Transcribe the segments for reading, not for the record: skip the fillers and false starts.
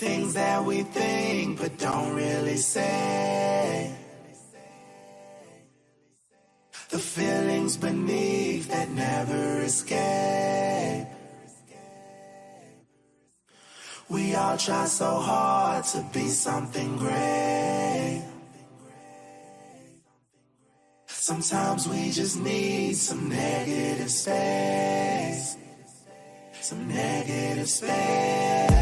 things that we think but don't really say. The feelings beneath that never escape. We all try so hard to be something great. Sometimes we just need some negative space. Some negative space.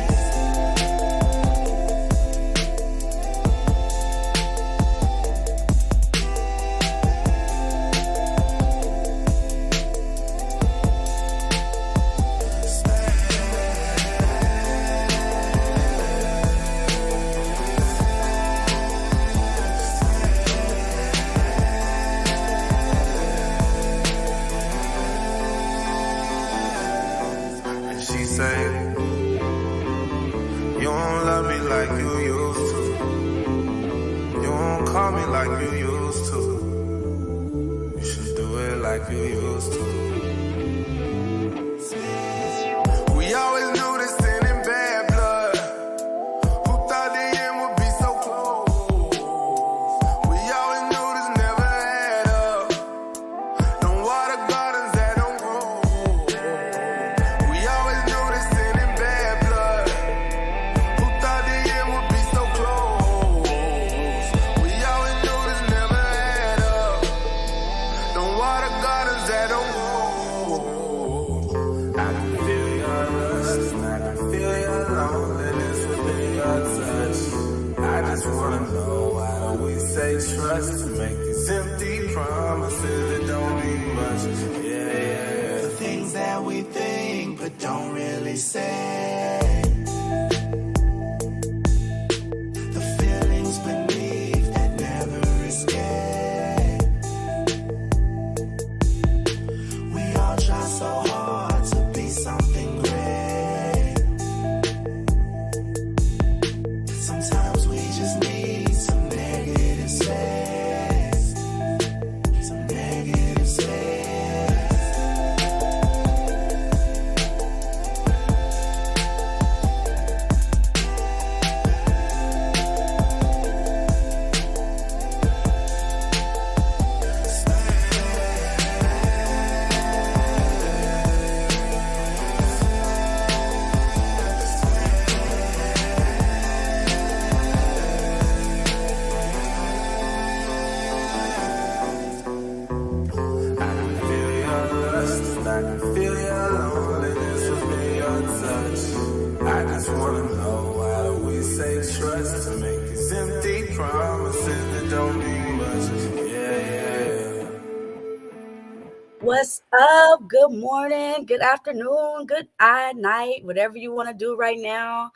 What's up? Good morning, good afternoon, good night, whatever you want to do right now.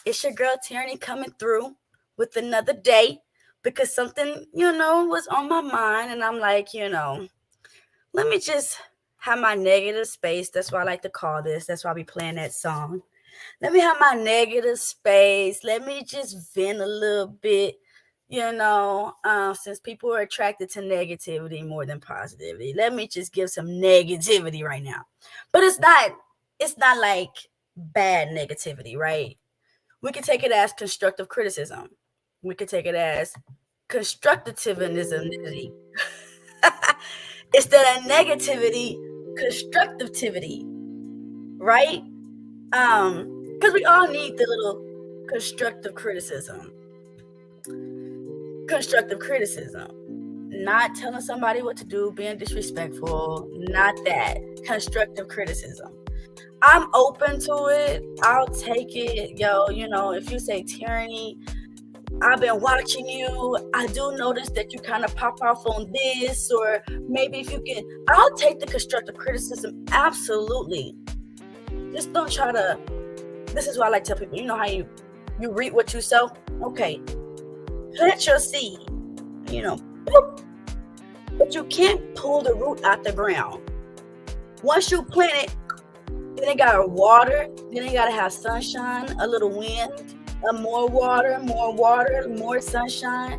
It's your girl Tierney coming through with another day because something, was on my mind, and I'm like, let me just have my negative space. That's why I like to call this. That's why we playing that song. Let me have my negative space. Let me just vent a little bit. Since people are attracted to negativity more than positivity, let me just give some negativity right now. But it's not like bad negativity, right? We can take it as constructive criticism. We can take it as constructivism. Instead of negativity, constructivity, right? Because we all need the little constructive criticism. Constructive criticism, not telling somebody what to do, being disrespectful, not that. Constructive criticism, I'm open to it. I'll take it. If you say, Tierney, I've been watching you, I do notice that you kind of pop off on this, or maybe if you can, I'll take the constructive criticism, absolutely. Just don't try to, this is what I like to tell people, how you reap what you sow. Okay, plant your seed, but you can't pull the root out the ground. Once you plant it, then it gotta water, then it gotta have sunshine, a little wind, more water, more sunshine.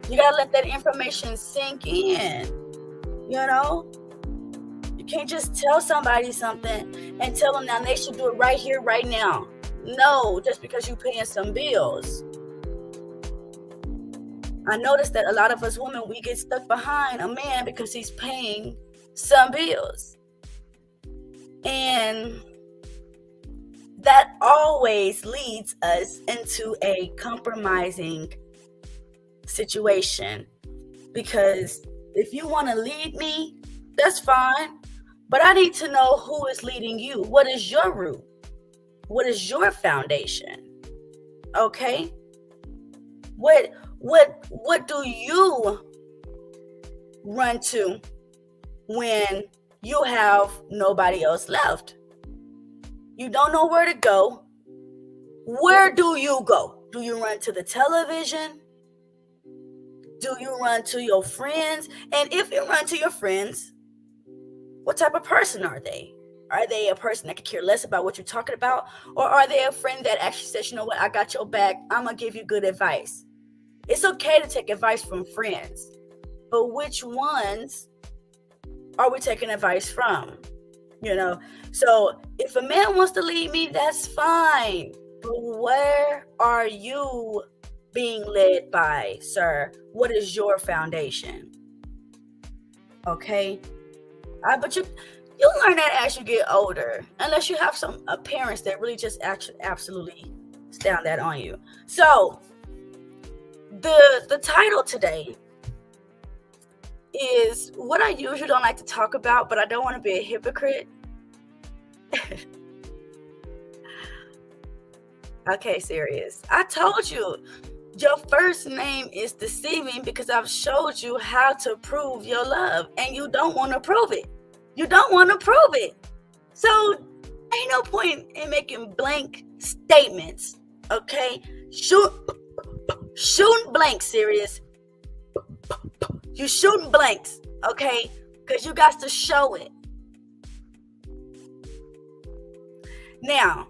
You gotta let that information sink in. You can't just tell somebody something and tell them now they should do it right here, right now. No, just because you paying some bills. I noticed that a lot of us women, we get stuck behind a man because he's paying some bills. And that always leads us into a compromising situation. Because if you want to lead me, that's fine. But I need to know who is leading you. What is your root? What is your foundation? Okay? What do you run to when you have nobody else left? You don't know where to go. Where do you go? Do you run to the television? Do you run to your friends? And if you run to your friends, what type of person are they? Are they a person that could care less about what you're talking about? Or are they a friend that actually says, you know what, I got your back. I'm going to give you good advice. It's okay to take advice from friends. But which ones are we taking advice from? You know, so if a man wants to lead me, that's fine. But where are you being led by, sir? What is your foundation? Okay? But you learn that as you get older, unless you have some parents that really just actually absolutely stand that on you. So the title today is what I usually don't like to talk about, but I don't want to be a hypocrite. Okay, serious. I told you your first name is deceiving because I've showed you how to prove your love, and you don't want to prove it. You don't want to prove it. So ain't no point in making blank statements. Okay? Shooting blanks, serious. You shooting blanks, okay? Because you got to show it. Now,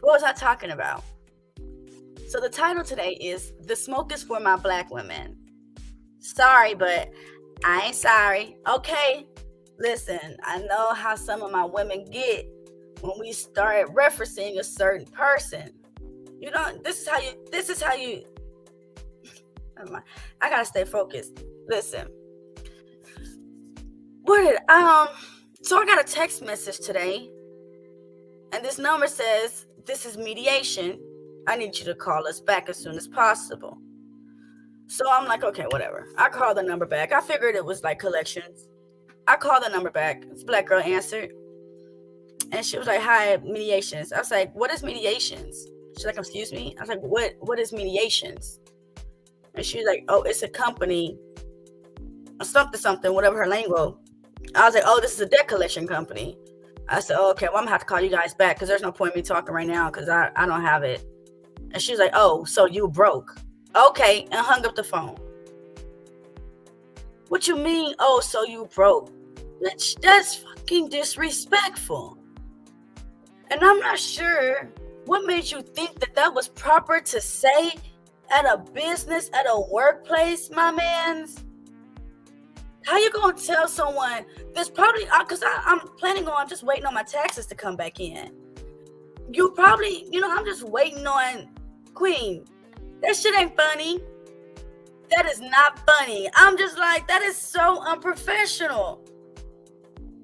what was I talking about? So the title today is The Smoke is for My Black Women. Sorry, but I ain't sorry. Okay, listen, I know how some of my women get when we start referencing a certain person. You don't, this is how you, I gotta stay focused. Listen, so I got a text message today, and this number says, this is mediation. I need you to call us back as soon as possible. So I'm like, okay, whatever. I called the number back. I figured it was like collections. I called the number back. This black girl answered. And she was like, hi, mediations. I was like, what is mediations? She's like, excuse me? I was like, what is mediations? And she was like, oh, it's a company. Something, whatever her lingo. I was like, oh, this is a debt collection company. I said, oh, okay, well, I'm going to have to call you guys back because there's no point in me talking right now because I don't have it. And she was like, oh, so you broke. Okay, and hung up the phone. What you mean, oh, so you broke? Bitch, that's fucking disrespectful. And I'm not sure what made you think that that was proper to say at a business, at a workplace, my mans. How you gonna tell someone that's probably, because I'm planning on just waiting on my taxes to come back in. You probably, I'm just waiting on Queen. That shit ain't funny. That is not funny. I'm just like, that is so unprofessional.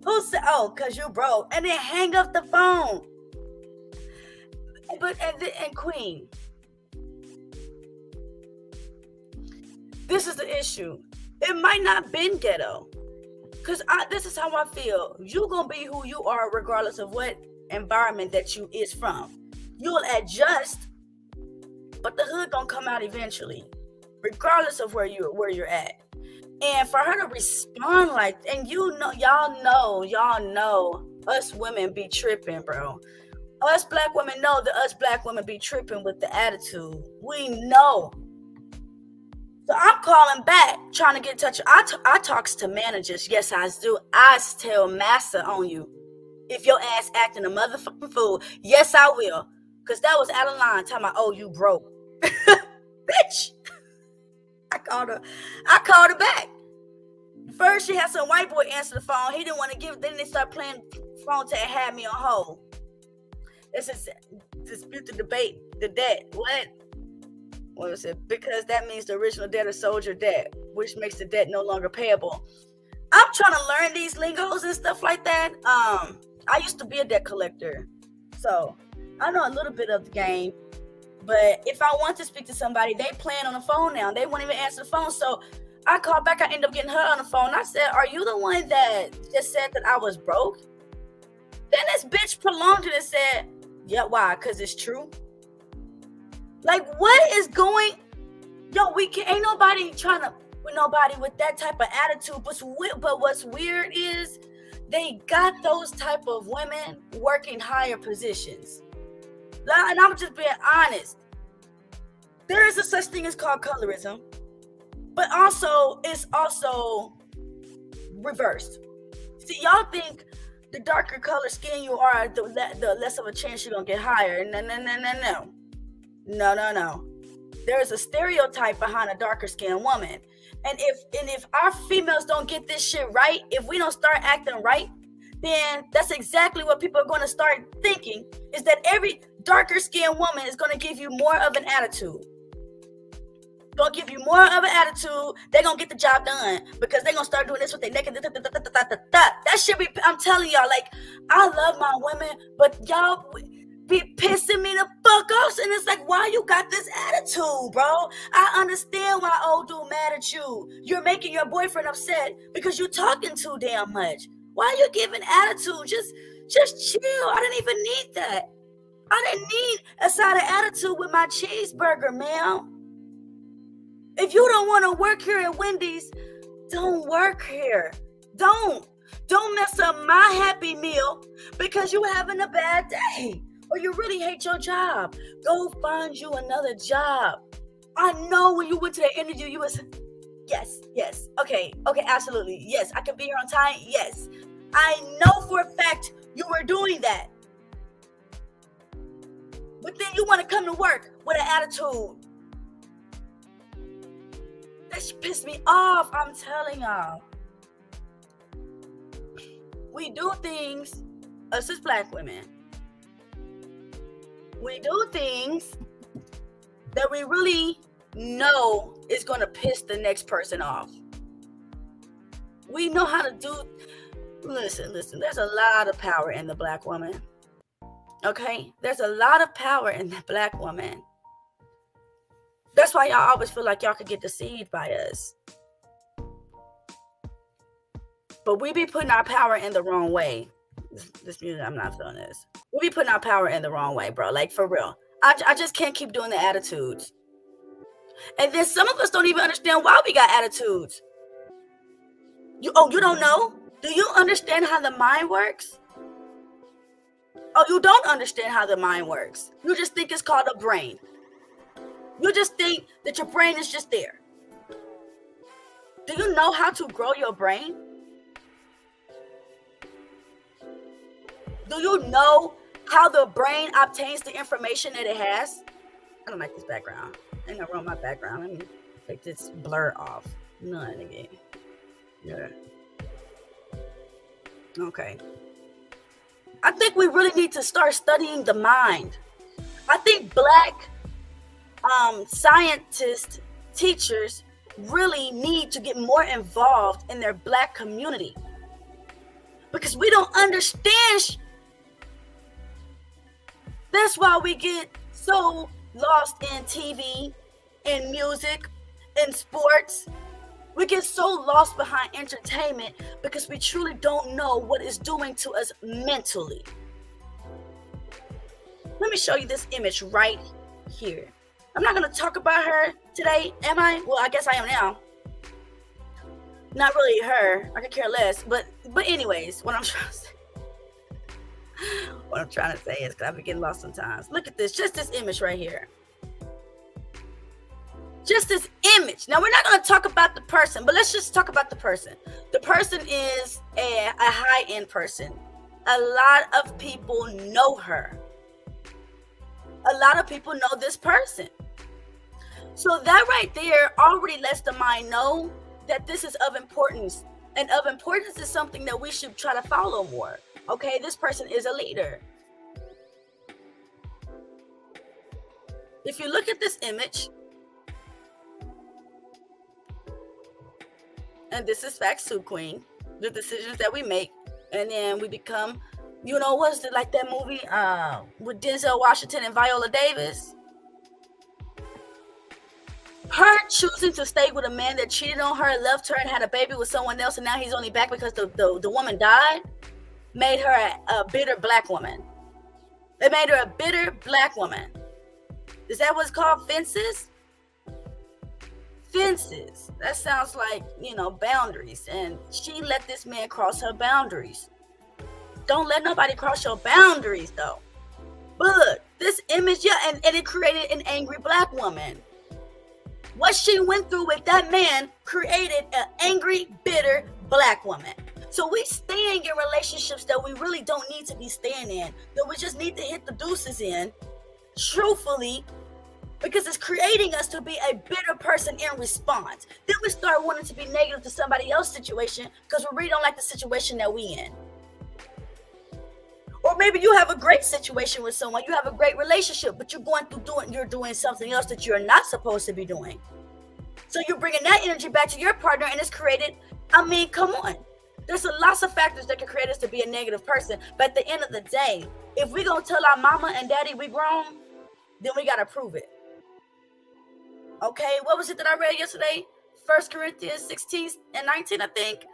Who said, oh, because you broke, and then hang up the phone. But, and Queen, this is the issue. It might not been ghetto. Because this is how I feel. You going to be who you are regardless of what environment that you is from. You'll adjust, but the hood going to come out eventually, regardless of where you're at. And for her to respond like, and y'all know, us women be tripping, bro. Us black women know that us black women be tripping with the attitude. We know. So I'm calling back, trying to get in touch. I talks to managers. Yes, I do. I tell massa on you. If your ass acting a motherfucking fool, yes, I will. Because that was out of line. Talking about, oh, you broke. Bitch. I called her back. First, she had some white boy answer the phone. He didn't want to give it. Then they start playing phone tag, had me on hold. Dispute the debate, the debt. What was it? Because that means the original debtor sold your debt, which makes the debt no longer payable. I'm trying to learn these lingos and stuff like that. I used to be a debt collector, so I know a little bit of the game. But if I want to speak to somebody, they playing on the phone now. They won't even answer the phone. So I called back. I ended up getting her on the phone. I said, "Are you the one that just said that I was broke?" Then this bitch prolonged it and said, "Yeah, why? Because it's true." Like, what is going? Yo, ain't nobody trying to with nobody with that type of attitude. But what's weird is they got those type of women working higher positions. And I'm just being honest. There is a such thing as called colorism, but also it's also reversed. See, y'all think the darker color skin you are, the less of a chance you're gonna get hired. No. There is a stereotype behind a darker skinned woman. And if our females don't get this shit right, if we don't start acting right, then that's exactly what people are going to start thinking, is that every darker skinned woman is going to give you more of an attitude. Gonna give you more of an attitude. They're gonna get the job done because they're gonna start doing this with their naked. That shit be, I'm telling y'all, like, I love my women, but y'all be pissing me the fuck off. And it's like, why you got this attitude, bro? I understand why old dude mad at you. You're making your boyfriend upset because you're talking too damn much. Why are you giving attitude? Just chill. I didn't even need that. I didn't need a side of attitude with my cheeseburger, man. If you don't want to work here at Wendy's, don't work here. Don't mess up my Happy Meal because you're having a bad day or you really hate your job. Go find you another job. I know when you went to the interview, you was, yes. Okay, absolutely. Yes, I can be here on time. Yes. I know for a fact you were doing that. But then you want to come to work with an attitude. That shit pissed me off, I'm telling y'all. We do things, us as black women, we do things that we really know is going to piss the next person off. We know how to do, listen, there's a lot of power in the black woman. Okay? There's a lot of power in the black woman. That's why y'all always feel like y'all could get deceived by us. But we be putting our power in the wrong way. This music, I'm not feeling this. We be putting our power in the wrong way, bro. Like, for real. I just can't keep doing the attitudes. And then some of us don't even understand why we got attitudes. You don't know? Do you understand how the mind works? Oh, you don't understand how the mind works. You just think it's called a brain. You just think that your brain is just there. Do you know how to grow your brain? Do you know how the brain obtains the information that it has? I don't like this background. I ain't gonna run my background. Let me take this blur off. None again. Yeah. Okay. I think we really need to start studying the mind. I think black scientists, teachers really need to get more involved in their black community because we don't understand. That's why we get so lost in TV, in music, in sports. We get so lost behind entertainment because we truly don't know what it's doing to us mentally. Let me show you this image right here. I'm not going to talk about her today, am I? Well, I guess I am now. Not really her. I could care less. But anyways, what I'm trying to say is, because I've been getting lost sometimes. Look at this. Just this image right here. Just this image. Now, we're not going to talk about the person, but let's just talk about the person. The person is a high-end person. A lot of people know her. A lot of people know this person. So that right there already lets the mind know that this is of importance. And of importance is something that we should try to follow more. Okay, this person is a leader. If you look at this image, and this is facts too, Queen, the decisions that we make, and then we become, what's it like that movie with Denzel Washington and Viola Davis? Her choosing to stay with a man that cheated on her, left her, and had a baby with someone else, and now he's only back because the woman died, made her a bitter black woman. It made her a bitter black woman. Is that what's called? Fences? Fences. That sounds like, boundaries. And she let this man cross her boundaries. Don't let nobody cross your boundaries, though. But look, this image, and it created an angry black woman. What she went through with that man created an angry, bitter black woman. So we staying in relationships that we really don't need to be staying in, that we just need to hit the deuces in, truthfully, because it's creating us to be a bitter person in response. Then we start wanting to be negative to somebody else's situation because we really don't like the situation that we in. Or maybe you have a great situation with someone, you have a great relationship, but you're doing something else that you're not supposed to be doing. So you're bringing that energy back to your partner, and it's created, come on. There's lots of factors that can create us to be a negative person. But at the end of the day, if we're going to tell our mama and daddy we grown, then we got to prove it. Okay, what was it that I read yesterday? 1 Corinthians 16 and 19, I think.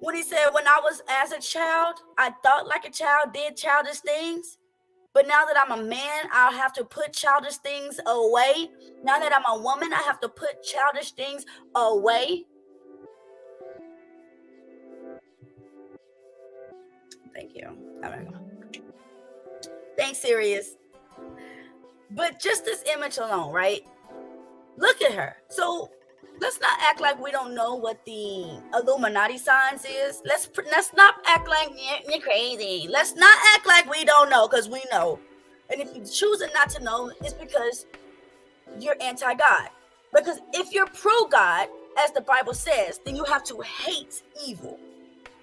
When he said, when I was as a child, I thought like a child, did childish things. But now that I'm a man, I'll have to put childish things away. Now that I'm a woman, I have to put childish things away. Thank you. All right. Thanks, Sirius. But just this image alone, right? Look at her. So let's not act like we don't know what the Illuminati signs is. Let's not act like you're crazy. Let's not act like we don't know, because we know. And if you're choosing not to know, it's because you're anti-God. Because if you're pro-God, as the Bible says, then you have to hate evil,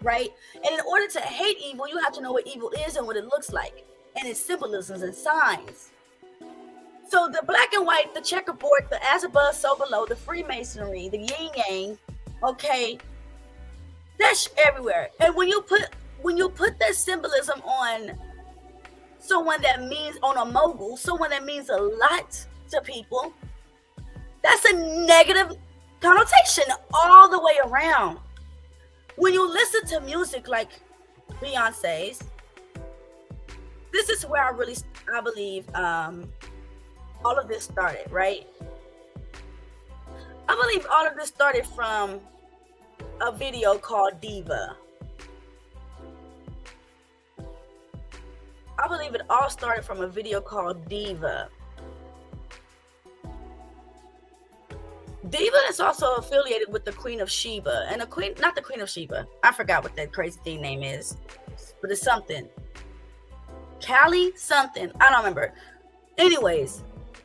right? And in order to hate evil, you have to know what evil is and what it looks like, and its symbolisms and signs. So the black and white, the checkerboard, the as above, so below, the Freemasonry, the yin yang, okay, that's everywhere. And when you put that symbolism on someone that means, on a mogul, someone that means a lot to people, that's a negative connotation all the way around. When you listen to music like Beyonce's, this is where I believe all of this started, right? I believe all of this started from a video called Diva. I believe it all started from a video called Diva. Diva is also affiliated with the Queen of Sheba, and not the Queen of Sheba. I forgot what that crazy thing name is, but it's something. Callie something. I don't remember. Anyways,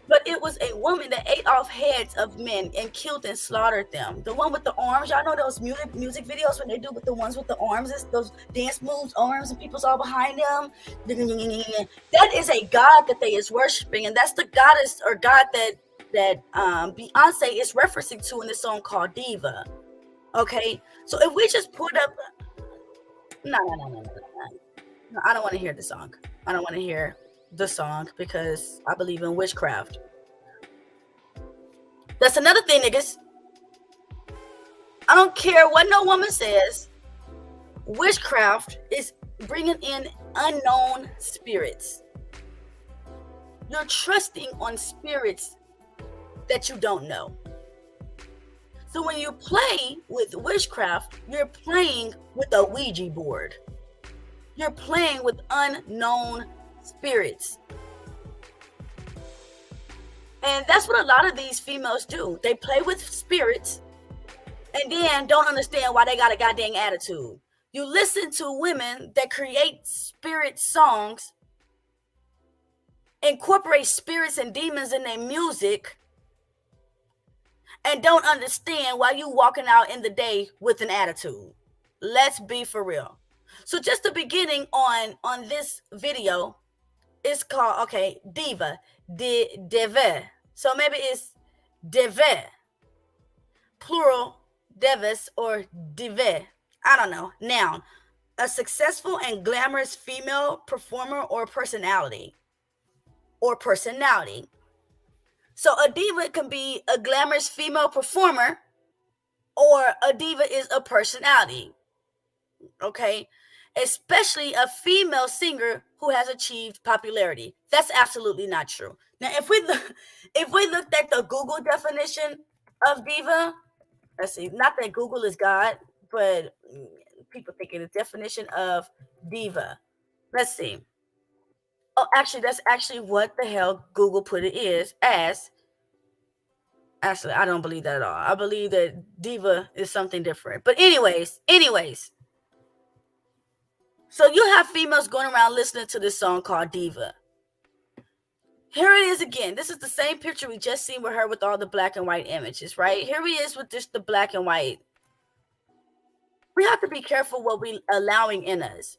but it was a woman that ate off heads of men and killed and slaughtered them. The one with the arms, y'all know those music videos when they do with the ones with the arms, those dance moves, arms, and people's all behind them. That is a god that they is worshiping, and that's the goddess or god that Beyonce is referencing to in this song called Diva. Okay, so if we just put up, no, I don't want to hear the song. I don't want to hear the song because I believe in witchcraft. That's another thing, niggas. I don't care what no woman says. Witchcraft is bringing in unknown spirits. You're trusting on spirits that you don't know. So when you play with witchcraft, you're playing with a Ouija board. You're playing with unknown spirits. And that's what a lot of these females do. They play with spirits and then don't understand why they got a goddamn attitude. You listen to women that create spirit songs, incorporate spirits and demons in their music, and don't understand why you walking out in the day with an attitude. Let's be for real. So just the beginning on this video it's called, okay, diva, deve. So maybe it's deve, plural, devis, or dive. I don't know. Noun, a successful and glamorous female performer or personality. Or personality. So a diva can be a glamorous female performer, or a diva is a personality. Okay, especially a female singer who has achieved popularity. That's absolutely not true. Now, if we looked at the Google definition of diva, let's see. Not that Google is God, but people think of the definition of diva. Let's see. Oh, actually, that's actually what the hell Google put it is as. Actually, I don't believe that at all. I believe that diva is something different. But anyways. So you have females going around listening to this song called Diva. Here it is again. This is the same picture we just seen with her with all the black and white images, right? Here he is with just the black and white. We have to be careful what we allowing in us.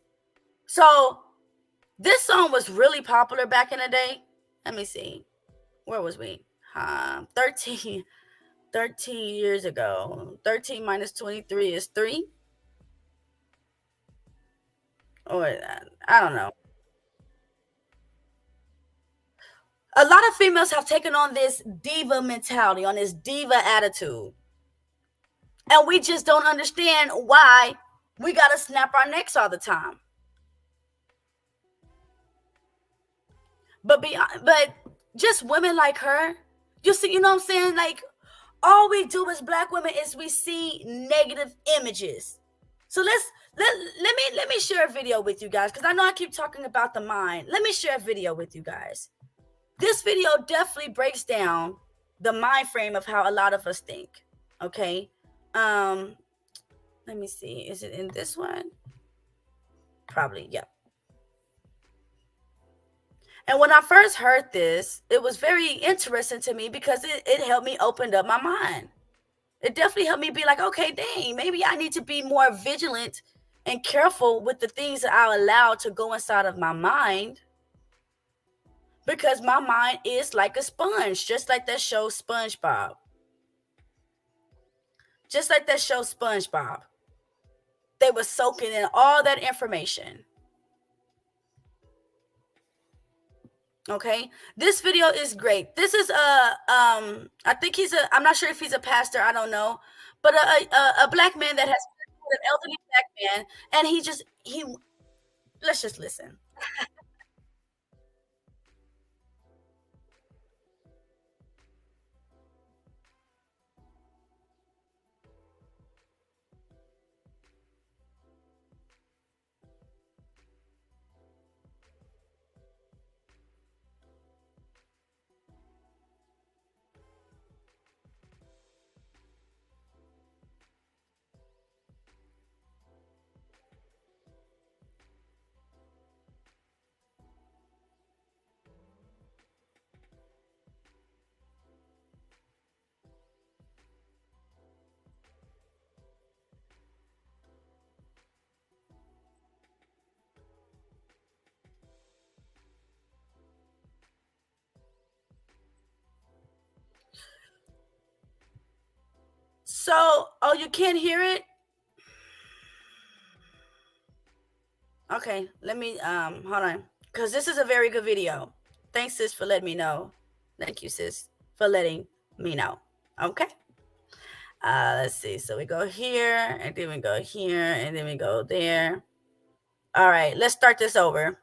So this song was really popular back in the day. Let me see. Where was we? 13 years ago. 13 minus 23 is 3. Or I don't know. A lot of females have taken on this diva mentality, on this diva attitude. And we just don't understand why we got to snap our necks all the time. But just women like her, you see, you know what I'm saying? Like, all we do as black women is we see negative images. So let me share a video with you guys, because I know I keep talking about the mind. Let me share a video with you guys. This video definitely breaks down the mind frame of how a lot of us think. Okay. Let me see. Is it in this one? Probably, yeah. And when I first heard this, it was very interesting to me because it helped me open up my mind. It definitely helped me be like, okay, dang, maybe I need to be more vigilant and careful with the things that I allow to go inside of my mind. Because my mind is like a sponge, just like that show SpongeBob. Just like that show SpongeBob. They were soaking in all that information. Okay, this video is great. This is I think I'm not sure if he's a pastor, I don't know, but a black man that has an elderly black man, and let's just listen. So, oh, you can't hear it? Okay, let me hold on, because this is a very good video. Thanks, sis, for letting me know. Thank you, sis, for letting me know. Okay. Let's see. So we go here, and then we go here, and then we go there. All right, let's start this over.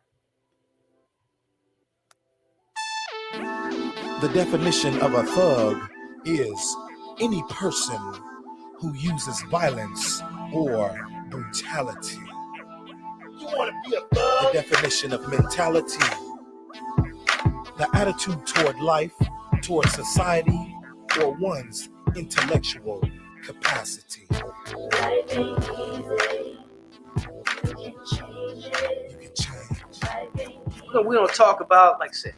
The definition of a thug is any person who uses violence or brutality. You want to be a thug? The definition of mentality: the attitude toward life, toward society, or one's intellectual capacity. Life ain't easy. You can change it. You can change. We don't talk about, like I said,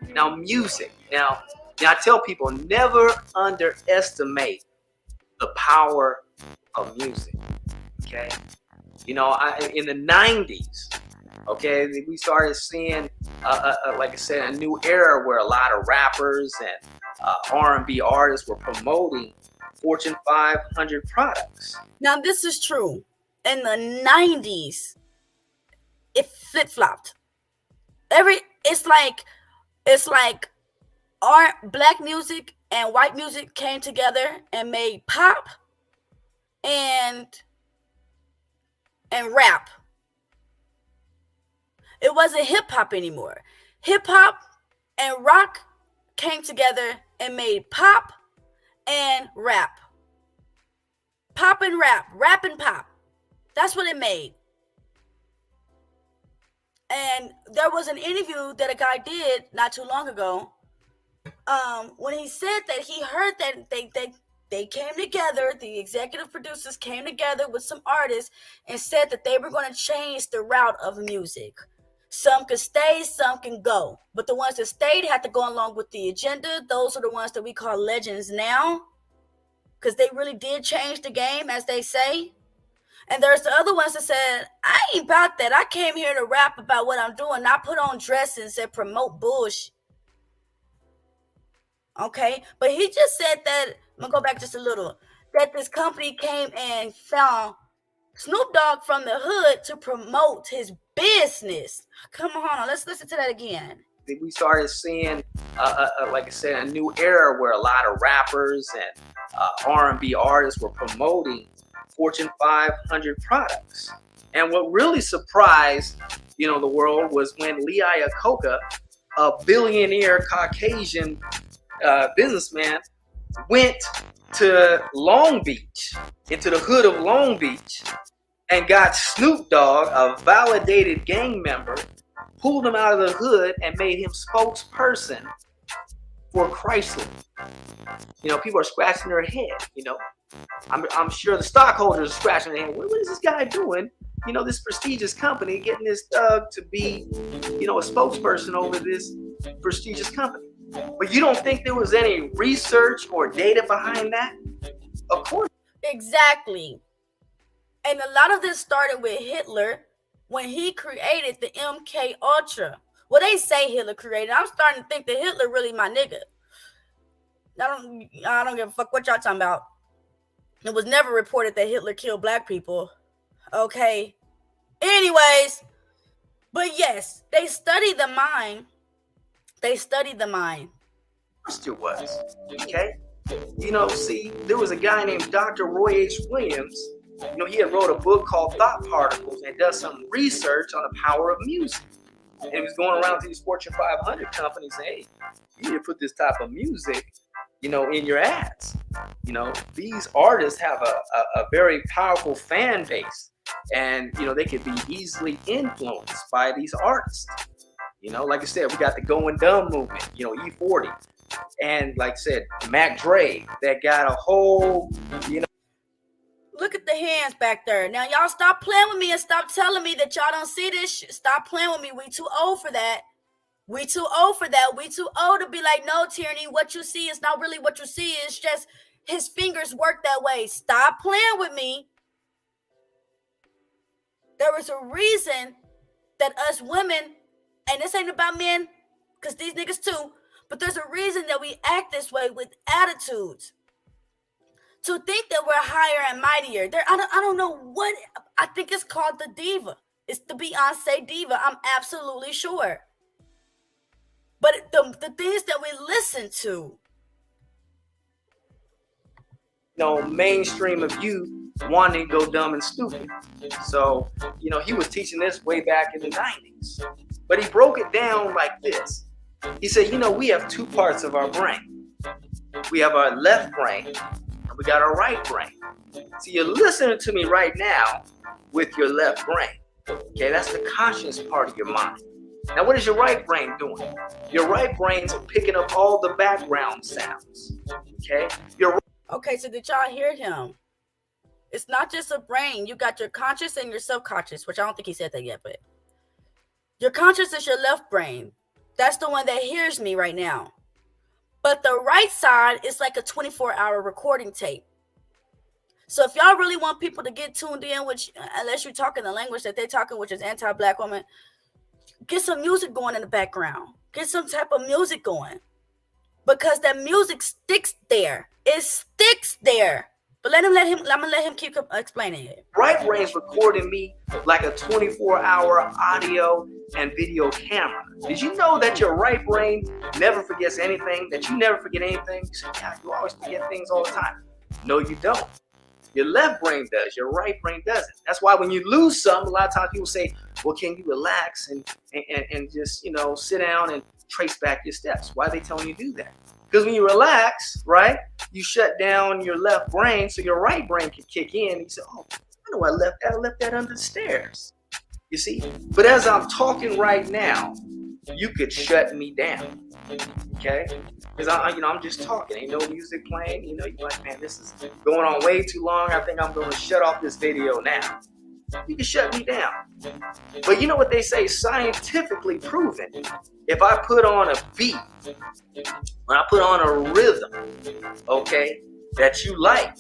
now music. Now I tell people, never underestimate the power of music. Okay, in the 90s, Okay, we started seeing, like I said, a new era where a lot of rappers and R&B artists were promoting Fortune 500 products. Now, this is true. In the 90s, it flip-flopped. It's like black music and white music came together and made pop and rap. It wasn't hip hop anymore. Hip hop and rock came together and made pop and rap. Pop and rap, rap and pop. That's what it made. And there was an interview that a guy did not too long ago, when he said that he heard that they came together, the executive producers came together with some artists and said that they were going to change the route of music. Some could stay, some can go. But the ones that stayed had to go along with the agenda. Those are the ones that we call legends now, because they really did change the game, as they say. And there's the other ones that said, I ain't about that. I came here to rap about what I'm doing, not put on dresses and promote bullshit. Okay, but he just said that, I'm going to go back just a little, that this company came and found Snoop Dogg from the hood to promote his business. Come on, let's listen to that again. We started seeing, like I said, a new era where a lot of rappers and R&B artists were promoting Fortune 500 products. And what really surprised, the world was when Lee Iacocca, a billionaire Caucasian businessman, went to Long Beach, into the hood of Long Beach, and got Snoop Dogg, a validated gang member, pulled him out of the hood and made him spokesperson for Chrysler. People are scratching their head. I'm sure the stockholders are scratching their head. What is this guy doing? This prestigious company getting this thug to be, a spokesperson over this prestigious company. But you don't think there was any research or data behind that? Of course. Exactly. And a lot of this started with Hitler when he created the MK Ultra. Well, they say Hitler created. I'm starting to think that Hitler really my nigga. I don't give a fuck what y'all talking about. It was never reported that Hitler killed black people. Okay. Anyways, but yes, they study the mind. First it was. Okay? See, there was a guy named Dr. Roy H. Williams. He had wrote a book called Thought Particles and does some research on the power of music. And he was going around to these Fortune 500 companies saying, hey, you need to put this type of music, in your ads. These artists have a very powerful fan base, and, they could be easily influenced by these artists. Like I said, we got the Going Dumb movement, E40. And like I said, Mac Dre, that got a whole, Look at the hands back there. Now, y'all stop playing with me and stop telling me that y'all don't see this shit. Stop playing with me. We too old for that. We too old to be like, no, Tierney, what you see is not really what you see. It's just his fingers work that way. Stop playing with me. There is a reason that us women, and this ain't about men, because these niggas too, but there's a reason that we act this way with attitudes. To think that we're higher and mightier. I don't know what, I think it's called the diva. It's the Beyonce diva. I'm absolutely sure. But the things that we listen to. Mainstream of youth wanting to go dumb and stupid. So, he was teaching this way back in the 90s. But he broke it down like this. He said, we have two parts of our brain. We have our left brain, we got our right brain. So you're listening to me right now with your left brain. Okay, that's the conscious part of your mind. Now, what is your right brain doing? Your right brain's picking up all the background sounds. Okay? Okay, so did y'all hear him? It's not just a brain. You got your conscious and your subconscious, which I don't think he said that yet, but your conscious is your left brain. That's the one that hears me right now. But the right side is like a 24-hour recording tape. So if y'all really want people to get tuned in, which unless you're talking the language that they're talking, which is anti-black woman, get some music going in the background. Get some type of music going. Because that music sticks there. It sticks there. But I'm gonna let him keep explaining it. Right brain's recording me like a 24-hour audio and video camera. Did you know that your right brain never forgets anything? That you never forget anything? You say, yeah, you always forget things all the time. No, you don't. Your left brain does. Your right brain doesn't. That's why when you lose something, a lot of times people say, well, can you relax and just, sit down and trace back your steps? Why are they telling you to do that? Because when you relax, right, you shut down your left brain so your right brain can kick in. You say, oh, I know I left that under the stairs. You see? But as I'm talking right now, you could shut me down. Okay? Because I'm just talking. Ain't no music playing. You're like, man, this is going on way too long. I think I'm going to shut off this video now. You can shut me down. But you know what they say? Scientifically proven. If I put on a beat, when I put on a rhythm, okay, that you like,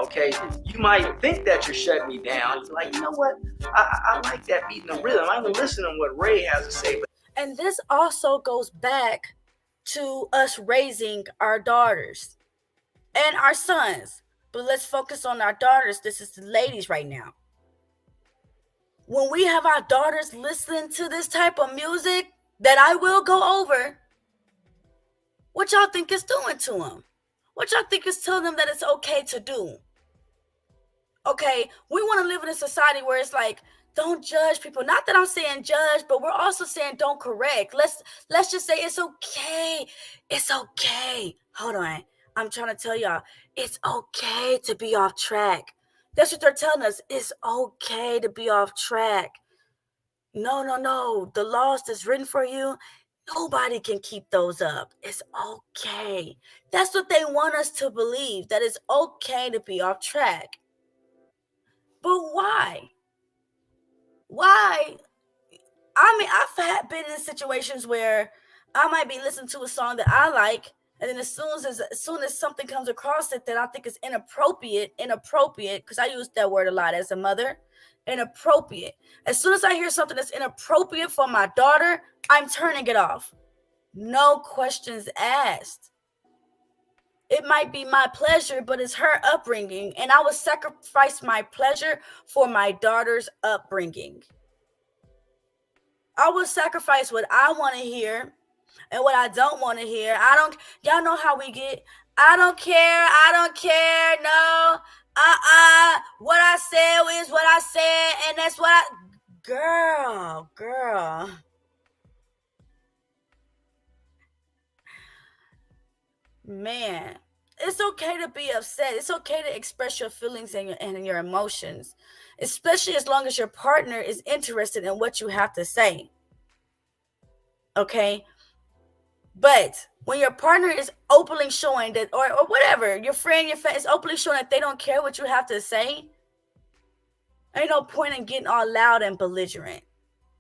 okay, you might think that you're shutting me down. You're like, you know what? I like that beat and the rhythm. I'm going to listen to what Ray has to say. And this also goes back to us raising our daughters and our sons. But let's focus on our daughters. This is the ladies right now. When we have our daughters listening to this type of music that I will go over, what y'all think it's doing to them? What y'all think is telling them that it's okay to do? Okay, we want to live in a society where it's like, don't judge people. Not that I'm saying judge, but we're also saying don't correct. Let's just say it's okay. It's okay. Hold on. I'm trying to tell y'all, it's okay to be off track. That's what they're telling us. It's okay to be off track. No. The laws that's written for you, nobody can keep those up. It's okay. That's what they want us to believe, that it's okay to be off track. But why? Why? I mean, I've been in situations where I might be listening to a song that I like, and then as soon as something comes across it that I think is inappropriate, because I use that word a lot as a mother, inappropriate. As soon as I hear something that's inappropriate for my daughter, I'm turning it off. No questions asked. It might be my pleasure, but it's her upbringing, and I will sacrifice my pleasure for my daughter's upbringing. I will sacrifice what I want to hear and what I don't want to hear. Y'all know how we get. I don't care. No. What I said is what I said, and that's what girl. Man, it's okay to be upset. It's okay to express your feelings and your emotions, especially as long as your partner is interested in what you have to say. Okay? But when your partner is openly showing that, or whatever, your friend is openly showing that they don't care what you have to say, ain't no point in getting all loud and belligerent.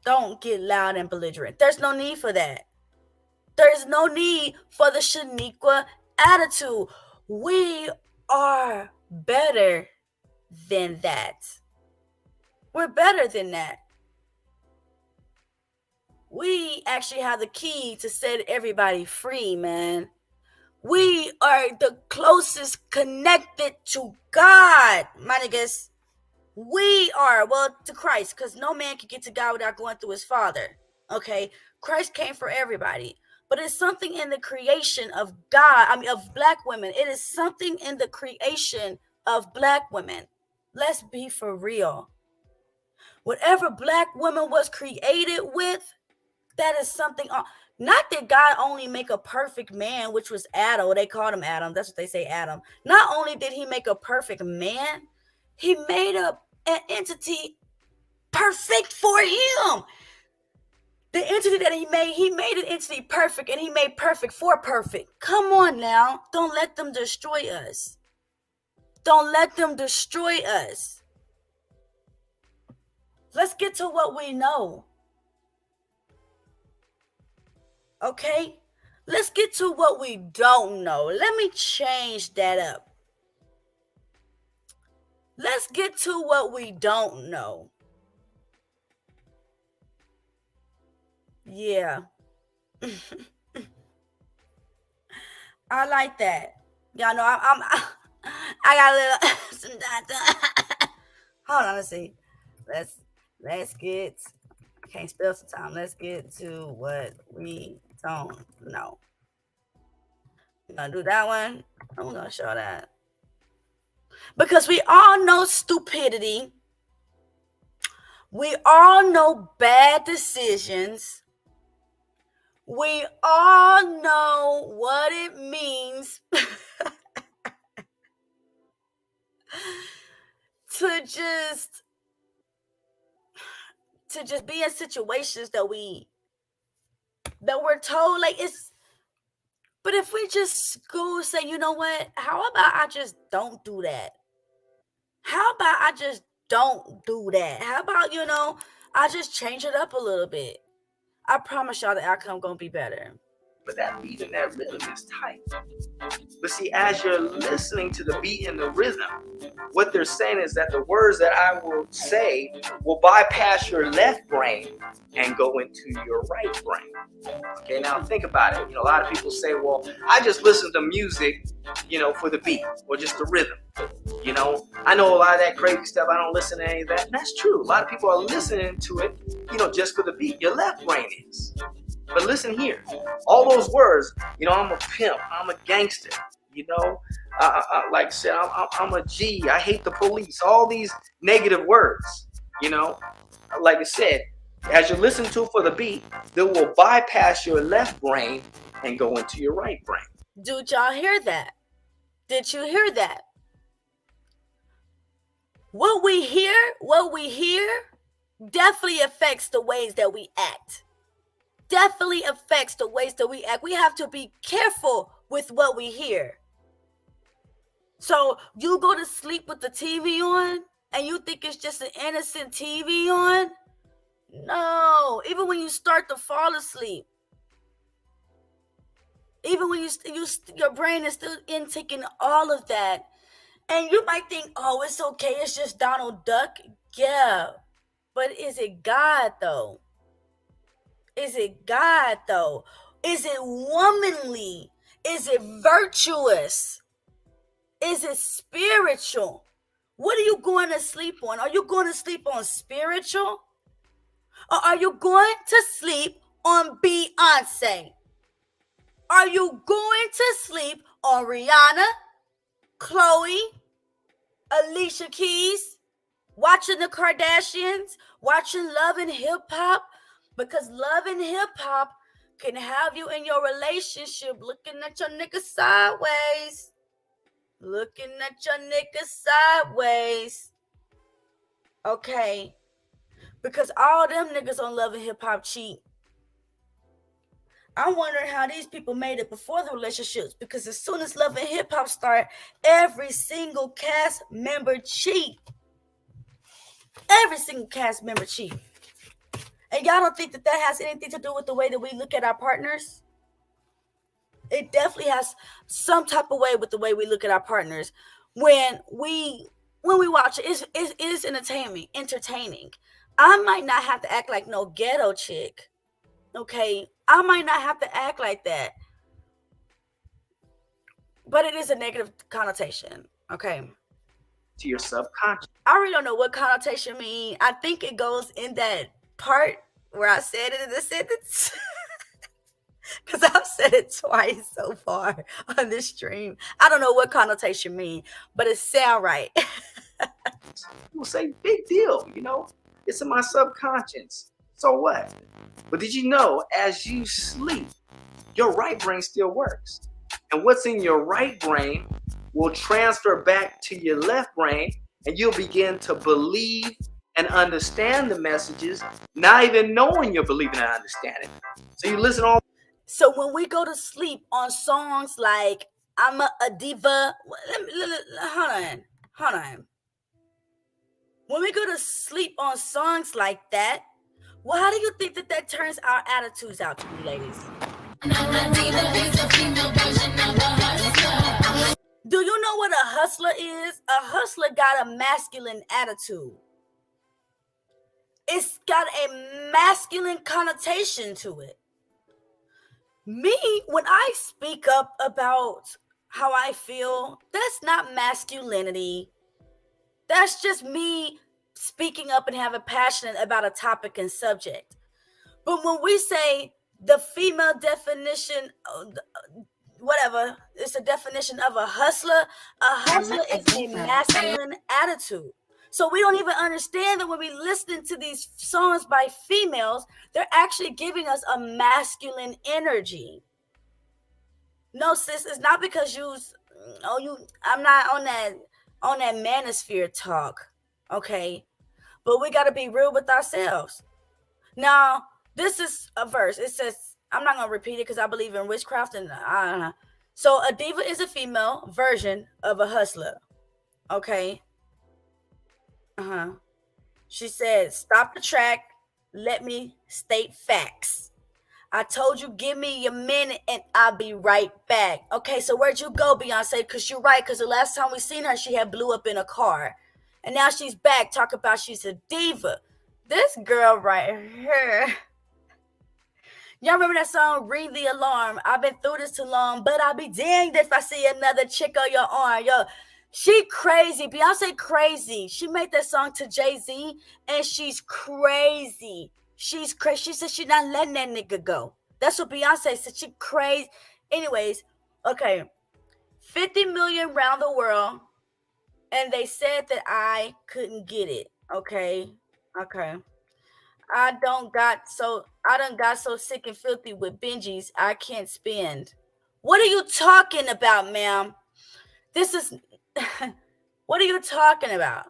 Don't get loud and belligerent. There's no need for that. There's no need for the Shaniqua attitude. We are better than that. We're better than that. We actually have the key to set everybody free, man. We are the closest connected to God, my niggas. We are, to Christ, because no man can get to God without going through his Father. Okay? Christ came for everybody. But it's something in the creation of God, of black women. It is something in the creation of black women. Let's be for real. Whatever black woman was created with, that is something. Not that God only make a perfect man, which was Adam. They called him Adam. That's what they say, Adam. Not only did he make a perfect man, he made an entity perfect for him. The entity that he made an entity perfect, and he made perfect for perfect. Come on now. Don't let them destroy us. Don't let them destroy us. Let's get to what we know. Okay? Let's get to what we don't know. Let me change that up. Let's get to what we don't know. Yeah. I like that. Y'all know I got a little hold on, let's see. Let's get can't spell sometimes. Let's get to what we don't know. I'm gonna do that one. I'm gonna show that. Because we all know stupidity. We all know bad decisions. We all know what it means to just be in situations that we're told like it's. But if we just go say, you know what? How about I just don't do that? How about I just don't do that? How about, I just change it up a little bit? I promise y'all the outcome gonna be better. But that beat and that rhythm is tight. But see, as you're listening to the beat and the rhythm, what they're saying is that the words that I will say will bypass your left brain and go into your right brain. Okay, now think about it. A lot of people say, well, I just listen to music, for the beat or just the rhythm. I know a lot of that crazy stuff. I don't listen to any of that. And that's true. A lot of people are listening to it, just for the beat. Your left brain is. But listen here, all those words, I'm a pimp, I'm a gangster, like I said, I'm a G, I hate the police, all these negative words, like I said, as you listen to it for the beat, they will bypass your left brain and go into your right brain. Did y'all hear that? Did you hear that? What we hear definitely affects the ways that we act. Definitely affects the ways that we act. We have to be careful with what we hear. So you go to sleep with the TV on and you think it's just an innocent TV on? No. Even when you start to fall asleep, even when your brain is still intaking all of that, and you might think, oh, it's okay, it's just Donald Duck. Yeah, but is it God though? Is it God though? Is it womanly? Is it virtuous? Is it spiritual? What are you going to sleep on? Are you going to sleep on spiritual? Or are you going to sleep on Beyonce? Are you going to sleep on Rihanna, Chloe, Alicia Keys, watching the Kardashians, watching Love and Hip Hop? Because Love and Hip Hop can have you in your relationship looking at your nigga sideways. Looking at your nigga sideways. Okay. Because all them niggas on Love and Hip Hop cheat. I wonder how these people made it before the relationships. Because as soon as Love and Hip Hop start, every single cast member cheat. Every single cast member cheat. And y'all don't think that has anything to do with the way that we look at our partners? It definitely has some type of way with the way we look at our partners. When we watch it, it is entertaining. I might not have to act like no ghetto chick. Okay? I might not have to act like that. But it is a negative connotation. Okay? To your subconscious. I really don't know what connotation means. I think it goes in that part where I said it in the sentence. Because I've said it twice so far on this stream. I don't know what connotation means, but it sound right. People say, big deal, it's in my subconscious. So what? But did you know, as you sleep, your right brain still works. And what's in your right brain will transfer back to your left brain, and you'll begin to believe and understand the messages, not even knowing you're believing and understanding. So you listen all. So when we go to sleep on songs like I'm a diva, hold on. When we go to sleep on songs like that, well, how do you think that turns our attitudes out to be, ladies? Do you know what a hustler is? A hustler got a masculine attitude. It's got a masculine connotation to it. Me, when I speak up about how I feel, that's not masculinity. That's just me speaking up and having passion about a topic and subject. But when we say the female definition, whatever, it's a definition of a hustler. A hustler is a masculine attitude. So we don't even understand that when we listen to these songs by females, they're actually giving us a masculine energy. No, sis, it's not because I'm not on that manosphere talk, okay? But we got to be real with ourselves. Now, this is a verse. It says, I'm not going to repeat it because I believe in witchcraft and so a diva is a female version of a hustler. Okay. She said, stop the track. Let me state facts. I told you, give me your minute and I'll be right back. Okay, so where'd you go, Beyonce? Because you're right, because the last time we seen her, she had blew up in a car. And now she's back, talk about she's a diva. This girl right here. Y'all remember that song, Ring the Alarm? I've been through this too long, but I'll be danged if I see another chick on your arm. Yo, she crazy. Beyonce crazy. She made that song to Jay-Z, and she's crazy. She's crazy. She said she's not letting that nigga go. That's what Beyonce said. She crazy. Anyways, okay. 50 million around the world, and they said that I couldn't get it. Okay. I done got so sick and filthy with Benjis, I can't spend. What are you talking about, ma'am? This is what are you talking about?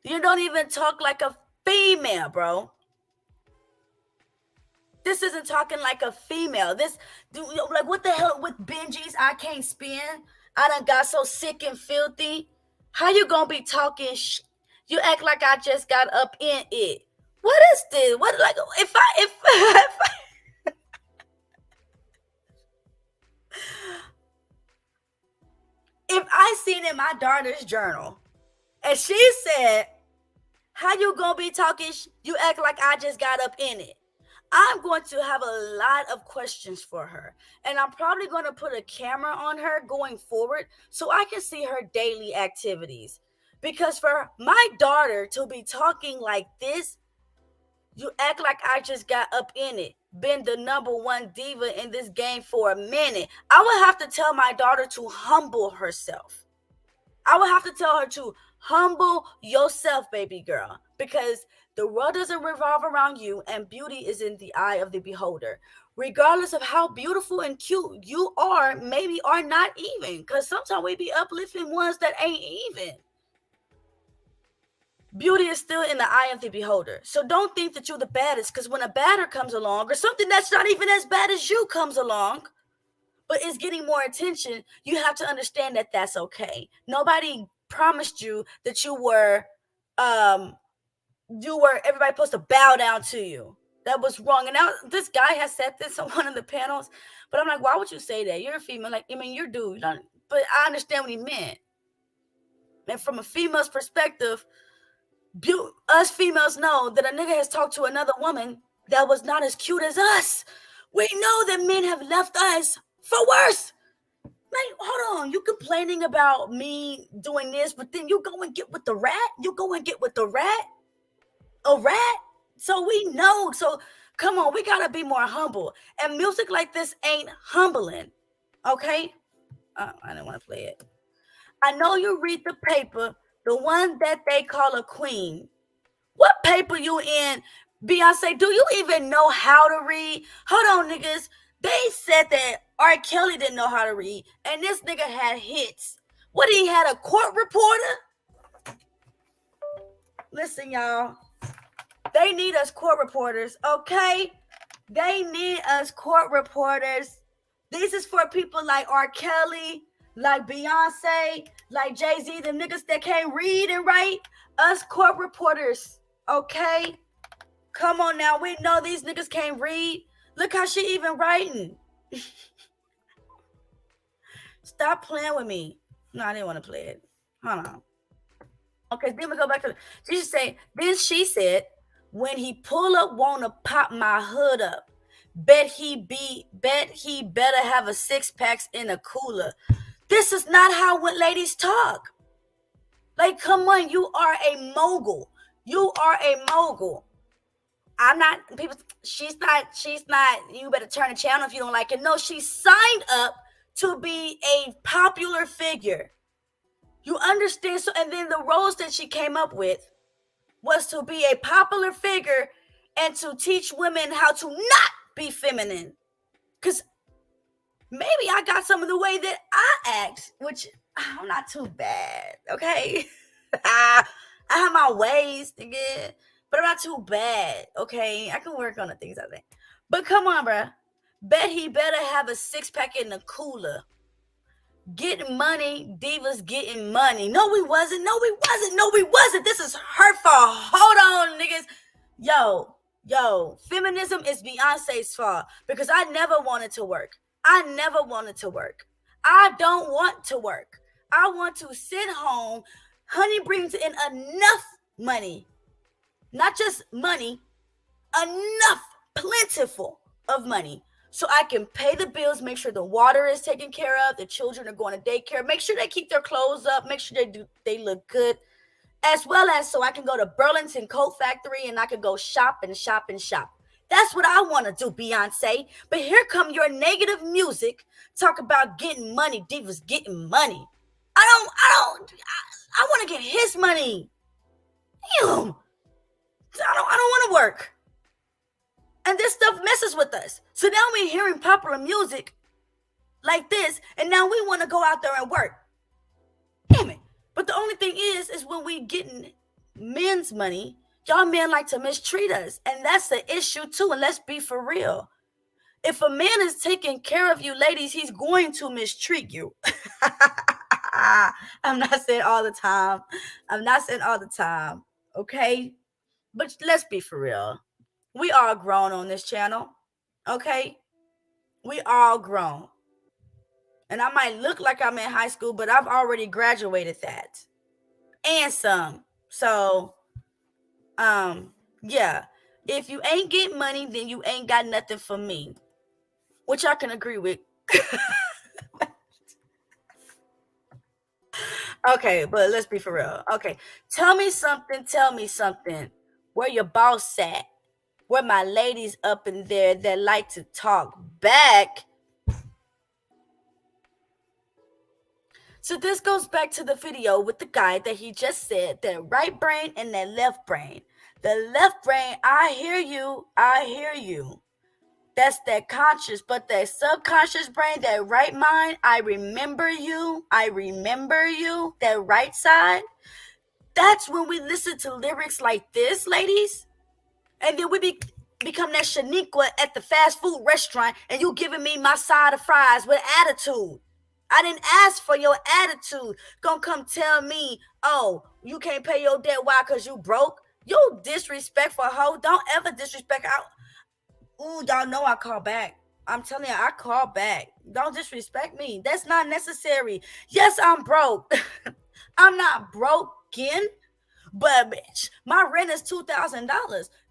You don't even talk like a female, bro. This isn't talking like a female. Like, what the hell with Benjis? I can't spend. I done got so sick and filthy. How you gonna be talking You act like I just got up in it. What is this? What, like, if I seen in my daughter's journal, and she said, how you gonna be talking, you act like I just got up in it. I'm going to have a lot of questions for her. And I'm probably going to put a camera on her going forward so I can see her daily activities. Because for my daughter to be talking like this, you act like I just got up in it, been the number one diva in this game for a minute. I would have to tell my daughter to humble herself. I would have to tell her to humble yourself, baby girl, because the world doesn't revolve around you, and beauty is in the eye of the beholder. Regardless of how beautiful and cute you are, maybe are not even, because sometimes we be uplifting ones that ain't even. Beauty is still in the eye of the beholder. So don't think that you're the baddest, because when a badder comes along, or something that's not even as bad as you comes along, but is getting more attention, you have to understand that that's okay. Nobody promised you that you were everybody supposed to bow down to you. That was wrong. And now this guy has said this on one of the panels, but I'm like, why would you say that? You're a female. Like, I mean, you're a dude. But I understand what he meant. And from a female's perspective, us females know that a nigga has talked to another woman that was not as cute as us. We know that men have left us for worse. Like, hold on, you complaining about me doing this, but then you go and get with the rat? You go and get with the rat? A rat? So we know. So come on, we gotta be more humble. And music like this ain't humbling. Okay? I didn't want to play it. I know you read the paper, the one that they call a queen. What paper you in? Beyonce, do you even know how to read? Hold on, niggas. They said that R. Kelly didn't know how to read, and this nigga had hits. What, he had a court reporter? Listen, y'all. They need us court reporters, okay? They need us court reporters. This is for people like R. Kelly, like Beyonce, like Jay-Z, them niggas that can't read and write. Us court reporters, okay? Come on now. We know these niggas can't read. Look how she even writing. Stop playing with me. No, I didn't want to play it. Hold on. Okay, then we go back to she said, when he pull up, wanna pop my hood up. Bet he better have a 6-pack in a cooler. This is not how ladies talk. Like, come on, you are a mogul. You are a mogul. I'm not people. She's not. You better turn the channel if you don't like it. No, she signed up to be a popular figure. You understand? So, and then the roles that she came up with was to be a popular figure and to teach women how to not be feminine. Because maybe I got some of the way that I act, which I'm not too bad, okay? I have my ways to get, but I'm not too bad, okay? I can work on the things I think. But come on, bruh. Bet he better have a 6-pack in the cooler. Getting money, divas getting money. No, we wasn't. This is hurtful. Hold on, niggas. Yo, feminism is Beyonce's fault because I never wanted to work. I don't want to work. I want to sit home. Honey brings in enough money. Not just money, enough, plentiful of money. So I can pay the bills, make sure the water is taken care of, the children are going to daycare, make sure they keep their clothes up, make sure they look good, as well as so I can go to Burlington Coat Factory and I can go shop. That's what I want to do, Beyonce. But here come your negative music, talk about getting money, divas getting money. I want to get his money. Damn. I don't want to work. And this stuff messes with us. So now we're hearing popular music like this, and now we want to go out there and work. Damn it. But the only thing is when we getting men's money, y'all men like to mistreat us. And that's the issue too. And let's be for real. If a man is taking care of you, ladies, he's going to mistreat you. I'm not saying all the time. Okay? But let's be for real. We all grown on this channel, okay? We all grown. And I might look like I'm in high school, but I've already graduated that. And some. So, yeah. If you ain't getting money, then you ain't got nothing for me. Which I can agree with. Okay, but let's be for real. Okay, tell me something. Where your boss at? Where my ladies up in there that like to talk back. So this goes back to the video with the guy that he just said, that right brain and that left brain. The left brain, I hear you. That's that conscious, but that subconscious brain, that right mind, I remember you, that right side. That's when we listen to lyrics like this, ladies. And then we become that Shaniqua at the fast food restaurant and you giving me my side of fries with attitude. I didn't ask for your attitude. Gonna come tell me, oh, you can't pay your debt. Why? Because you broke? You disrespectful hoe. Don't ever disrespect. Ooh, y'all know I call back. I'm telling you, I call back. Don't disrespect me. That's not necessary. Yes, I'm broke. I'm not broken. But bitch, my rent is $2,000.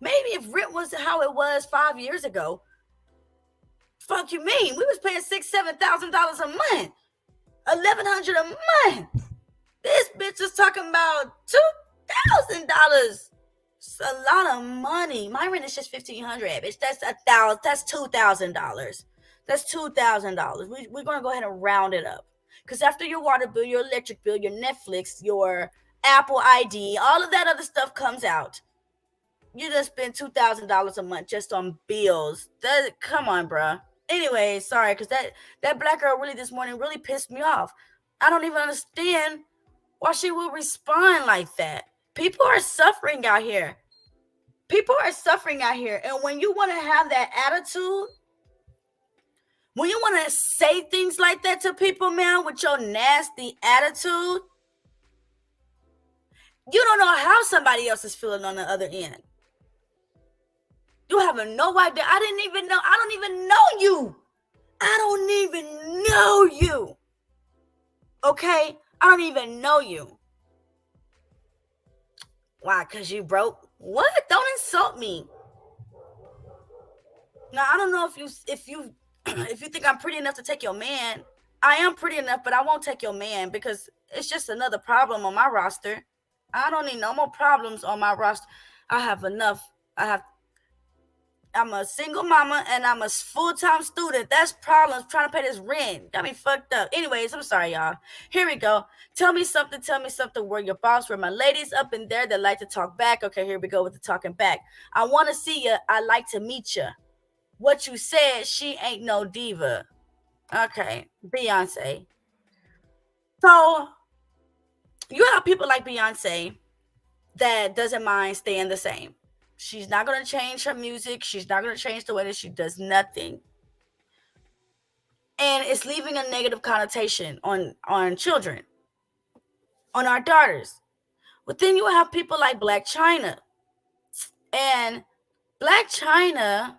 Maybe if rent was how it was 5 years ago, fuck you mean? We was paying $6,000-$7,000 a month, $1,100 a month. This bitch is talking about $2,000. It's a lot of money. My rent is just $1,500, bitch. That's $2,000. That's $2,000. We're gonna go ahead and round it up, because after your water bill, your electric bill, your Netflix, your Apple ID, all of that other stuff comes out. You just spend $2,000 a month just on bills. Come on, bruh. Anyway, sorry, because that black girl really this morning really pissed me off. I don't even understand why she would respond like that. People are suffering out here. And when you want to have that attitude, when you want to say things like that to people, man, with your nasty attitude, you don't know how somebody else is feeling on the other end. You have no idea. I don't even know you. Okay? I don't even know you. Why? Because you broke? What? Don't insult me. Now, I don't know if you if you think I'm pretty enough to take your man. I am pretty enough, but I won't take your man because it's just another problem on my roster. I don't need no more problems on my roster. I have enough. I'm a single mama and I'm a full-time student. That's problems trying to pay this rent. Got me fucked up. Anyways, I'm sorry, y'all. Here we go. Tell me something. Where your boss, where my ladies up in there that like to talk back. Okay, here we go with the talking back. I want to see you. I like to meet you. What you said, she ain't no diva. Okay, Beyonce. So you have people like Beyonce that doesn't mind staying the same. She's not going to change her music. She's not going to change the way that she does nothing. And it's leaving a negative connotation on children, on our daughters. But then you have people like Black China. And Black China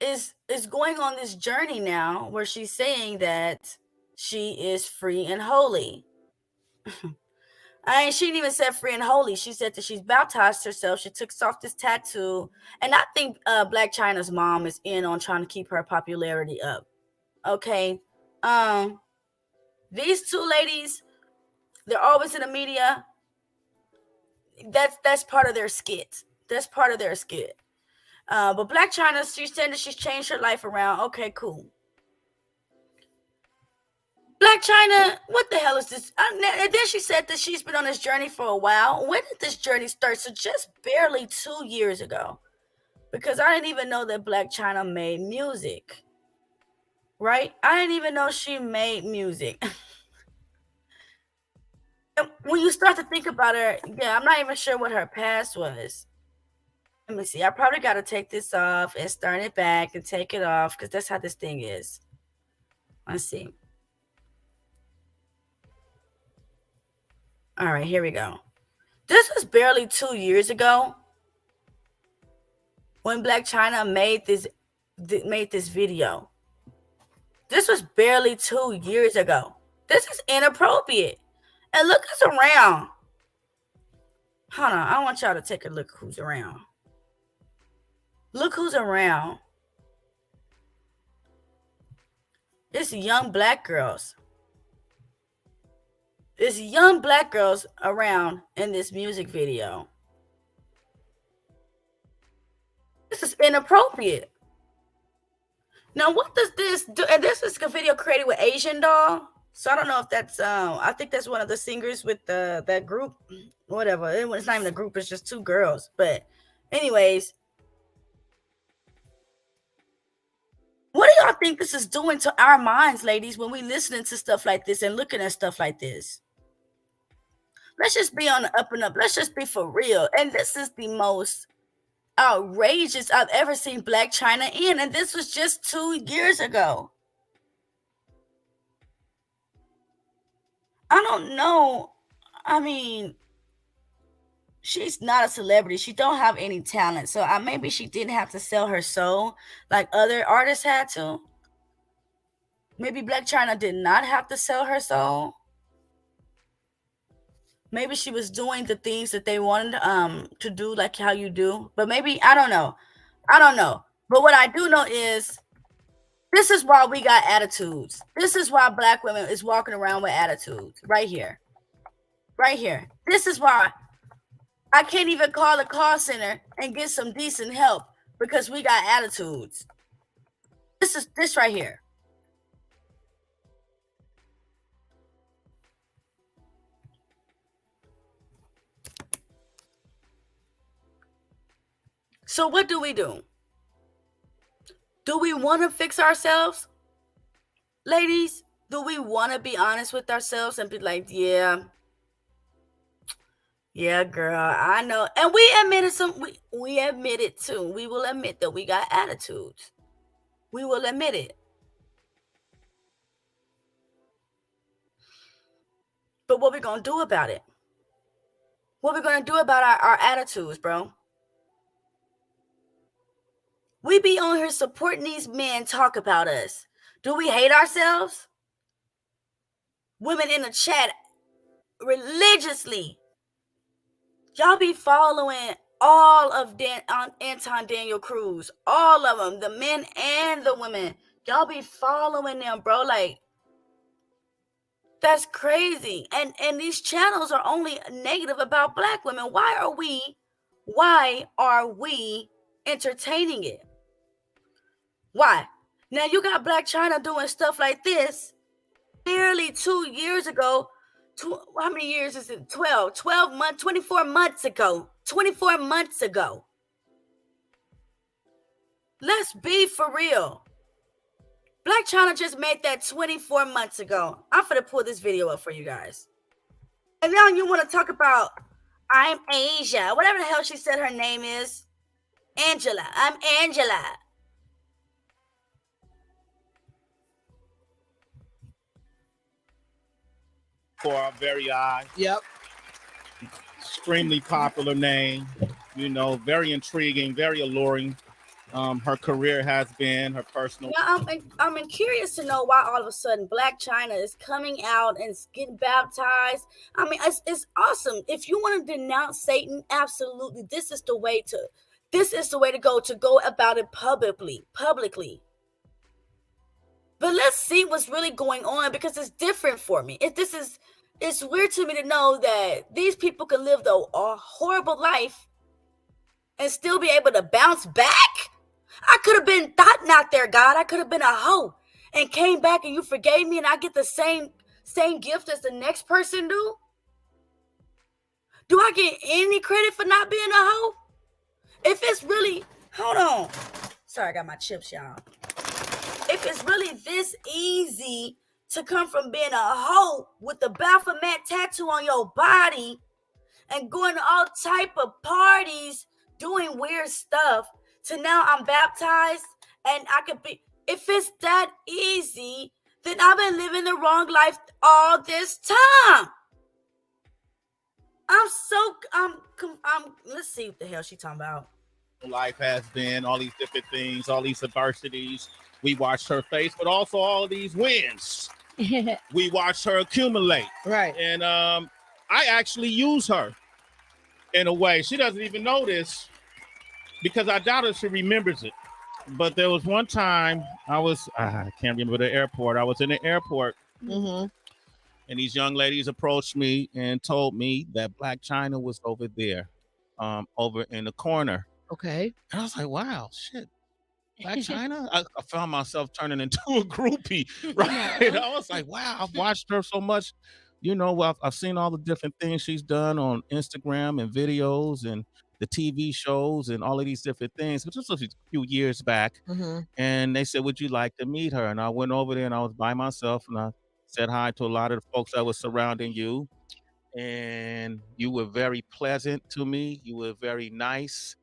is going on this journey now where she's saying that she is free and holy. She didn't even say free and holy. She said that she's baptized herself. She took off this tattoo. And I think Black China's mom is in on trying to keep her popularity up. Okay. These two ladies, they're always in the media. That's part of their skit. That's part of their skit. But Black China, she's saying that she's changed her life around. Okay, cool. Black China, what the hell is this? And then she said that she's been on this journey for a while. When did this journey start? So just barely 2 years ago. Because I didn't even know that Black China made music. Right? I didn't even know she made music. When you start to think about her, yeah, I'm not even sure what her past was. Let me see. I probably got to take this off and start it back and take it off because that's how this thing is. Let's see. All right, here we go. This was barely 2 years ago when Black China made this video. This was barely 2 years ago. This is inappropriate. And look who's around. Hold on, I want y'all to take a look who's around. Look who's around. It's young black girls. There's young black girls around in this music video. This is inappropriate. Now, what does this do? And this is a video created with Asian Doll. So I don't know if that's, I think that's one of the singers with that group. Whatever. It's not even a group. It's just two girls. But anyways, what do y'all think this is doing to our minds, ladies, when we listening to stuff like this and looking at stuff like this? Let's just be on the up and up. Let's just be for real. And this is the most outrageous I've ever seen Black China in. And this was just 2 years ago. I don't know. I mean, she's not a celebrity. She don't have any talent. So maybe she didn't have to sell her soul like other artists had to. Maybe Black China did not have to sell her soul. Maybe she was doing the things that they wanted to do, like how you do. But maybe, I don't know. But what I do know is this is why we got attitudes. This is why Black women is walking around with attitudes. Right here. Right here. This is why I can't even call the call center and get some decent help because we got attitudes. This is this right here. So what do? Do we want to fix ourselves? Ladies, do we want to be honest with ourselves and be like, yeah, girl, I know. And we admitted we admit it too. We will admit that we got attitudes. We will admit it. But what we going to do about it? What we going to do about our attitudes, bro? We be on here supporting these men talk about us. Do we hate ourselves? women in the chat religiously. Y'all be following all of Anton Daniel Cruz, all of them, the men and the women. Y'all be following them, bro. Like, that's crazy. And these channels are only negative about black women. Why are we entertaining it? Why? Now you got Black China doing stuff like this nearly 2 years ago. How many years is it? 12 months, 24 months ago. 24 months ago. Let's be for real. Black China just made that 24 months ago. I'm finna pull this video up for you guys. And now you want to talk about I'm Asia, whatever the hell she said her name is. Angela. I'm Angela. For our very eyes. Yep. Extremely popular name. You know, very intriguing, very alluring. Her career has been, her personal. Now, I'm curious to know why all of a sudden Black China is coming out and getting baptized. I mean, it's awesome. If you want to denounce Satan, absolutely, this is the way to go about it publicly. But let's see what's really going on, because it's different for me. It's weird to me to know that these people can live a horrible life and still be able to bounce back. I could have been thought out there, God. I could have been a hoe and came back and you forgave me and I get the same gift as the next person do? Do I get any credit for not being a hoe? If it's really, hold on. Sorry, I got my chips, y'all. If it's really this easy to come from being a hoe with the Baphomet tattoo on your body and going to all type of parties, doing weird stuff, to now I'm baptized and I could be, if it's that easy, then I've been living the wrong life all this time. Let's see what the hell she talking about. Life has been, all these different things, all these adversities. We watched her face, but also all of these wins. We watched her accumulate. Right. And I actually use her in a way. She doesn't even know this, because I doubt if she remembers it. But there was one time I can't remember the airport. I was in the airport, Mm-hmm. and these young ladies approached me and told me that Black China was over there, over in the corner. Okay. And I was like, wow, shit. Black China? I found myself turning into a groupie, right? And I was like, wow, I've watched her so much. You know, I've seen all the different things she's done on Instagram and videos and the TV shows and all of these different things. But this was a few years back. Mm-hmm. And they said, would you like to meet her? And I went over there and I was by myself and I said hi to a lot of the folks that were surrounding you. And you were very pleasant to me. You were very nice.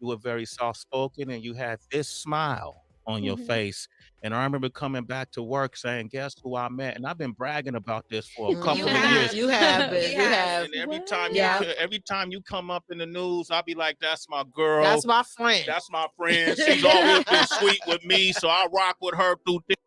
You were very soft-spoken, and you had this smile on your face. And I remember coming back to work saying, guess who I met? And I've been bragging about this for a couple of years. You have it. You have. And every time, Yeah. every time you come up in the news, I'll be like, that's my girl. That's my friend. That's my friend. She's always been sweet with me, so I rock with her through thick.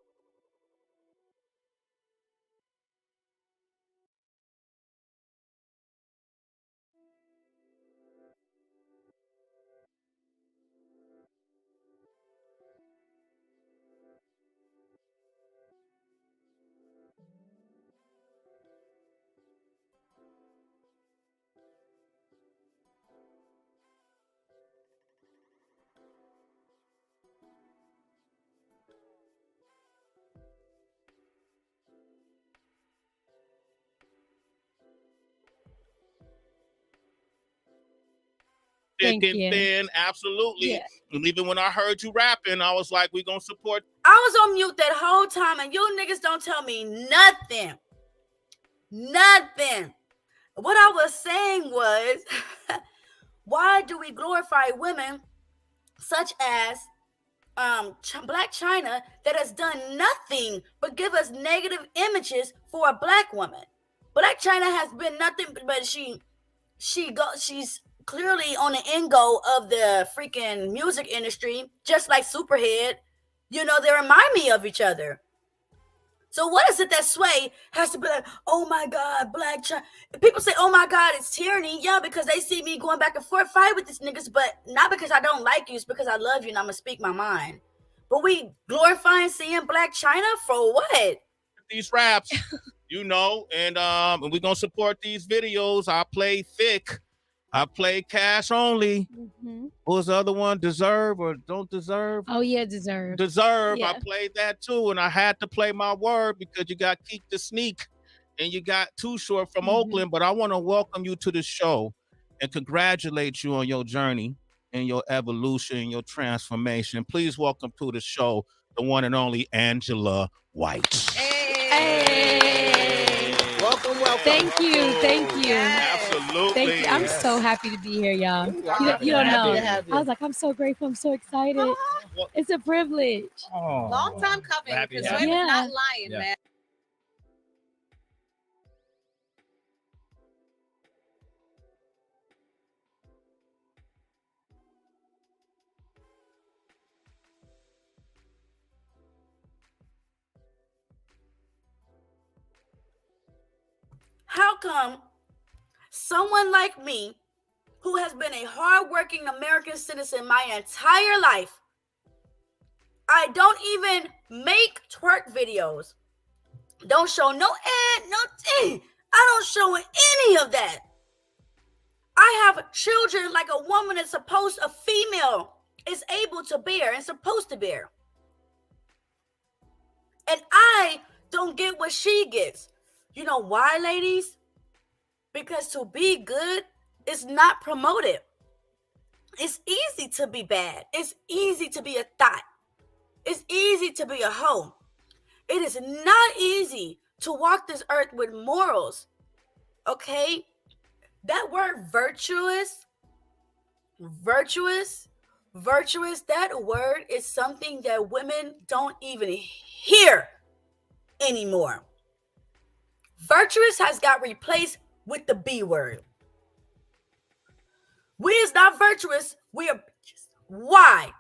Thank Thick and you. thin, absolutely. Yeah. And even when I heard you rapping, I was like, we're going to support. I was on mute that whole time and you niggas don't tell me nothing. Nothing. What I was saying was, why do we glorify women such as Black China that has done nothing but give us negative images for a black woman? Black China has been nothing but she's clearly on the end goal of the freaking music industry, just like Superhead. You know, they remind me of each other. So what is it that Sway has to be like, oh my God, Black China? People say, oh my God, it's tyranny. Yeah, because they see me going back and forth, fight with these niggas, but not because I don't like you. It's because I love you and I'm going to speak my mind. But we glorifying seeing Black China for what? These raps, and we're going to support these videos. I play Thick. I play Cash Only. Mm-hmm. What was the other one? Deserve or Don't Deserve? Oh, yeah, Deserve. Deserve. Yeah. I played that too, and I had to play my word because you got Keek the Sneak and you got Too Short from Oakland. But I want to welcome you to the show and congratulate you on your journey and your evolution and your transformation. Please welcome to the show the one and only Angela White. Hey. Welcome. Thank you. Absolutely. Thank you. I'm so happy to be here, y'all. You don't know. I was like, I'm so grateful. I'm so excited. It's a privilege. Long time coming. Because Yeah. Sway was not lying, man. How come someone like me, who has been a hardworking American citizen my entire life, I don't even make twerk videos, don't show no ad, no thing. I don't show any of that. I have children like a woman is supposed, a female is able to bear and supposed to bear. And I don't get what she gets. You know why, ladies? Because to be good is not promoted. It's easy to be bad. It's easy to be a thought. It's easy to be a hoe. It is not easy to walk this earth with morals. Okay? That word virtuous, that word is something that women don't even hear anymore. Virtuous has got replaced with the B word. We is not virtuous. We are bitches. Why?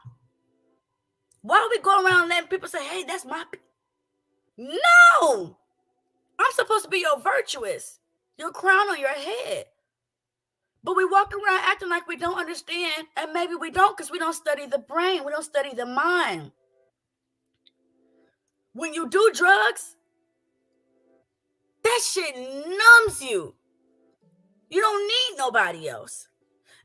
Why do we go around letting people say, hey, that's my No! I'm supposed to be your virtuous, your crown on your head. But we walk around acting like we don't understand, and maybe we don't because we don't study the brain. We don't study the mind. When you do drugs, that shit numbs you. You don't need nobody else.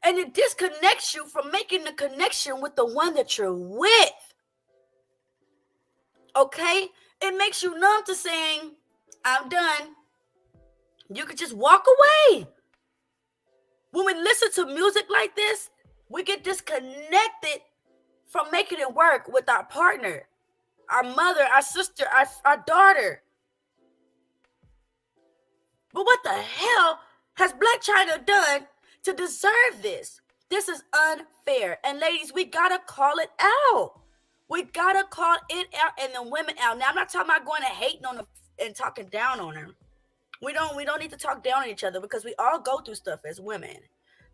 And it disconnects you from making the connection with the one that you're with. Okay? It makes you numb to saying, I'm done. You could just walk away. When we listen to music like this, we get disconnected from making it work with our partner, our mother, our sister, our daughter. But what the hell has Black China done to deserve this? This is unfair. And ladies, we gotta call it out. We gotta call it out and the women out. Now, I'm not talking about going and hating on them and talking down on them. We don't need to talk down on each other because we all go through stuff as women,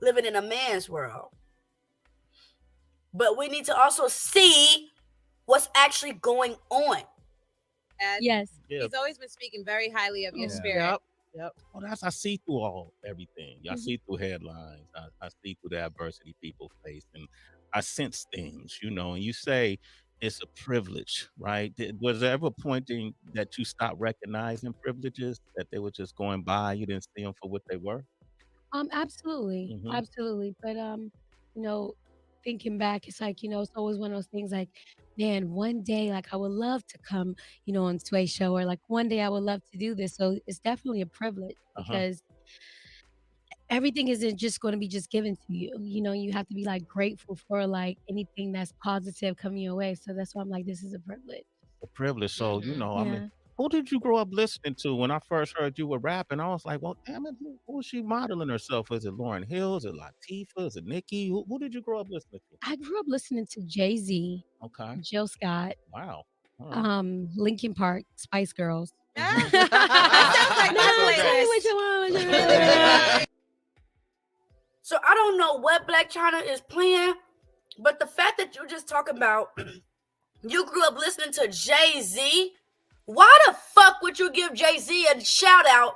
living in a man's world. But we need to also see what's actually going on. And Yes. he's always been speaking very highly of your spirit. Yep. Well, I see through everything. I see through headlines. I see through the adversity people face, and I sense things, and you say it's a privilege, right? Was there ever a point that you stopped recognizing privileges, that they were just going by, you didn't see them for what they were? Absolutely. Mhm. Absolutely. But, thinking back, it's like, it's always one of those things like, man, one day, like, I would love to come, on Sway Show, or like one day I would love to do this. So it's definitely a privilege because everything isn't just going to be just given to you. You have to be like grateful for like anything that's positive coming your way. So that's why I'm like, this is a privilege. A privilege. So, I Yeah. mean, who did you grow up listening to? When I first heard you were rapping, I was like, well, damn it, who is she modeling herself? Is it Lauryn Hill? Is it Latifah? Is it Nicki? Who did you grow up listening to? I grew up listening to Jay-Z, Okay. Jill Scott, Wow. All right. Linkin Park, Spice Girls. That sounds like my playlist. So I don't know what Black China is playing, but the fact that you're just talking about you grew up listening to Jay-Z, Why the fuck would you give Jay-Z a shout out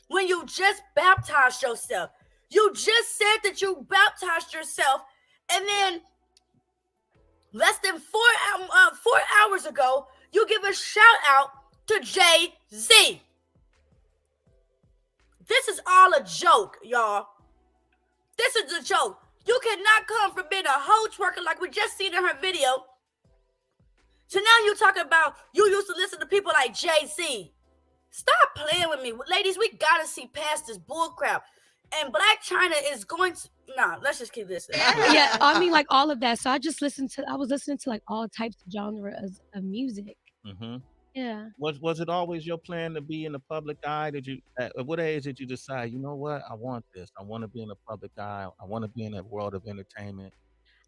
when you just baptized yourself? You just said that you baptized yourself, and then less than 4 hours ago, you give a shout out to Jay-Z. This is all a joke, y'all. This is a joke. You cannot come from being a hoe twerker like we just seen in her video. So now you talking about you used to listen to people like Jay-Z. Stop playing with me. Ladies, we gotta see past this bullcrap. And Black China is going to... Nah, let's just keep this. Yeah, I mean, like, all of that. So I was listening to, like, all types of genres of music. Mm-hmm. Yeah. Was it always your plan to be in the public eye? Did you at what age did you decide, you know what, I want this. I want to be in the public eye. I want to be in that world of entertainment.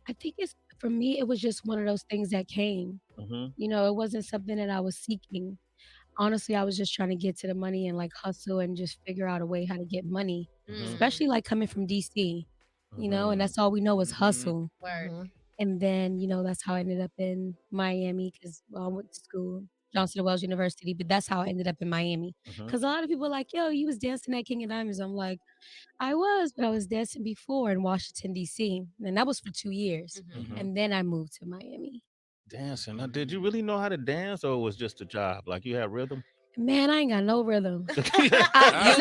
I think for me, it was just one of those things that came. Mm-hmm. You know, it wasn't something that I was seeking. Honestly, I was just trying to get to the money and, like, hustle and just figure out a way how to get money, especially, like, coming from DC, you know, and that's all we know is hustle. Word. And then, you know, that's how I ended up in Miami because I went to school, Johnson & Wales University, but that's how I ended up in Miami. Because a lot of people are like, yo, you was dancing at King of Diamonds. I'm like, I was, but I was dancing before in Washington, D.C. And that was for 2 years. And then I moved to Miami. Dancing. Now, did you really know how to dance, or it was just a job? Like you had rhythm? Man, I ain't got no rhythm. You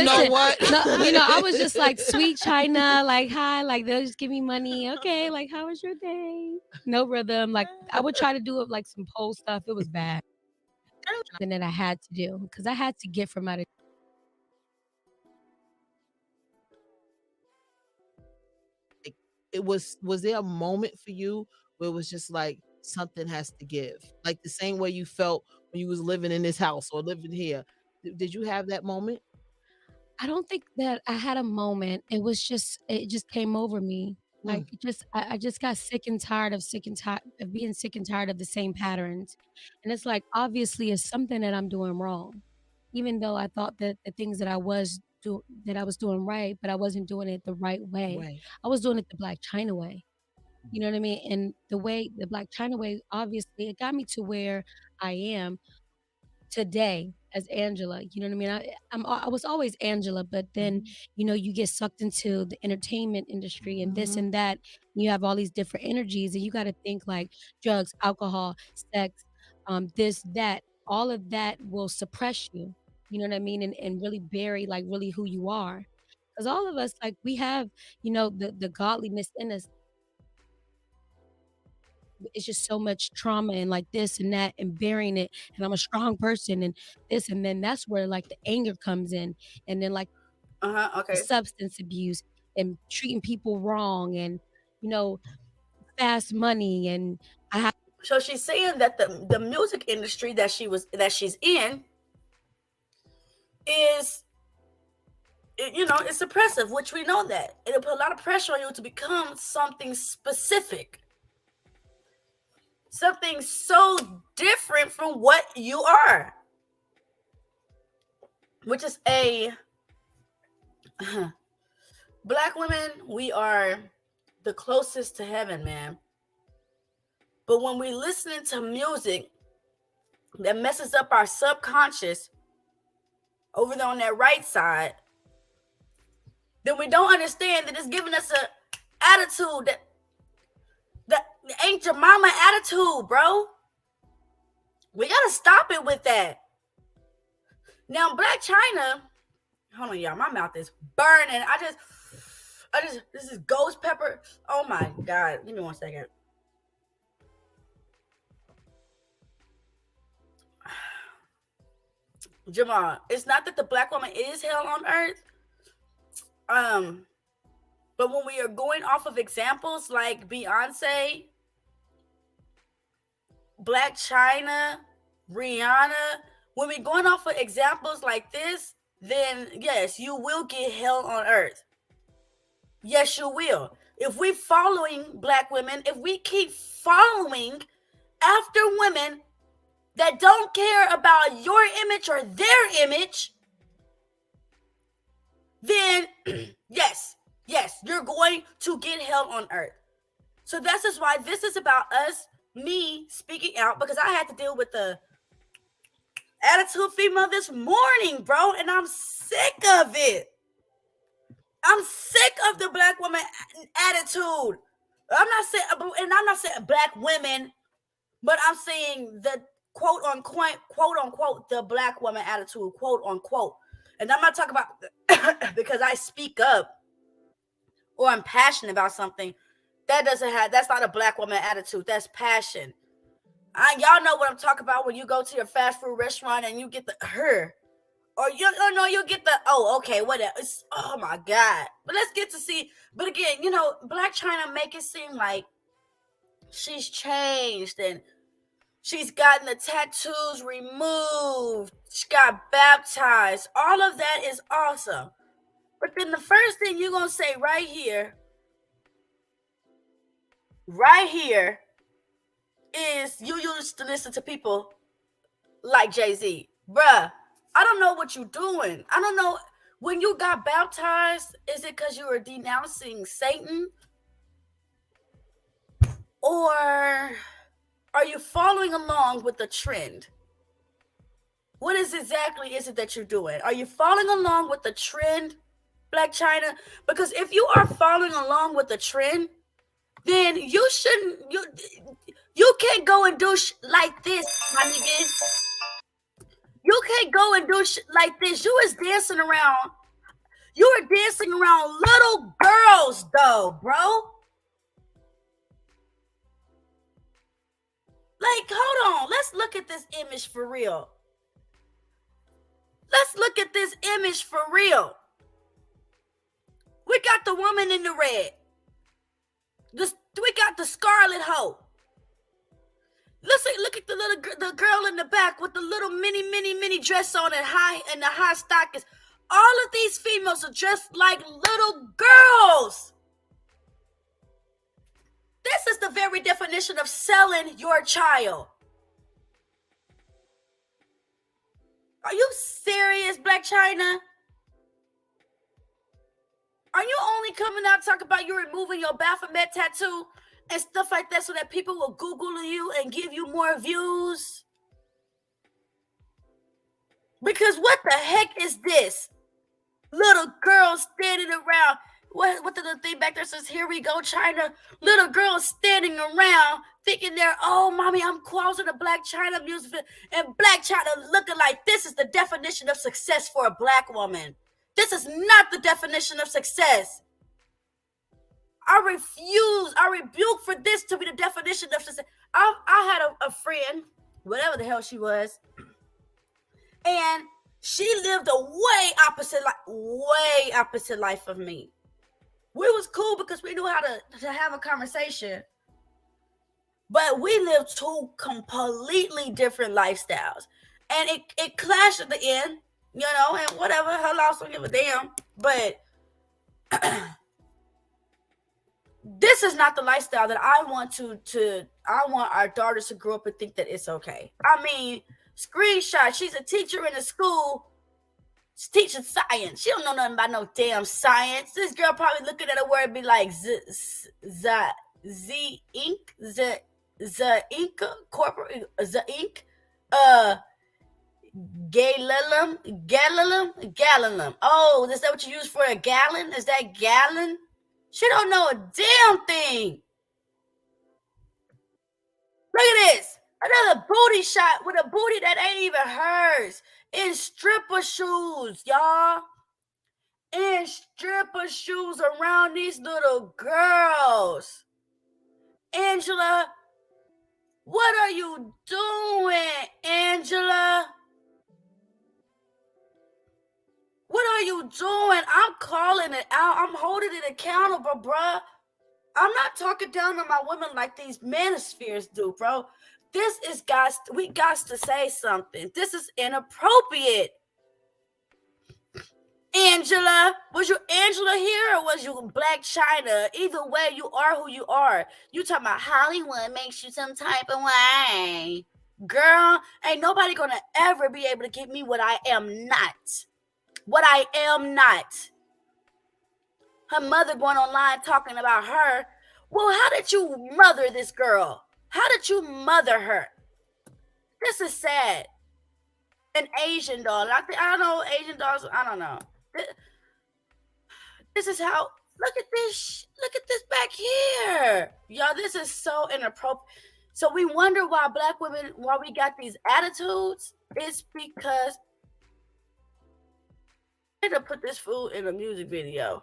know what? No, you know, I was just like sweet China, like, hi, like they'll just give me money. Okay, like, how was your day? No rhythm. Like, I would try to do it like some pole stuff. It was bad. And then I had to do because I had to get from out of. Was there a moment for you where it was just like something has to give? Like the same way you felt when you was living in this house or living here. Did you have that moment? I don't think that I had a moment. It just came over me. Like I just got sick and tired of being sick and tired of the same patterns. And it's like obviously it's something that I'm doing wrong. Even though I thought that the things that I was doing right, but I wasn't doing it the right way. Right. I was doing it the Black China way. You know what I mean? And the Black China way, obviously, it got me to where I am today as Angela. You know what I mean? I was always Angela, but then you know you get sucked into the entertainment industry and this and that. And you have all these different energies, and you got to think like drugs, alcohol, sex, this, that. All of that will suppress you. You know what I mean? And really bury like really who you are. Because all of us, like we have, you know, the godliness in us. It's just so much trauma and like this and that and burying it. And I'm a strong person and this. And then that's where like the anger comes in. And then like Okay. the substance abuse and treating people wrong and, you know, fast money. And So she's saying that the music industry that she's in is, you know, it's oppressive, which we know that. It'll put a lot of pressure on you to become something specific. Something so different from what you are. Which is Black women, we are the closest to heaven, man. But when we listening to music that messes up our subconscious over there on that right side, then we don't understand that it's giving us a attitude that ain't your mama attitude, bro. We gotta stop it with that. Now, Black China, hold on, y'all, my mouth is burning. This is ghost pepper. Oh my God, give me 1 second. Jamal, it's not that the Black woman is hell on earth. But when we are going off of examples like Beyonce, Black China, Rihanna, when we're going off of examples like this, then yes, you will get hell on earth. Yes, you will. If we're following Black women, if we keep following after women that don't care about your image or their image, then yes, you're going to get hell on earth. So this is why this is about us, me speaking out, because I had to deal with the attitude female this morning, bro, and I'm sick of it. I'm sick of the black woman attitude. I'm not saying black women, but I'm saying the quote unquote the black woman attitude, quote unquote. And I'm not talking about because I speak up or I'm passionate about something. That's not a black woman attitude. That's passion. Y'all know what I'm talking about when you go to your fast food restaurant and you get the her. Or you get the, oh, okay, whatever. Oh my God. But let's get to see. But again, Blac Chyna make it seem like she's changed and she's gotten the tattoos removed. She got baptized. All of that is awesome. But then the first thing you're going to say right here is you used to listen to people like Jay-Z. Bruh, I don't know what you're doing. I don't know. When you got baptized, is it because you were denouncing Satan? Or are you following along with the trend? What exactly is it that you're doing? Are you following along with the trend, Blac Chyna? Because if you are following along with the trend, then you shouldn't. You can't go and do like this, my niggas. You can't go and do like this. You was dancing around. You were dancing around little girls, though, bro. Like, hold on. Let's look at this image for real. We got the woman in the red. We got the scarlet hoe. Look at the girl in the back with the little mini dress on and the high stockings. All of these females are dressed like little girls. This is the very definition of selling your child. Are you serious, Blac Chyna? Are you only coming out talking about you removing your Baphomet tattoo and stuff like that so that people will Google you and give you more views? Because what the heck is this? Little girls standing around. What the little thing back there says, here we go, China. Little girls standing around thinking they're, oh, mommy, I'm causing a Blac Chyna music video. And Blac Chyna looking like this is the definition of success for a black woman. This is not the definition of success. I rebuke for this to be the definition of success. I had a friend, whatever the hell she was, and she lived a way opposite life of me. We was cool because we knew how to have a conversation, but we lived two completely different lifestyles, and it clashed at the end, and whatever. Her loss, don't give a damn. But this is not the lifestyle that I want I want our daughters to grow up and think that it's okay. I mean, screenshot. She's a teacher in a school. She's teaching science. She don't know nothing about no damn science. This girl probably looking at a word and be like, ink, corporate, ink, gallon. Oh, is that what you use for a gallon? Is that gallon? She don't know a damn thing. Look at this. Another booty shot with a booty that ain't even hers. In stripper shoes, y'all. In stripper shoes around these little girls. Angela, what are you doing, Angela? What are you doing? I'm calling it out. I'm holding it accountable, bruh. I'm not talking down on my women like these manospheres do, bro. This is we got to say something. This is inappropriate. Angela, was you Angela here or was you Blac Chyna? Either way, you are who you are. You talking about Hollywood makes you some type of way. Girl, ain't nobody gonna ever be able to give me what I am not. What I am not. Her mother going online talking about her. Well, how did you mother this girl? How did you mother her? This is sad. an Asian doll. I don't know Asian dolls. I don't know. This is how. Look at this. Look at this back here, y'all. This is so inappropriate. So we wonder why black women, why we got these attitudes. It's because I had to put this food in a music video.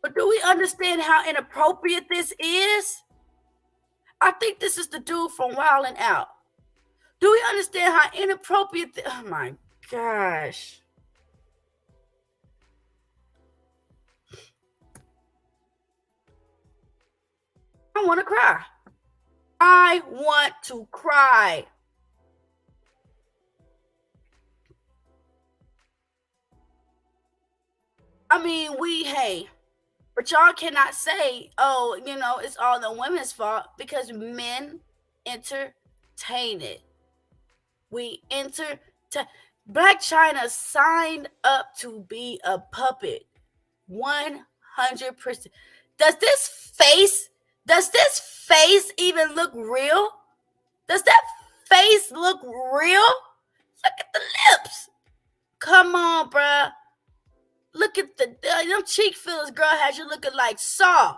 But do we understand how inappropriate this is? I think this is the dude from Wild 'N Out. Do we understand how inappropriate? Oh my gosh. I want to cry. I want to cry. I mean, but y'all cannot say, oh, it's all the women's fault, because men entertain it. Blac Chyna signed up to be a puppet. 100%. Does this face even look real? Does that face look real? Look at the lips. Come on, bruh. Look at them cheek fillers, girl, has you looking like Saw.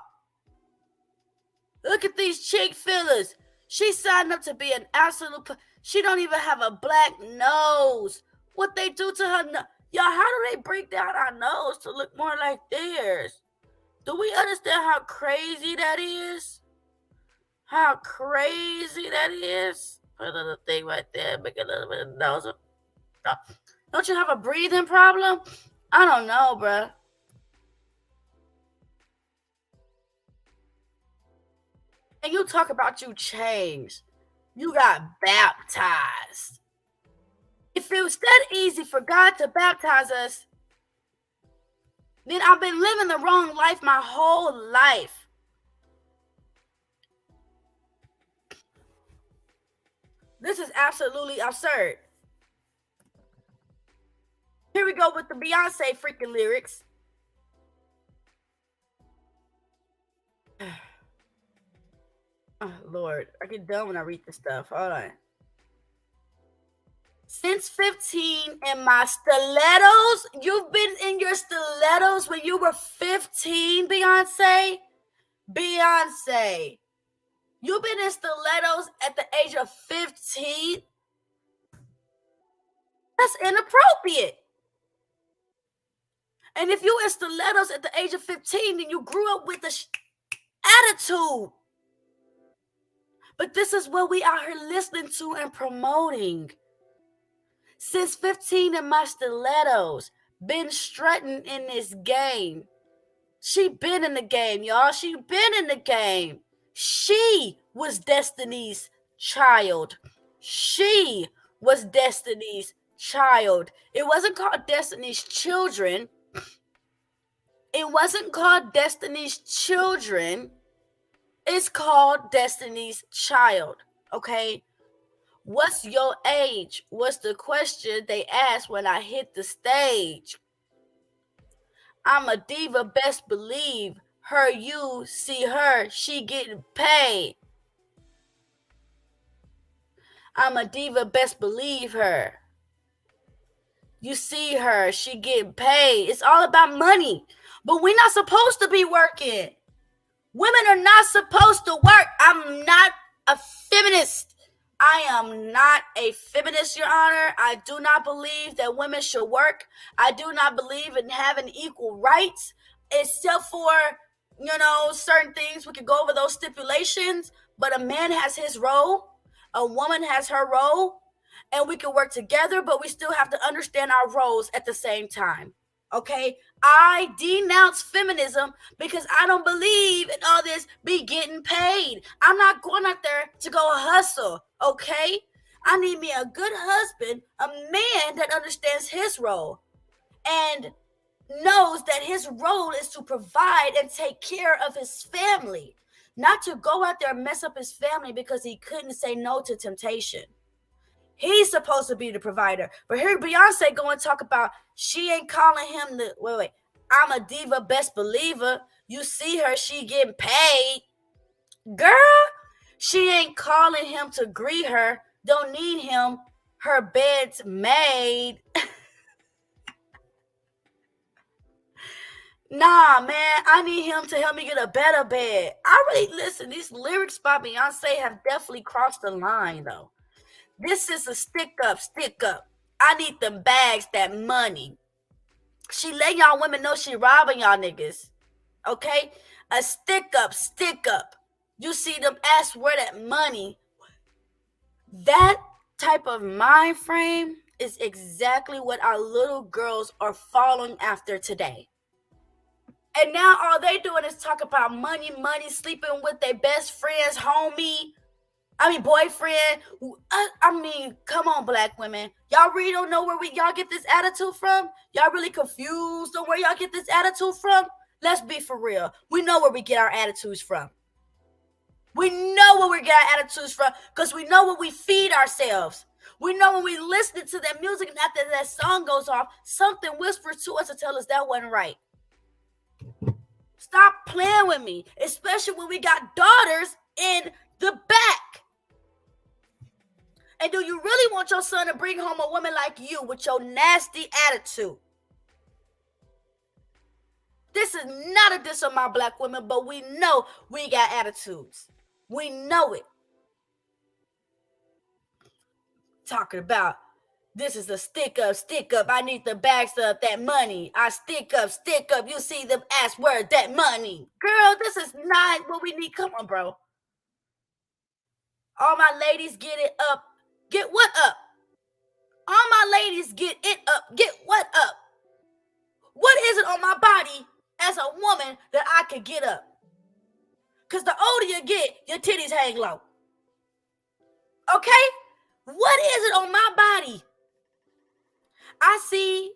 Look at these cheek fillers. She signed up to be an absolute. She don't even have a black nose. What they do to her? Y'all, how do they break down our nose to look more like theirs? Do we understand how crazy that is? How crazy that is? Put a little thing right there, make a little bit of nose. Don't you have a breathing problem? I don't know, bruh. And you talk about you changed. You got baptized. If it was that easy for God to baptize us, then I've been living the wrong life my whole life. This is absolutely absurd. Here we go with the Beyonce freaking lyrics. Oh, Lord, I get done when I read this stuff. Hold on. Since 15 in my stilettos. You've been in your stilettos when you were 15, Beyonce? Beyonce. You've been in stilettos at the age of 15? That's inappropriate. And if you in stilettos at the age of 15, then you grew up with the attitude. But this is what we out here listening to and promoting. Since 15 in my stilettos, been strutting in this game. She been in the game, y'all. She been in the game. She was Destiny's Child. She was Destiny's Child. It wasn't called Destiny's Children. It wasn't called Destiny's Children. It's called Destiny's Child, okay? What's your age? What's the question they asked when I hit the stage? I'm a diva, best believe. Her, you, see her, she getting paid. I'm a diva, best believe her. You see her, she getting paid. It's all about money. But we're not supposed to be working. Women are not supposed to work. I'm not a feminist. I am not a feminist, Your Honor. I do not believe that women should work. I do not believe in having equal rights, except for, certain things. We could go over those stipulations, but a man has his role. A woman has her role, and we can work together, but we still have to understand our roles at the same time. Okay, I denounce feminism because I don't believe in all this be getting paid. I'm not going out there to go hustle, okay? I need me a good husband, a man that understands his role and knows that his role is to provide and take care of his family, not to go out there and mess up his family because he couldn't say no to temptation. He's supposed to be the provider. But here Beyonce going to talk about she ain't calling him the, wait, I'm a diva, best believer. You see her, she getting paid. Girl, she ain't calling him to greet her. Don't need him. her bed's made. Nah, man, I need him to help me get a better bed. I really, listen, these lyrics by Beyonce have definitely crossed the line, though. This is a stick up. I need them bags, that money. She let y'all women know she robbing y'all niggas. Okay? A stick up. You see them ask where that money. That type of mind frame is exactly what our little girls are following after today. And now all they doing is talk about money, sleeping with their best friend's boyfriend. Come on, black women. Y'all really don't know where y'all get this attitude from? Y'all really confused on where y'all get this attitude from? Let's be for real. We know where we get our attitudes from. We know where we get our attitudes from because we know where we feed ourselves. We know when we listen to that music and after that song goes off, something whispers to us to tell us that wasn't right. Stop playing with me, especially when we got daughters in the back. And do you really want your son to bring home a woman like you with your nasty attitude? This is not a diss on my black women, but we know we got attitudes. We know it. Talking about this is a stick up. I need the bags of that money. I stick up. You see them ask where that money. Girl, this is not what we need. Come on, bro. All my ladies, get it up. Get what up? All my ladies, get it up. Get what up? What is it on my body as a woman that I could get up? Because the older you get, your titties hang low. Okay? What is it on my body? I see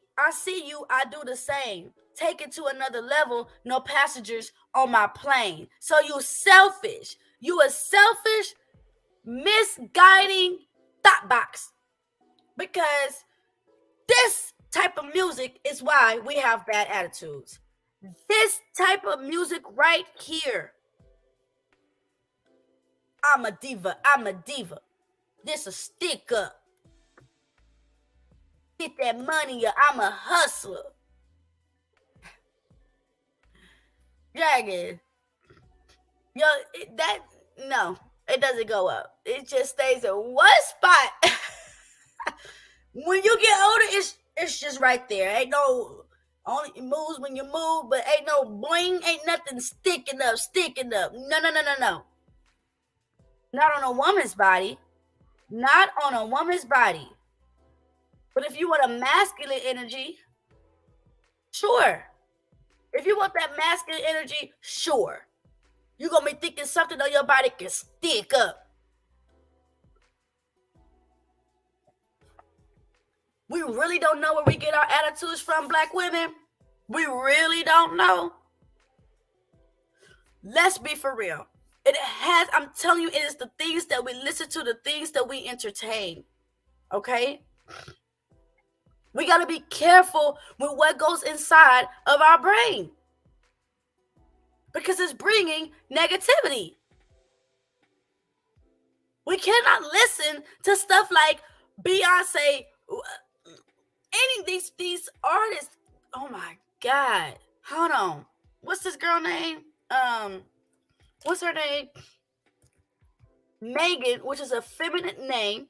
you. I do the same. Take it to another level. No passengers on my plane. So you selfish. You a selfish, misguiding thought box. Because this type of music is why we have bad attitudes. This type of music right here. I'm a diva. This a stick up. Get that money, I'm a hustler. Dragon. No, it doesn't go up. It just stays in one spot. When you get older, it's just right there. Ain't no, only it moves when you move, but ain't no bling, ain't nothing sticking up. No. Not on a woman's body. Not on a woman's body. But if you want a masculine energy, sure. If you want that masculine energy, sure. You're going to be thinking something on your body can stick up. We really don't know where we get our attitudes from, black women. We really don't know. Let's be for real. I'm telling you, it is the things that we listen to, the things that we entertain. Okay? We got to be careful with what goes inside of our brain. Because it's bringing negativity. We cannot listen to stuff like Beyonce, any of these artists. Oh my God. Hold on. What's this girl name? What's her name? Megan, which is a feminine name.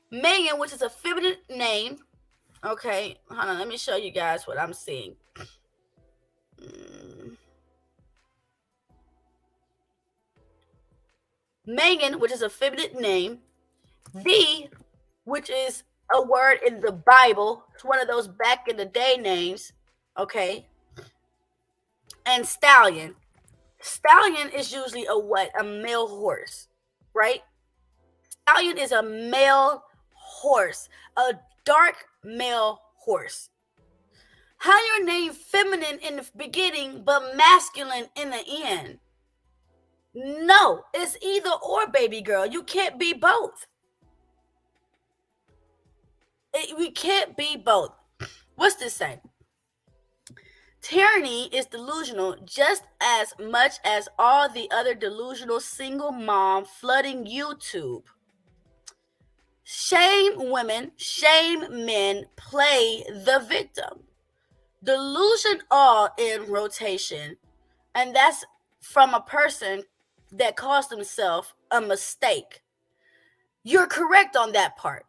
Megan, which is a feminine name. Okay, hold on. Let me show you guys what I'm seeing. Megan, which is a feminine name. D, which is a word in the Bible. It's one of those back in the day names. Okay. And stallion. Stallion is usually a male horse, right? Stallion is a male horse, a dark male horse. How your name feminine in the beginning but masculine in the end? No, it's either or, baby girl. You can't be both. We can't be both. What's this say? Tyranny is delusional just as much as all the other delusional single mom flooding YouTube. Shame women, shame men, play the victim. Delusion all in rotation. And that's from a person that calls themselves a mistake. You're correct on that part,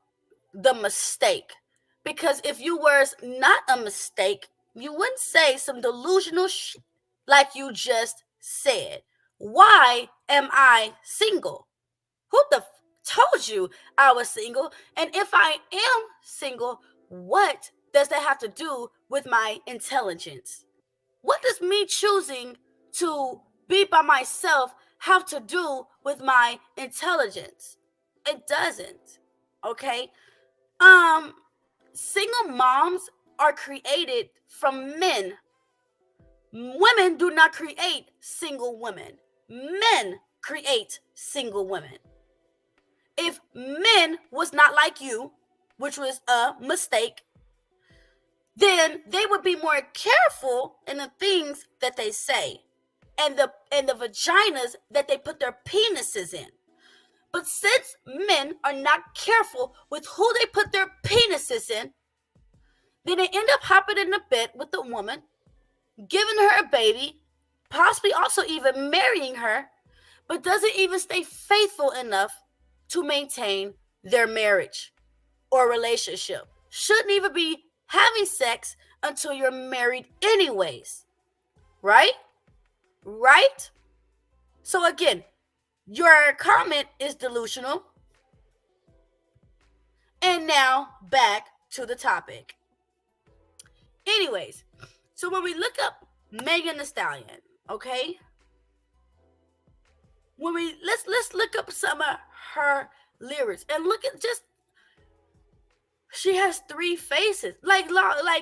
the mistake. Because if you were not a mistake, you wouldn't say some delusional shit like you just said. Why am I single? Who the told you I was single? And if I am single, what does that have to do with my intelligence? What does me choosing to be by myself have to do with my intelligence? It doesn't. Okay? Single moms are created from men. Women do not create single women. Men create single women. If men was not like you, which was a mistake, then they would be more careful in the things that they say and the vaginas that they put their penises in. But since men are not careful with who they put their penises in, then they end up hopping in the bed with the woman, giving her a baby, possibly also even marrying her, but doesn't even stay faithful enough to maintain their marriage or relationship. Shouldn't even be having sex until you're married anyways. Right? Right? So again, your comment is delusional. And now back to the topic. Anyways, so when we look up Megan Thee Stallion, okay? When we let's look up some of her lyrics and look at just she has 3 faces. Like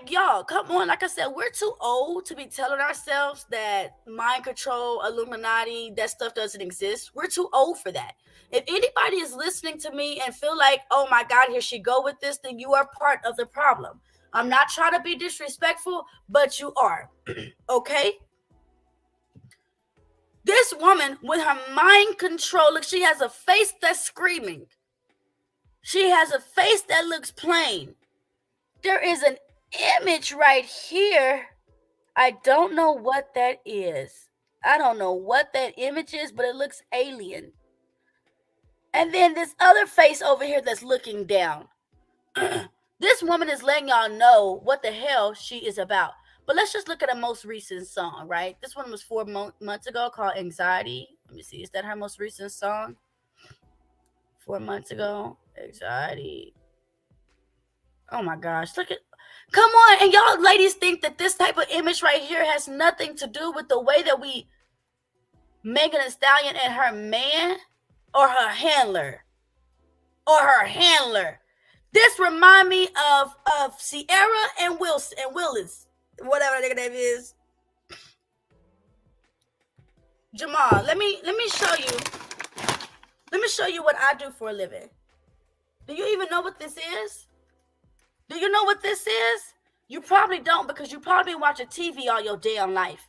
y'all, come on. Like I said, we're too old to be telling ourselves that mind control, Illuminati, that stuff doesn't exist. We're too old for that. If anybody is listening to me and feel like, oh my God, here she go with this, then you are part of the problem. I'm not trying to be disrespectful, but you are. Okay? This woman with her mind control, look, she has a face that's screaming. She has a face that looks plain. There is an image right here. I don't know what that is. I don't know what that image is, but it looks alien. And then this other face over here that's looking down. This woman is letting y'all know what the hell she is about. But let's just look at her most recent song, right? This one was 4 months ago called Anxiety. Let me see. Is that her most recent song? 4 months ago. Anxiety. Oh my gosh. Look at. Come on. And y'all ladies think that this type of image right here has nothing to do with the way that we Megan Thee Stallion and her man or her handler. Or her handler. This remind me of Sierra and Willis, whatever their name is. Jamal, let me show you. Let me show you what I do for a living. Do you even know what this is? Do you know what this is? You probably don't, because you probably been watching TV all your damn life.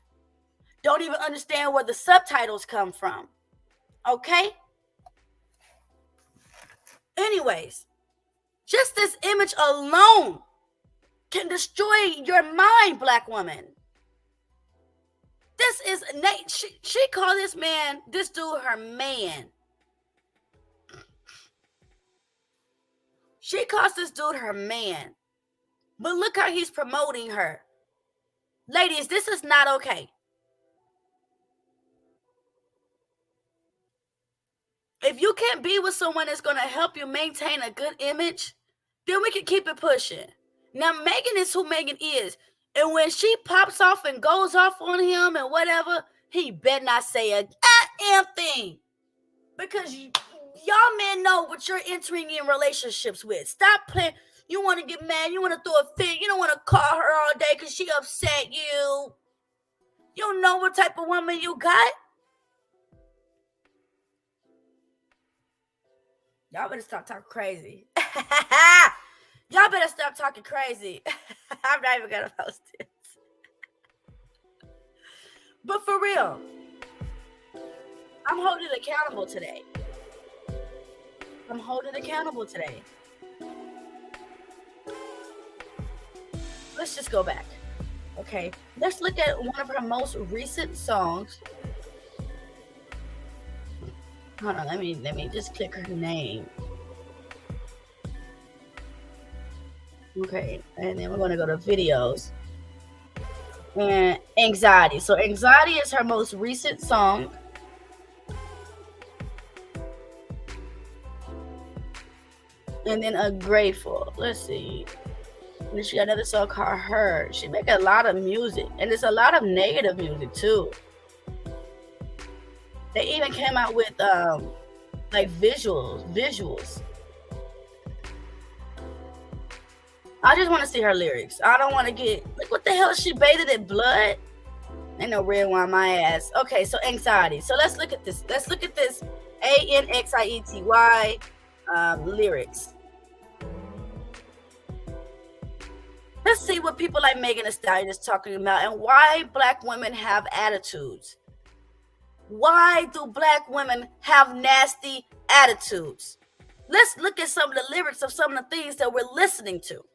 Don't even understand where the subtitles come from. Okay? Anyways, just this image alone can destroy your mind, black woman. This is Nate. She called this dude, her man. She calls this dude her man. But look how he's promoting her. Ladies, this is not okay. If you can't be with someone that's going to help you maintain a good image, then we can keep it pushing. Now, Megan is who Megan is. And when she pops off and goes off on him and whatever, he better not say a goddamn thing. Because y'all men know what you're entering in relationships with. Stop playing. You want to get mad. You want to throw a fit. You don't want to call her all day because she upset you. You don't know what type of woman you got. Y'all better stop talking crazy. Y'all better stop talking crazy. I'm not even going to post this. But for real, I'm holding accountable today. I'm holding accountable today. Let's just go back. Okay, let's look at one of her most recent songs. Hold on, let me just click her name. Okay, and then we're gonna go to videos. And Anxiety. So Anxiety is her most recent song. And then Ungrateful. Let's see. And then she got another song called Her. She make a lot of music. And it's a lot of negative music too. They even came out with like visuals. I just want to see her lyrics. I don't want to get like what the hell is she bathed in blood? Ain't no red wine my ass. Okay, so Anxiety. So let's look at this. Let's look at this Anxiety lyrics. Let's see what people like Megan Thee Stallion is talking about and why Black women have attitudes. Why do Black women have nasty attitudes? Let's look at some of the lyrics of some of the things that we're listening to.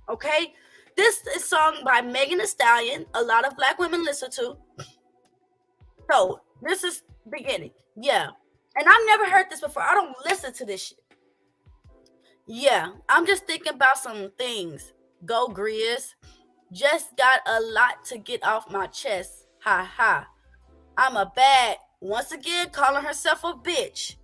Okay? This is sung by Megan Thee Stallion. A lot of Black women listen to. So, this is beginning. Yeah. And I've never heard this before. I don't listen to this shit. Yeah. I'm just thinking about some things. Go Grizz. Just got a lot to get off my chest. Ha ha. I'm a bad, once again, calling herself a bitch.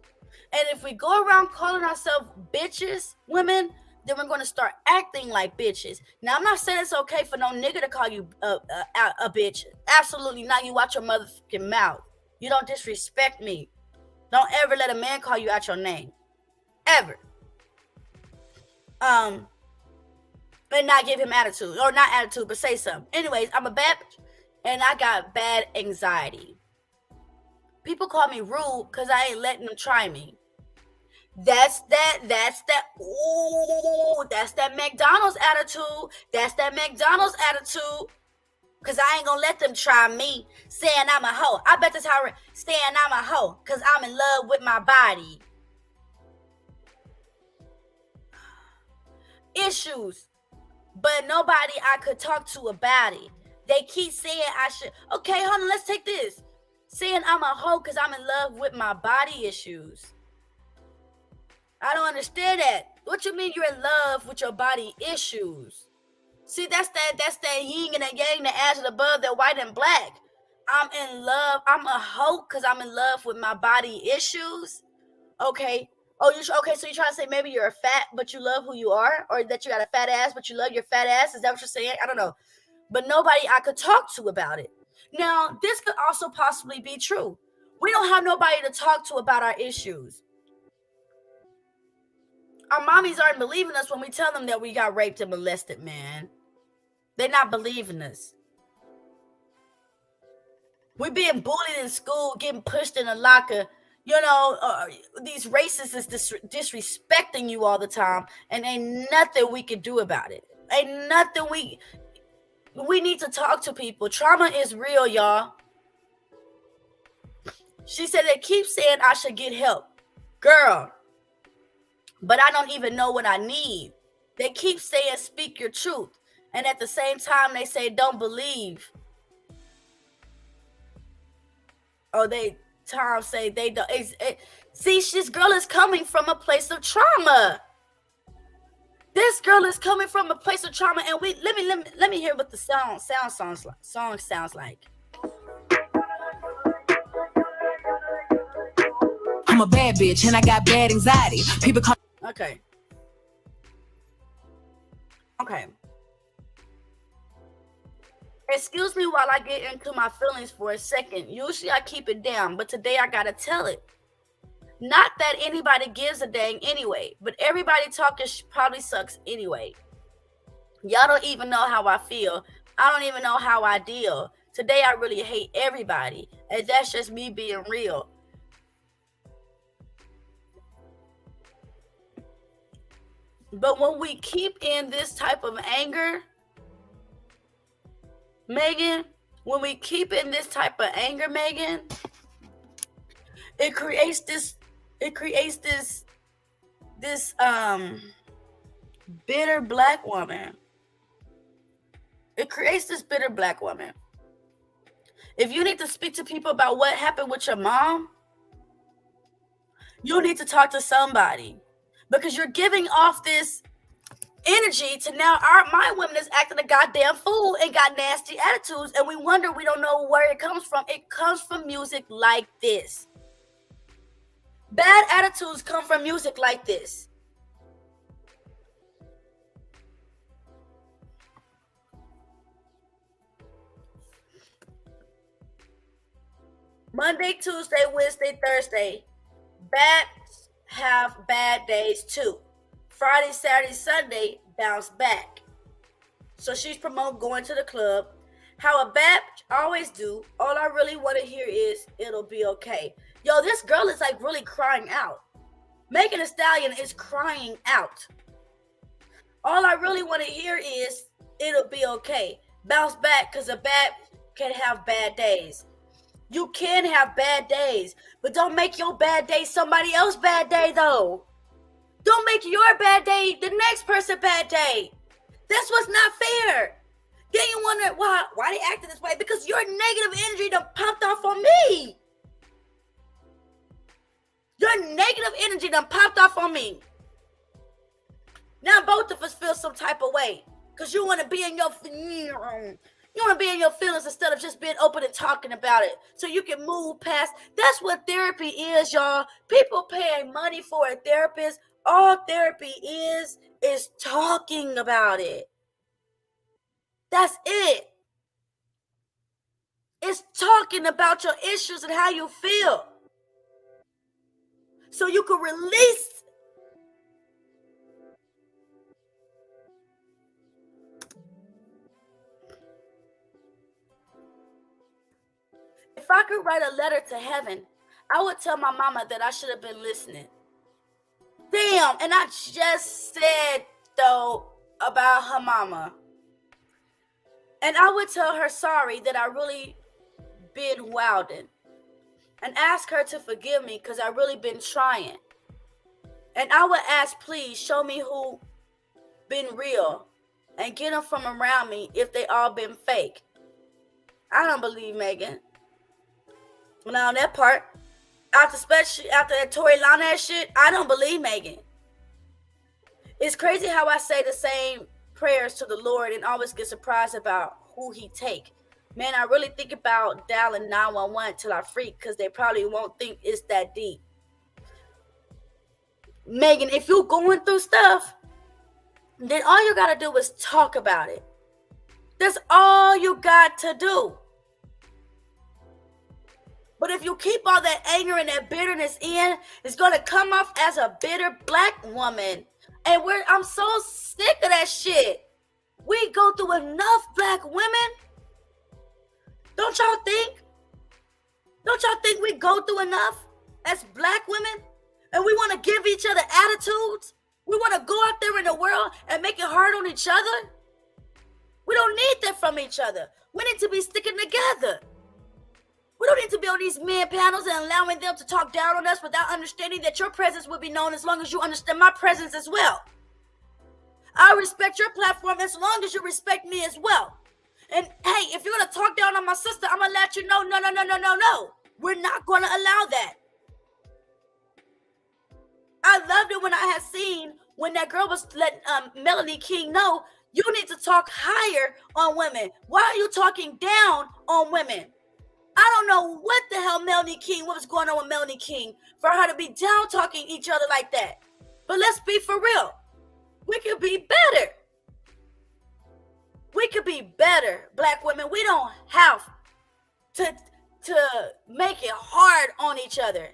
And if we go around calling ourselves bitches, women, then we're going to start acting like bitches. Now, I'm not saying it's okay for no nigga to call you a bitch. Absolutely not. You watch your motherfucking mouth. You don't disrespect me. Don't ever let a man call you out your name. Ever. And not give him attitude. Or not attitude, but say something. Anyways, I'm a bad bitch. And I got bad anxiety. People call me rude because I ain't letting them try me. That's that McDonald's attitude. That's that McDonald's attitude. Because I ain't going to let them try me saying I'm a hoe. I bet that's how saying I'm a hoe because I'm in love with my body. Issues. But nobody I could talk to about it. They keep saying I should. Okay, hold on, let's take this. Saying I'm a hoe because I'm in love with my body issues. I don't understand that. What you mean you're in love with your body issues? See, that's that yin and that yang, the ash and above, that white and black. I'm in love. I'm a hoe because I'm in love with my body issues. Okay. Oh, okay, so you're trying to say maybe you're fat, but you love who you are? Or that you got a fat ass, but you love your fat ass? Is that what you're saying? I don't know. But nobody I could talk to about it. Now, this could also possibly be true. We don't have nobody to talk to about our issues. Our mommies aren't believing us when we tell them that we got raped and molested, man. They're not believing us. We're being bullied in school, getting pushed in a locker. You know, these racists is disrespecting you all the time, and ain't nothing we can do about it. Ain't nothing we need to talk to people. Trauma is real, y'all. She said they keep saying I should get help. Girl, but I don't even know what I need. They keep saying speak your truth. And at the same time, they say don't believe. Or Tom say they don't. See, this girl is coming from a place of trauma. This girl is coming from a place of trauma, and let me hear what the song sounds like. I'm a bad bitch and I got bad anxiety. People call. Okay. Excuse me while I get into my feelings for a second. Usually I keep it down, but today I gotta tell it. Not that anybody gives a dang anyway, but everybody talking probably sucks anyway. Y'all don't even know how I feel. I don't even know how I deal. Today I really hate everybody, and that's just me being real. But when we keep in this type of anger, Megan, when we keep in this type of anger, Megan, it creates this bitter black woman. It creates this bitter black woman. If you need to speak to people about what happened with your mom, you need to talk to somebody, because you're giving off this energy to now my women is acting a goddamn fool and got nasty attitudes, and we wonder, we don't know where it comes from. It comes from music like this. Bad attitudes come from music like this. Monday, Tuesday, Wednesday, Thursday, bats have bad days too. Friday, Saturday, Sunday, bounce back. So she's promoting going to the club. How a bat always do. All I really want to hear is, it'll be okay. Yo, this girl is like really crying out. Megan Thee Stallion is crying out. All I really want to hear is, it'll be okay. Bounce back, because a bat can have bad days. You can have bad days, but don't make your bad day somebody else's bad day, though. Don't make your bad day the next person's bad day. That's what's not fair. Then you wonder why they acting this way, because your negative energy done pumped off on me. Your negative energy done popped off on me. Now both of us feel some type of way, because you want to be in your feelings instead of just being open and talking about it, so you can move past. That's what therapy is, y'all. People paying money for a therapist. All therapy is talking about it. That's it. It's talking about your issues and how you feel, so you can release. If I could write a letter to heaven, I would tell my mama that I should have been listening. Damn, and I just said, though, about her mama. And I would tell her sorry that I really been wilding, and ask her to forgive me, because I really been trying. And I would ask, please show me who been real and get them from around me if they all been fake. I don't believe Megan. Now that part, especially after that Tory Lanez shit, I don't believe Megan. It's crazy how I say the same prayers to the Lord and always get surprised about who he take. Man, I really think about dialing 911 till I freak, because they probably won't think it's that deep. Megan, if you're going through stuff, then all you gotta do is talk about it. That's all you got to do. But if you keep all that anger and that bitterness in, it's going to come off as a bitter black woman. And I'm so sick of that shit. We go through enough, black women. Don't y'all think we go through enough as black women? And we want to give each other attitudes? We want to go out there in the world and make it hard on each other? We don't need that from each other. We need to be sticking together. We don't need to be on these men panels and allowing them to talk down on us without understanding that your presence will be known as long as you understand my presence as well. I respect your platform as long as you respect me as well. And hey, if you're going to talk down on my sister, I'm going to let you know, no. We're not going to allow that. I loved it when I had seen when that girl was letting Melanie King know, you need to talk higher on women. Why are you talking down on women? I don't know what the hell what was going on with Melanie King for her to be down talking each other like that. But let's be for real. We could be better. We could be better, black women. We don't have to make it hard on each other.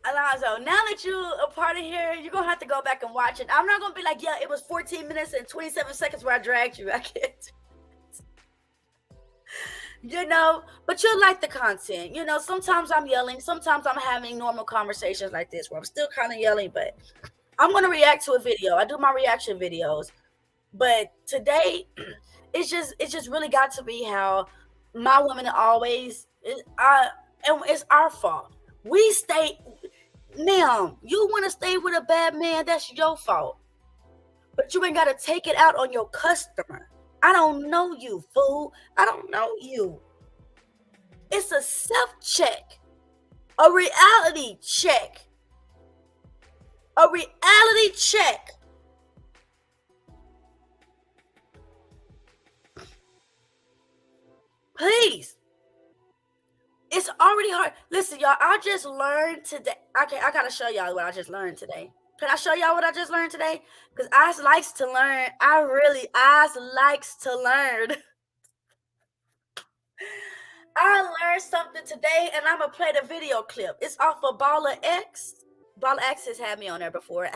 Alonzo, now that you're a part of here, you're going to have to go back and watch it. I'm not going to be like, yeah, it was 14 minutes and 27 seconds where I dragged you. I can't. But you'll like the content. Sometimes I'm yelling. Sometimes I'm having normal conversations like this where I'm still kind of yelling, but I'm going to react to a video. I do my reaction videos. But today, it's just really got to be how my women always, and it's our fault. We stay, ma'am, you want to stay with a bad man, that's your fault. But you ain't got to take it out on your customer. I don't know you, fool. I don't know you. It's a self-check, a reality check. A reality check. Please. It's already hard. Listen, y'all, I just learned today. I gotta show y'all what I just learned today. Can I show y'all what I just learned today? Because I likes to learn. I likes to learn. I learned something today, and I'm gonna play the video clip. It's off of Baller X. Baller X has had me on there before.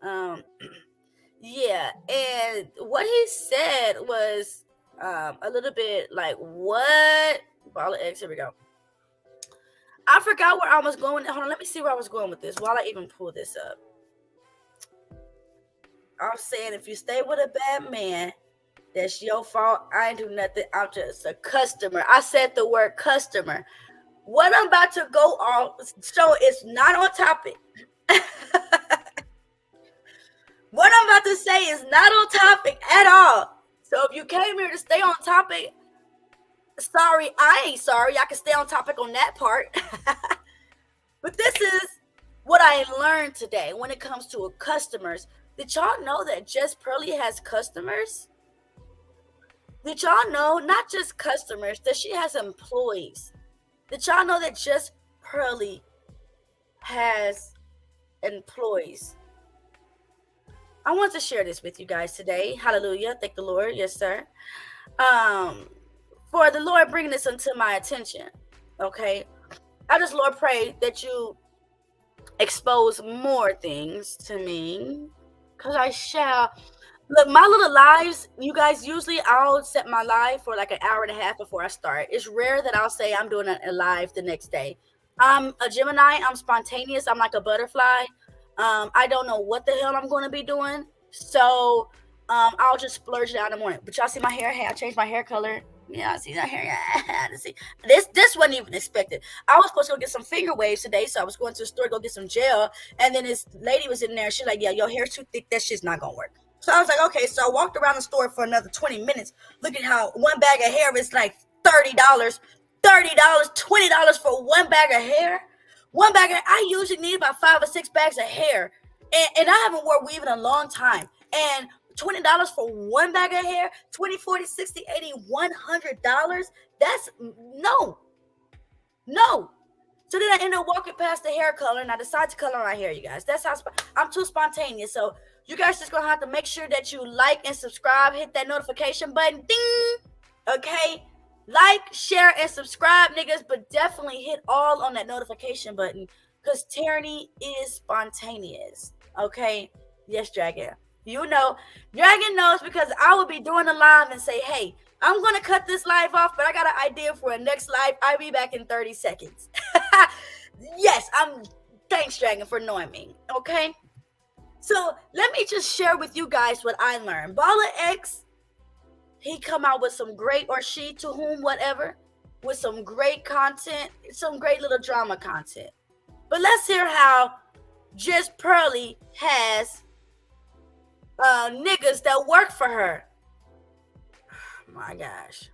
Yeah, and what he said was a little bit like, what? Baller X, here we go. I forgot where I was going. Hold on, let me see where I was going with this while I even pull this up. I'm saying if you stay with a bad man, that's your fault. I ain't do nothing. I'm just a customer. I said the word customer. What I'm about to go off, so it's not on topic. What I'm about to say is not on topic at all. So if you came here to stay on topic, sorry, I ain't sorry. I can stay on topic on that part. But this is what I learned today when it comes to customers. Did y'all know that Just Pearly has customers? Did y'all know, not just customers, that she has employees? Did y'all know that Just Pearly has employees? I want to share this with you guys today. Hallelujah. Thank the Lord. Yes, sir. For the Lord bringing this unto my attention. Okay. I just, Lord, pray that you expose more things to me. Because I shall. Look, my little lives, you guys, usually I'll set my live for like an hour and a half before I start. It's rare that I'll say I'm doing a live the next day. I'm a Gemini. I'm spontaneous. I'm like a butterfly. I don't know what the hell I'm going to be doing. So I'll just splurge it out in the morning. But y'all see my hair? Hey, I changed my hair color. Yeah, I see that hair. Yeah, see. This wasn't even expected. I was supposed to go get some finger waves today. So I was going to the store to go get some gel. And then this lady was in there. She's like, yeah, your hair's too thick. That shit's not going to work. So I was like, okay. So I walked around the store for another 20 minutes. Look at how one bag of hair is like $30. $30, $20 for one bag of hair. One bag of hair, I usually need about 5 or 6 bags of hair. And I haven't worn weave in a long time. And $20 for one bag of hair, 20, 40, 60, 80, $100. That's no. So then I end up walking past the hair color and I decide to color my hair, you guys. That's how I'm too spontaneous. So you guys just gonna have to make sure that you like and subscribe, hit that notification button, ding, okay? Like, share, and subscribe, niggas, but definitely hit all on that notification button because tyranny is spontaneous, okay? Yes, Dragon. You know, Dragon knows because I will be doing a live and say, hey, I'm going to cut this live off, but I got an idea for a next live. I'll be back in 30 seconds. Yes, thanks, Dragon, for knowing me, okay? So let me just share with you guys what I learned. Baller X, he come out with some great, or she, to whom, whatever, with some great content, some great little drama content. But let's hear how Just Pearly has niggas that work for her. Oh my gosh.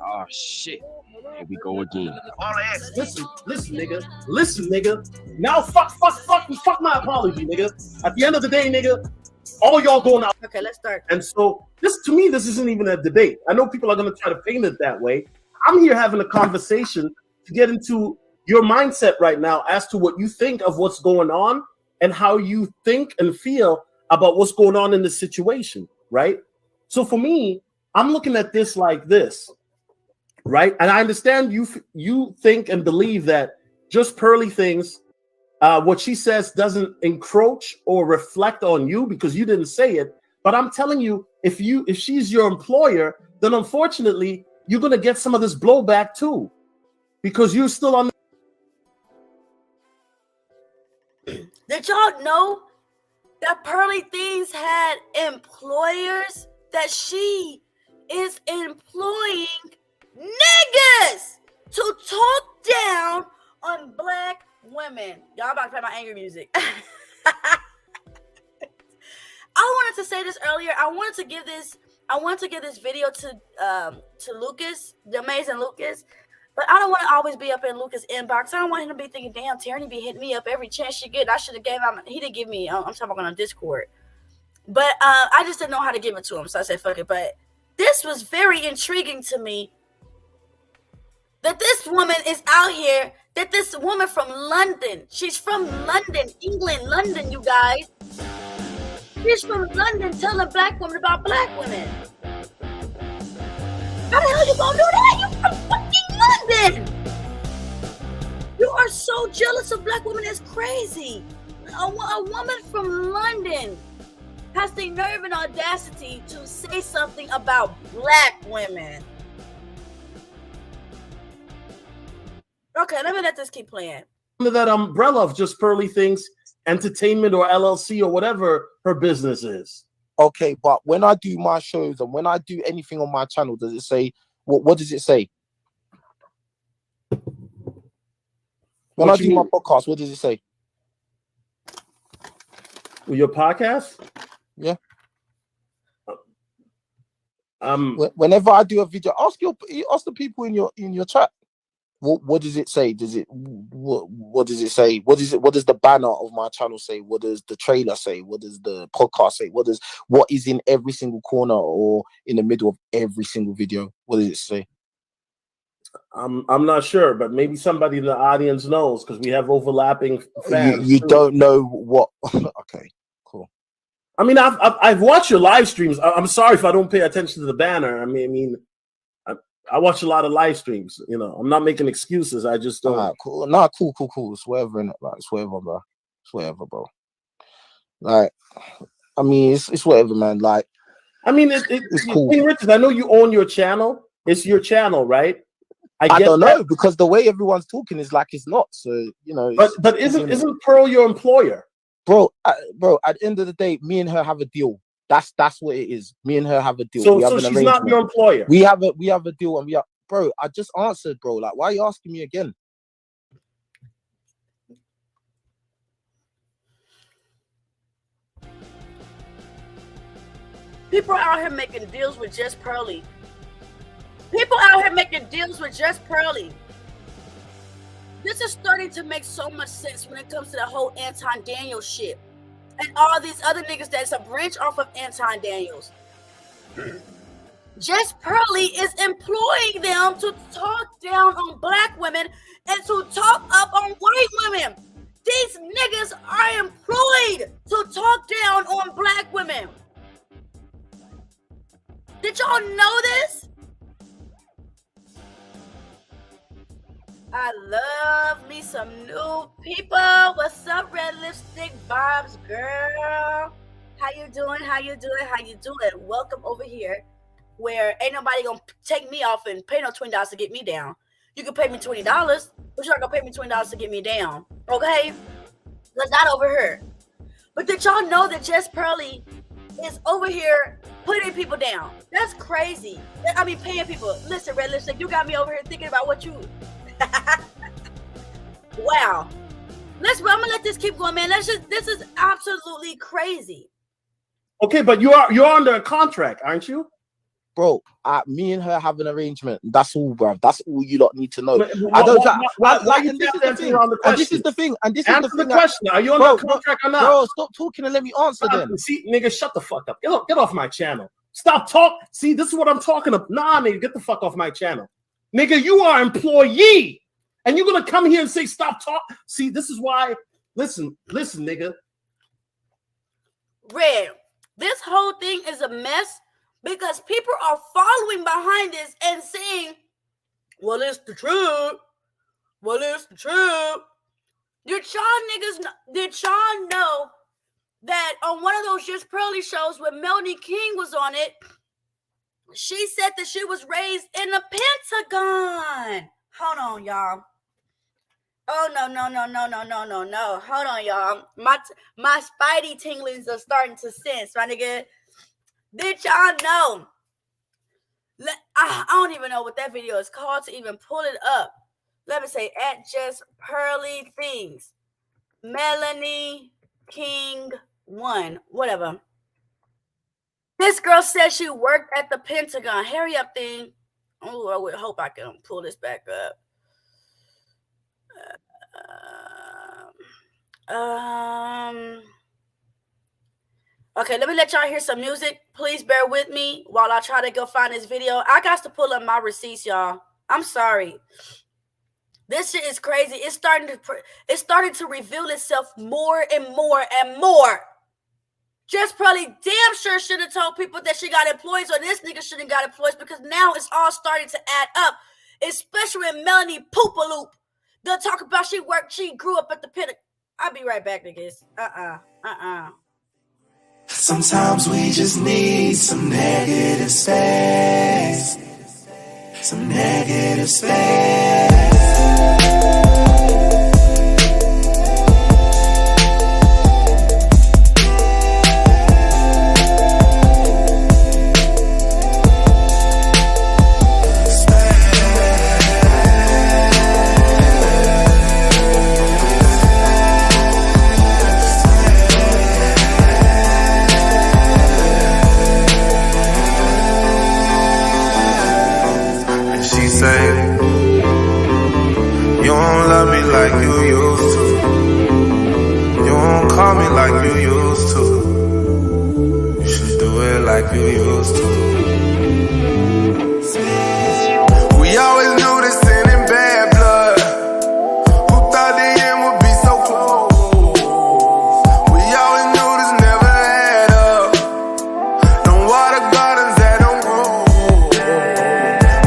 Oh shit. Here we go again. Listen, nigga. Now fuck my apology, nigga. At the end of the day, nigga, all y'all going out. Okay, let's start. And so this isn't even a debate. I know people are gonna try to paint it that way. I'm here having a conversation to get into your mindset right now as to what you think of what's going on and how you think and feel about what's going on in the situation, right? So for me, I'm looking at this like this, right? And I understand you think and believe that Just Pearly things, what she says doesn't encroach or reflect on you because you didn't say it. But I'm telling you, if she's your employer, then unfortunately you're gonna get some of this blowback too, because you're still on. Did y'all know that Pearly Things had employers, that she is employing niggas to talk down on black women. Y'all about to play my angry music. I wanted to say this earlier. I wanted to give this video to Lucas, the amazing Lucas. But I don't want to always be up in Lucas' inbox. I don't want him to be thinking, damn, Tierney be hitting me up every chance she get. I should have gave him. He didn't give me. I'm talking about on Discord. But I just didn't know how to give it to him. So I said, fuck it. But this was very intriguing to me. That this woman is out here. That this woman from London. She's from London, England, London, you guys. She's from London telling black women about black women. How the hell you gonna do that? You from fucking London. You are so jealous of black women. It's crazy. A woman from London has the nerve and audacity to say something about black women. Okay, let me let this keep playing. Under that umbrella of just Pearly Things Entertainment or LLC or whatever her business is. Okay, but when I do my shows and when I do anything on my channel, does it say what does it say? When I do my podcast, what does it say? Your podcast? Yeah. Whenever I do a video, ask the people in your chat. What does it say? What does it say? What does the banner of my channel say? What does the trailer say? What does the podcast say? What is in every single corner or in the middle of every single video? What does it say? I'm not sure, but maybe somebody in the audience knows because we have overlapping fans. You don't know what? Okay, cool. I mean, I've watched your live streams. I'm sorry if I don't pay attention to the banner. I mean. I watch a lot of live streams. You know, I'm not making excuses. I just don't. Cool. Nah, cool. It's whatever, innit? Like, it's whatever, bro. It's whatever, bro. Like, I mean, it's whatever, man. Like, I mean, it's cool. Richard, I know you own your channel. It's your channel, right? I don't know because the way everyone's talking is like it's not. So you know. But isn't Pearl your employer, bro? Bro, at the end of the day, me and her have a deal. That's what it is. Me and her have a deal. So she's not your employer. We have a deal, and bro. I just answered, bro. Like, why are you asking me again? People are out here making deals with just Pearly. People out here making deals with just Pearly. This is starting to make so much sense when it comes to the whole Anton Daniels shit. And all these other niggas that's a branch off of Anton Daniels. Just Pearly is employing them to talk down on black women and to talk up on white women. These niggas are employed to talk down on black women. Did y'all know this? I love me some new people. What's up, Red Lipstick Vibes, girl? How you doing? Welcome over here where ain't nobody gonna take me off and pay no $20 to get me down. You can pay me $20, but you're not gonna pay me $20 to get me down, okay? That's not over here. But did y'all know that Jess Pearly is over here putting people down? That's crazy. I mean, paying people. Listen, Red Lipstick, you got me over here thinking about what you... Wow. I'm gonna let this keep going, man. This is absolutely crazy. Okay, but you're under a contract, aren't you? Bro, me and her have an arrangement. That's all, bro. That's all you lot need to know. This is the thing. Answer the question. Are you under contract or not? Bro, stop talking and let me answer then. See, nigga, shut the fuck up. Get off my channel. Stop talking. See, this is what I'm talking about. Nah, nigga, get the fuck off my channel. Nigga, you are an employee. And you're gonna come here and say stop talking. See, this is why. Listen, nigga. Red, this whole thing is a mess because people are following behind this and saying, well, it's the truth. Did y'all know that on one of those Just Pearly shows when Melanie King was on it, she said that she was raised in the Pentagon. Hold on, y'all. Oh no. Hold on, y'all. My spidey tinglings are starting to sense, my nigga. Did y'all know? I don't even know what that video is called to even pull it up. Let me say at just pearly things. Melanie King 1. Whatever. This girl said she worked at the Pentagon. Hurry up, thing. Oh, I would hope I can pull this back up. Okay, let me let y'all hear some music. Please bear with me while I try to go find this video. I got to pull up my receipts, y'all. I'm sorry. This shit is crazy. It's starting to reveal itself more and more and more. Just probably damn sure should have told people that she got employees, or this nigga shouldn't got employees, because now it's all starting to add up. Especially when Melanie Poopaloop, they'll talk about she grew up at the Pentagon. I'll be right back, niggas. Sometimes we just need some negative space. Some negative space. You don't love me like you used to. You don't call me like you used to. You should do it like you used to. We always knew this sin in bad blood. Who thought the end would be so close? We always knew this never add up. Don't water gardens that don't grow.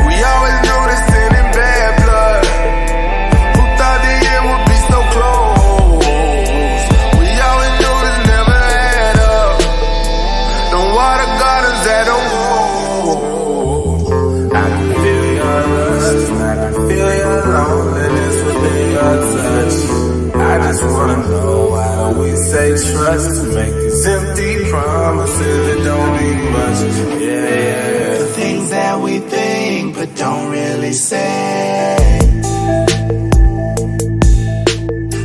We always knew this sin in bad blood. Who thought the end would be so close? We always knew this never add up. Don't water gardens that don't grow. I can feel your lust, I can feel your loneliness within your touch. I just wanna know, why don't we say trust to make these empty promises that don't mean much? Yeah. The things that we think but don't really say.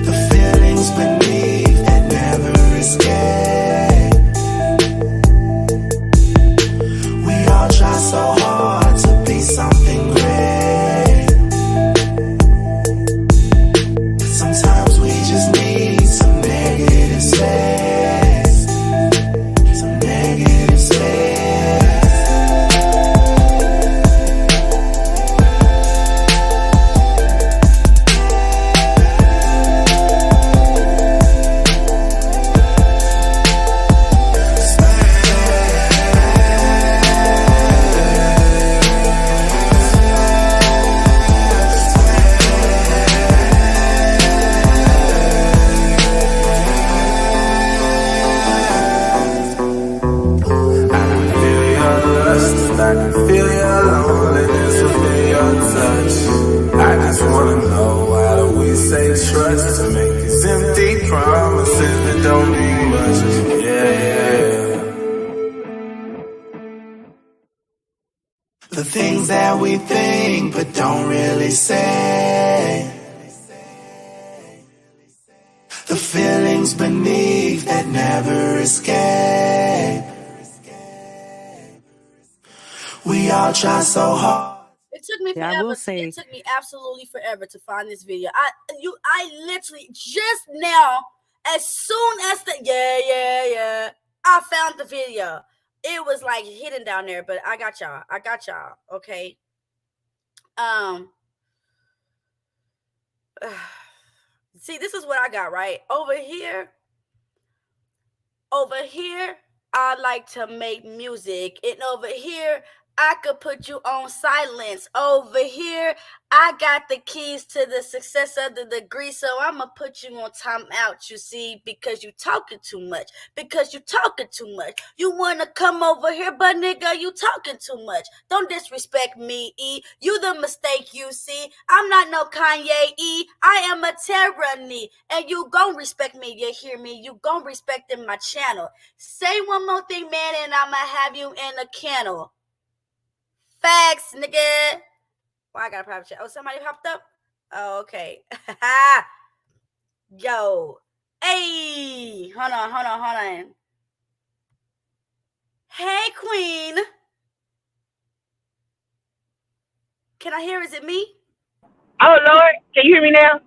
The feelings beneath that never escape. We all try so hard to be something great. Sometimes we just need some negative space. Some negative space. I can feel your loneliness within your touch. I just wanna know, why do we say trust to make these empty promises that don't mean much? Yeah. The things that we think but don't really say. The feelings beneath that never escape. We all try so hard. It took me forever. I will say, it took me absolutely forever to find this video. I literally just now, as soon as I found the video. It was like hidden down there, but I got y'all. Okay. See, this is what I got, right? Over here, I like to make music. And over here, I could put you on silence. Over here, I got the keys to the success of the degree, so I'ma put you on timeout, you see, because you talking too much. Because you talking too much. You wanna come over here, but nigga, you talking too much. Don't disrespect me, E. You the mistake, you see. I'm not no Kanye, E. I am a tyranny, and you gon' respect me, you hear me? You gon' respect in my channel. Say one more thing, man, and I'ma have you in a kennel. Facts, nigga. Well, I got a private chat. Oh, somebody popped up? Oh, okay. Yo. Hey. Hold on. Hey, Queen. Can I hear? Is it me? Oh, Lord. Can you hear me now?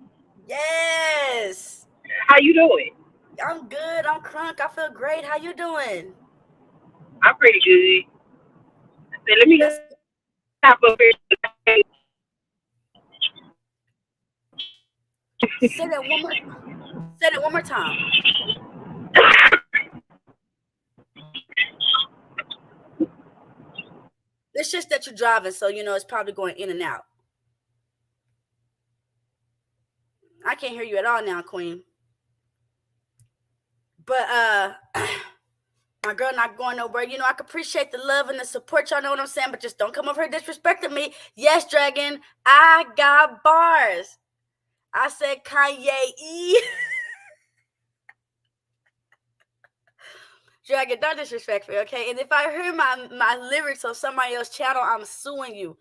Yes. How you doing? I'm good. I'm crunk. I feel great. How you doing? I'm pretty good. So let me hop up here. Say that one more time. It's just that you're driving, so you know it's probably going in and out. I can't hear you at all now, Queen. But my girl not going nowhere. You know, I can appreciate the love and the support. Y'all know what I'm saying? But just don't come over here disrespecting me. Yes, Dragon, I got bars. I said Kanye E. Dragon, don't disrespect me, okay? And if I hear my lyrics on somebody else's channel, I'm suing you.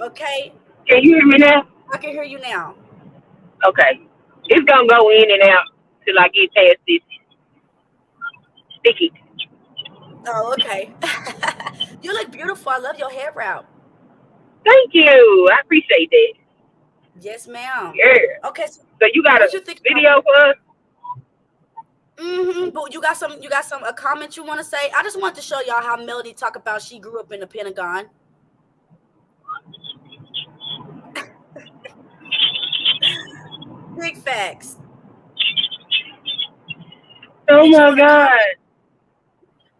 Okay? Can you hear me now? I can hear you now. Okay. It's going to go in and out till I get past this sticky. Oh, okay. You look beautiful. I love your hair route. Thank you. I appreciate that. Yes, ma'am. Yeah. Okay. So you got a video for us? But you got a comment you want to say? I just want to show y'all how Melody talk about she grew up in the Pentagon. Big facts. Oh my God.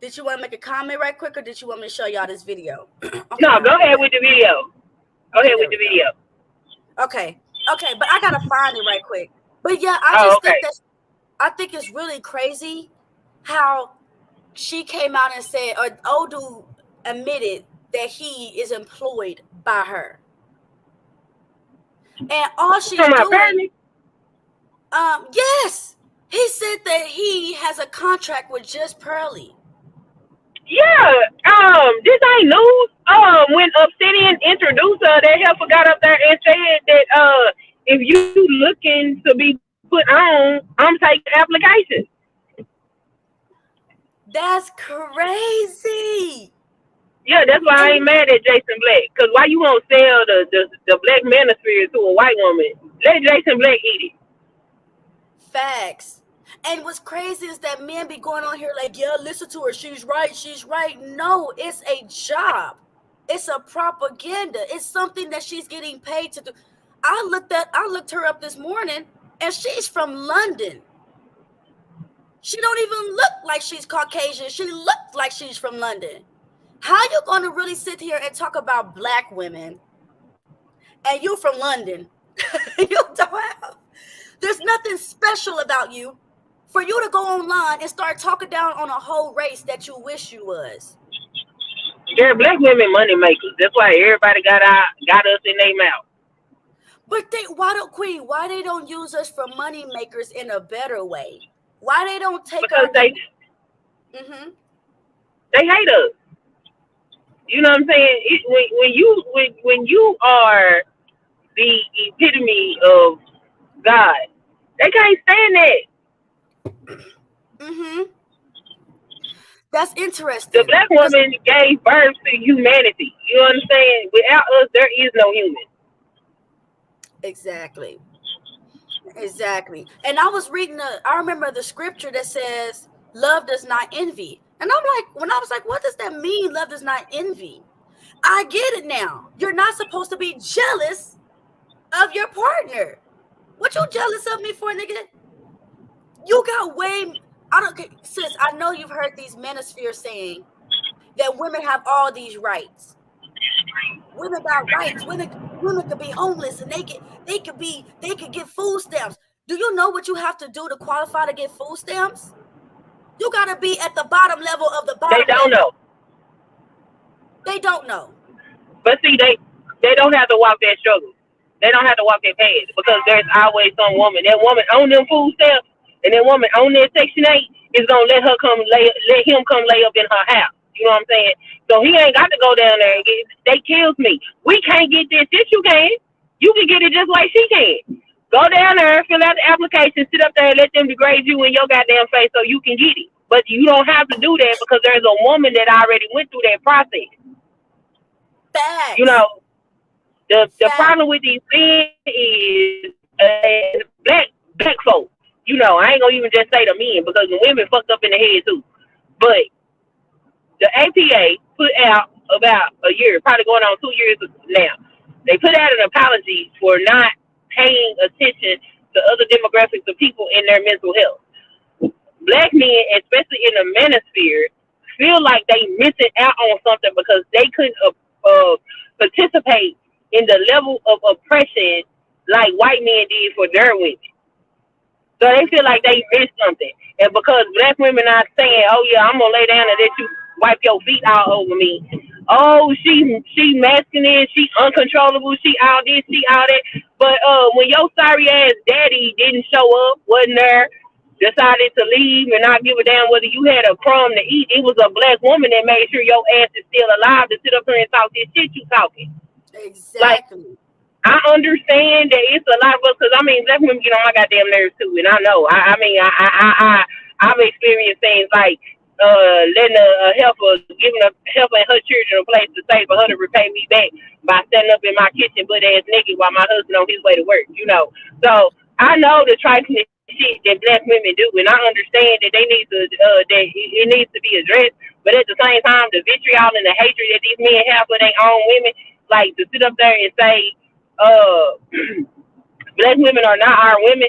Did you want to make a comment right quick, or did you want me to show y'all this video? Okay, no, go ahead with the video. Go ahead with the video. Okay, but I gotta find it right quick. But yeah, I think it's really crazy how she came out and said, or Odu admitted that he is employed by her, and all she's doing. Yes, he said that he has a contract with Just Pearly. Yeah, this ain't news. When Obsidian introduced her, that heifer got up there and said that if you looking to be put on, I'm taking applications. That's crazy. Yeah, that's why I ain't mad at Jason Black. Cause why you won't sell the black manosphere to a white woman? Let Jason Black eat it. Facts. And what's crazy is that men be going on here like, yeah, listen to her. She's right. No, it's a job. It's a propaganda. It's something that she's getting paid to do. I looked her up this morning, and she's from London. She don't even look like she's Caucasian. She looked like she's from London. How you gonna really sit here and talk about black women, and you from London? You don't have. There's nothing special about you for you to go online and start talking down on a whole race that you wish you was. They're black women money makers. That's why everybody got us in their mouth. But why they don't use us for money makers in a better way? Why they don't take because they hate us. You know what I'm saying? When you are the epitome of God, they can't stand that. That's interesting. The black woman gave birth to humanity. You understand? Without us, there is no human. Exactly. And I was reading I remember the scripture that says, love does not envy. And I was like, what does that mean? Love does not envy. I get it now. You're not supposed to be jealous of your partner. What you jealous of me for, nigga? You got sis, I know you've heard these manospheres saying, that women have all these rights. Women got rights. Women could be homeless and they could get food stamps. Do you know what you have to do to qualify to get food stamps? You gotta be at the bottom level of the bottom. They don't know. They don't know. But see, they don't have to walk that struggle. They don't have to walk that path because there's always some woman. That woman on them food stamps and that woman on that Section 8 is gonna let him come lay up in her house. You know what I'm saying? So he ain't got to go down there and get. They kills me. We can't get this. Yes, you can. You can get it just like she can. Go down there, fill out the application, sit up there, and let them degrade you in your goddamn face so you can get it. But you don't have to do that because there's a woman that already went through that process. Facts. You know, the problem with these men is black folks. You know, I ain't gonna even just say the men because the women fucked up in the head too. But the APA put out about a year, probably going on 2 years now. They put out an apology for not paying attention to other demographics of people in their mental health. Black men, especially in the manosphere, feel like they missing out on something because they couldn't participate in the level of oppression like white men did for their women. So they feel like they missed something. And because black women are saying, oh yeah, I'm gonna lay down and let you wipe your feet all over me. Oh, she masculine, she uncontrollable, she all this, she all that. But when your sorry ass daddy didn't show up, wasn't there, decided to leave and not give a damn whether you had a crumb to eat, it was a black woman that made sure your ass is still alive to sit up here and talk this shit you talking. Exactly. Like, I understand that it's a lot of us, because I mean, black women get on my goddamn nerves too, and I know. I've experienced things like letting a helper, giving a helper and her children a place to stay for her to repay me back by standing up in my kitchen butt ass naked while my husband on his way to work. You know, so I know the trifling shit that black women do, and I understand that they need to that it needs to be addressed. But at the same time, the vitriol and the hatred that these men have for their own women, like to sit up there and say, black women are not our women.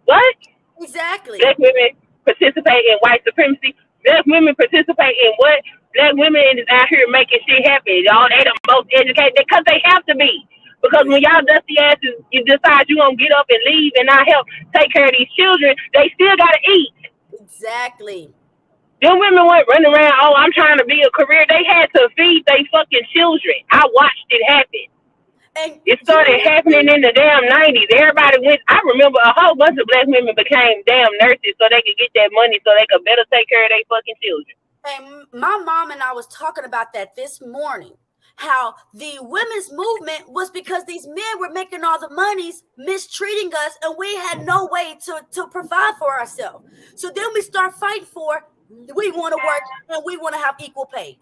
What? Exactly. Black women participate in white supremacy. Black women participate in what? Black women is out here making shit happen. Y'all, they the most educated because they have to be. Because when y'all dusty asses, you decide you gonna get up and leave and not help take care of these children, they still gotta eat. Exactly. Them women weren't running around, oh, I'm trying to be a career. They had to feed their fucking children. I watched it happen. And it started happening in the damn 90s. Everybody went. I remember a whole bunch of black women became damn nurses so they could get that money so they could better take care of their fucking children. And my mom and I was talking about that this morning. How the women's movement was because these men were making all the monies, mistreating us, and we had no way to provide for ourselves. So then we start fighting for, we want to work and we want to have equal pay.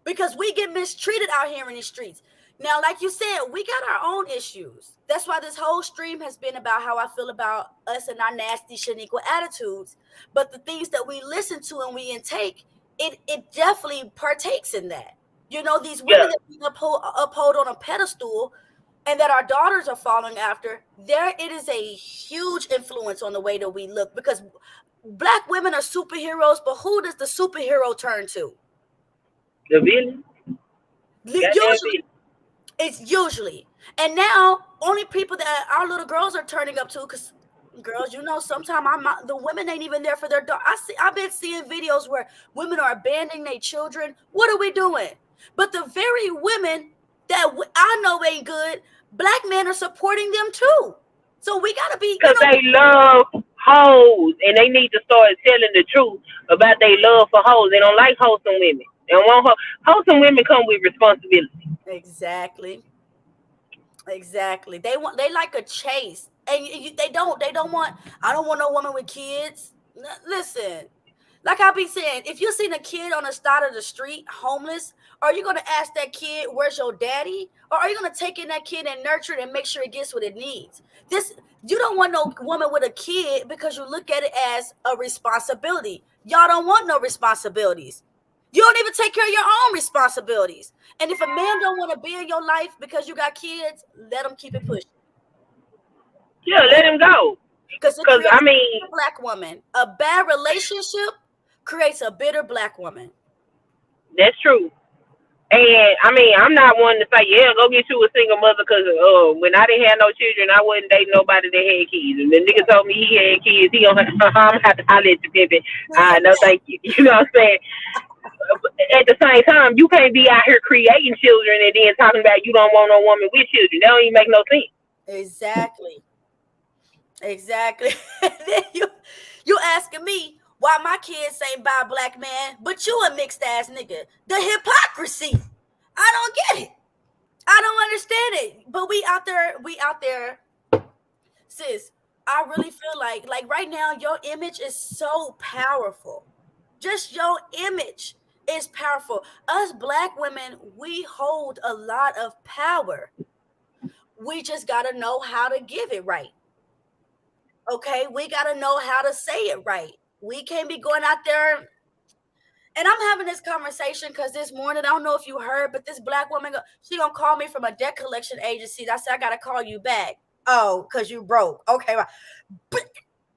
Because we get mistreated out here in the streets. Now, like you said, we got our own issues. That's why this whole stream has been about how I feel about us and our nasty, shaniqua attitudes. But the things that we listen to and we intake, it definitely partakes in that. You know, these women that we uphold on a pedestal and that our daughters are following after, it is a huge influence on the way that we look. Because black women are superheroes, but who does the superhero turn to? The villain. Usually. It's usually. And now, only people that our little girls are turning up to, because girls, you know, sometimes the women ain't even there for their daughter. I've been seeing videos where women are abandoning their children. What are we doing? But the very women that I know ain't good, black men are supporting them too. So we got to be. Because they love hoes, and they need to start telling the truth about their love for hoes. They don't like wholesome women. They don't want wholesome women come with responsibility. Exactly. They like a chase, and they don't want. I don't want no woman with kids. Listen, like I be saying, if you seen a kid on the side of the street homeless, are you gonna ask that kid where's your daddy, or are you gonna take in that kid and nurture it and make sure it gets what it needs? You don't want no woman with a kid because you look at it as a responsibility. Y'all don't want no responsibilities. You don't even take care of your own responsibilities. And if a man don't want to be in your life because you got kids, let him keep it pushing. Yeah, let him go. Because I mean, a black woman, a bad relationship creates a bitter black woman. That's true. And I mean, I'm not one to say, yeah, go get you a single mother, because when I didn't have no children, I wasn't dating nobody that had kids. And the nigga told me he had kids, he gonna I'm gonna have to holler at you, pimpin'. No, thank you. You know what I'm saying? At the same time, you can't be out here creating children and then talking about you don't want no woman with children. That don't even make no sense. Exactly. Then you asking me why my kids ain't by a black man, but you a mixed ass nigga. The hypocrisy. I don't get it. I don't understand it. But we out there, sis. I really feel like right now your image is so powerful. Just your image is powerful. Us black women, we hold a lot of power. We just gotta know how to give it right. Okay, we gotta know how to say it right. We can't be going out there. And I'm having this conversation because this morning, I don't know if you heard, but this black woman, she gonna call me from a debt collection agency. I said, I gotta call you back. Oh, because you broke. Okay, but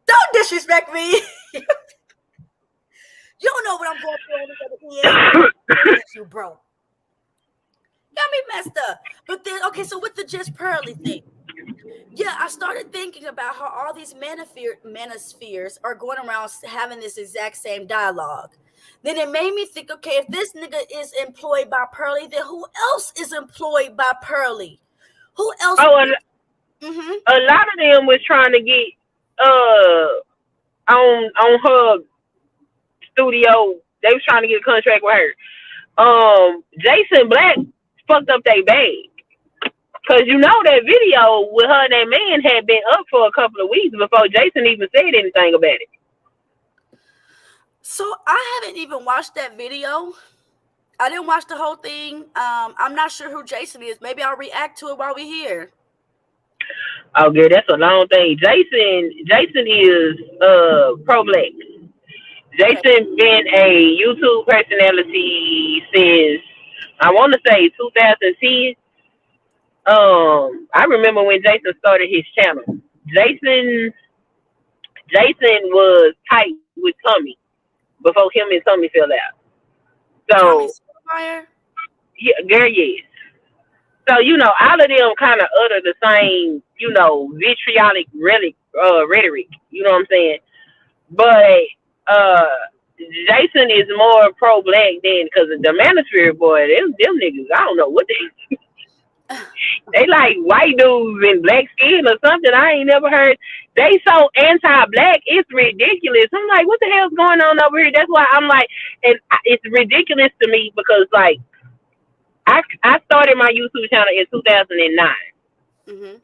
don't disrespect me. You don't know what I'm going through on the end. You broke. Got me messed up. But then, okay, so with the just Pearly thing, yeah, I started thinking about how all these manospheres are going around having this exact same dialogue. Then it made me think, okay, if this nigga is employed by Pearly, then who else is employed by Pearly? Who else? Oh, a lot of them was trying to get on her studio. They was trying to get a contract with her. Jason Black fucked up their bag. Because you know that video with her and that man had been up for a couple of weeks before Jason even said anything about it. So I haven't even watched that video. I didn't watch the whole thing. I'm not sure who Jason is. Maybe I'll react to it while we're here. Okay, that's a long thing. Jason is pro-black. Jason been a YouTube personality since, I want to say, 2010. I remember when Jason started his channel. Jason was tight with Tommy before him and Tommy fell out. So, yeah, girl, yes. So, you know, all of them kind of utter the same, you know, vitriolic rhetoric. You know what I'm saying? But Jason is more pro-black than, because the Manosphere, boy, them niggas, I don't know what they... They like white dudes in black skin or something. I ain't never heard. They so anti-black, it's ridiculous. I'm like, what the hell's going on over here? That's why I'm like, and it's ridiculous to me because, like, I started my YouTube channel in 2009. Mm-hmm.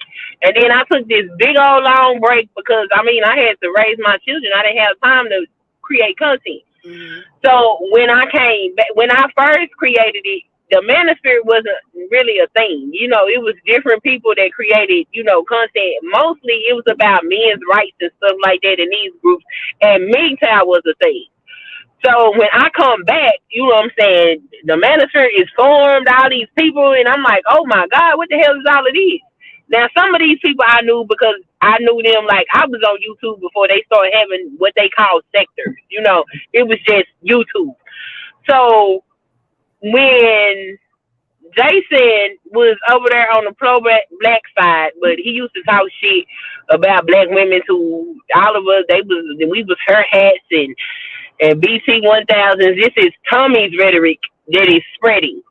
And then I took this big old long break because, I mean, I had to raise my children. I didn't have time to create content. Mm-hmm. So when I first created it, the Manosphere wasn't really a thing. You know, it was different people that created, you know, content. Mostly it was about men's rights and stuff like that in these groups. And MGTOW was a thing. So when I come back, you know what I'm saying, the Manosphere is formed, all these people, and I'm like, oh my God, what the hell is all of this? Now, some of these people I knew because I knew them, like, I was on YouTube before they started having what they call sectors. You know, it was just YouTube. So when Jason was over there on the pro-black side, but he used to talk shit about black women to all of us. We was her hats and BT 1000s. This is Tommy's rhetoric that is spreading.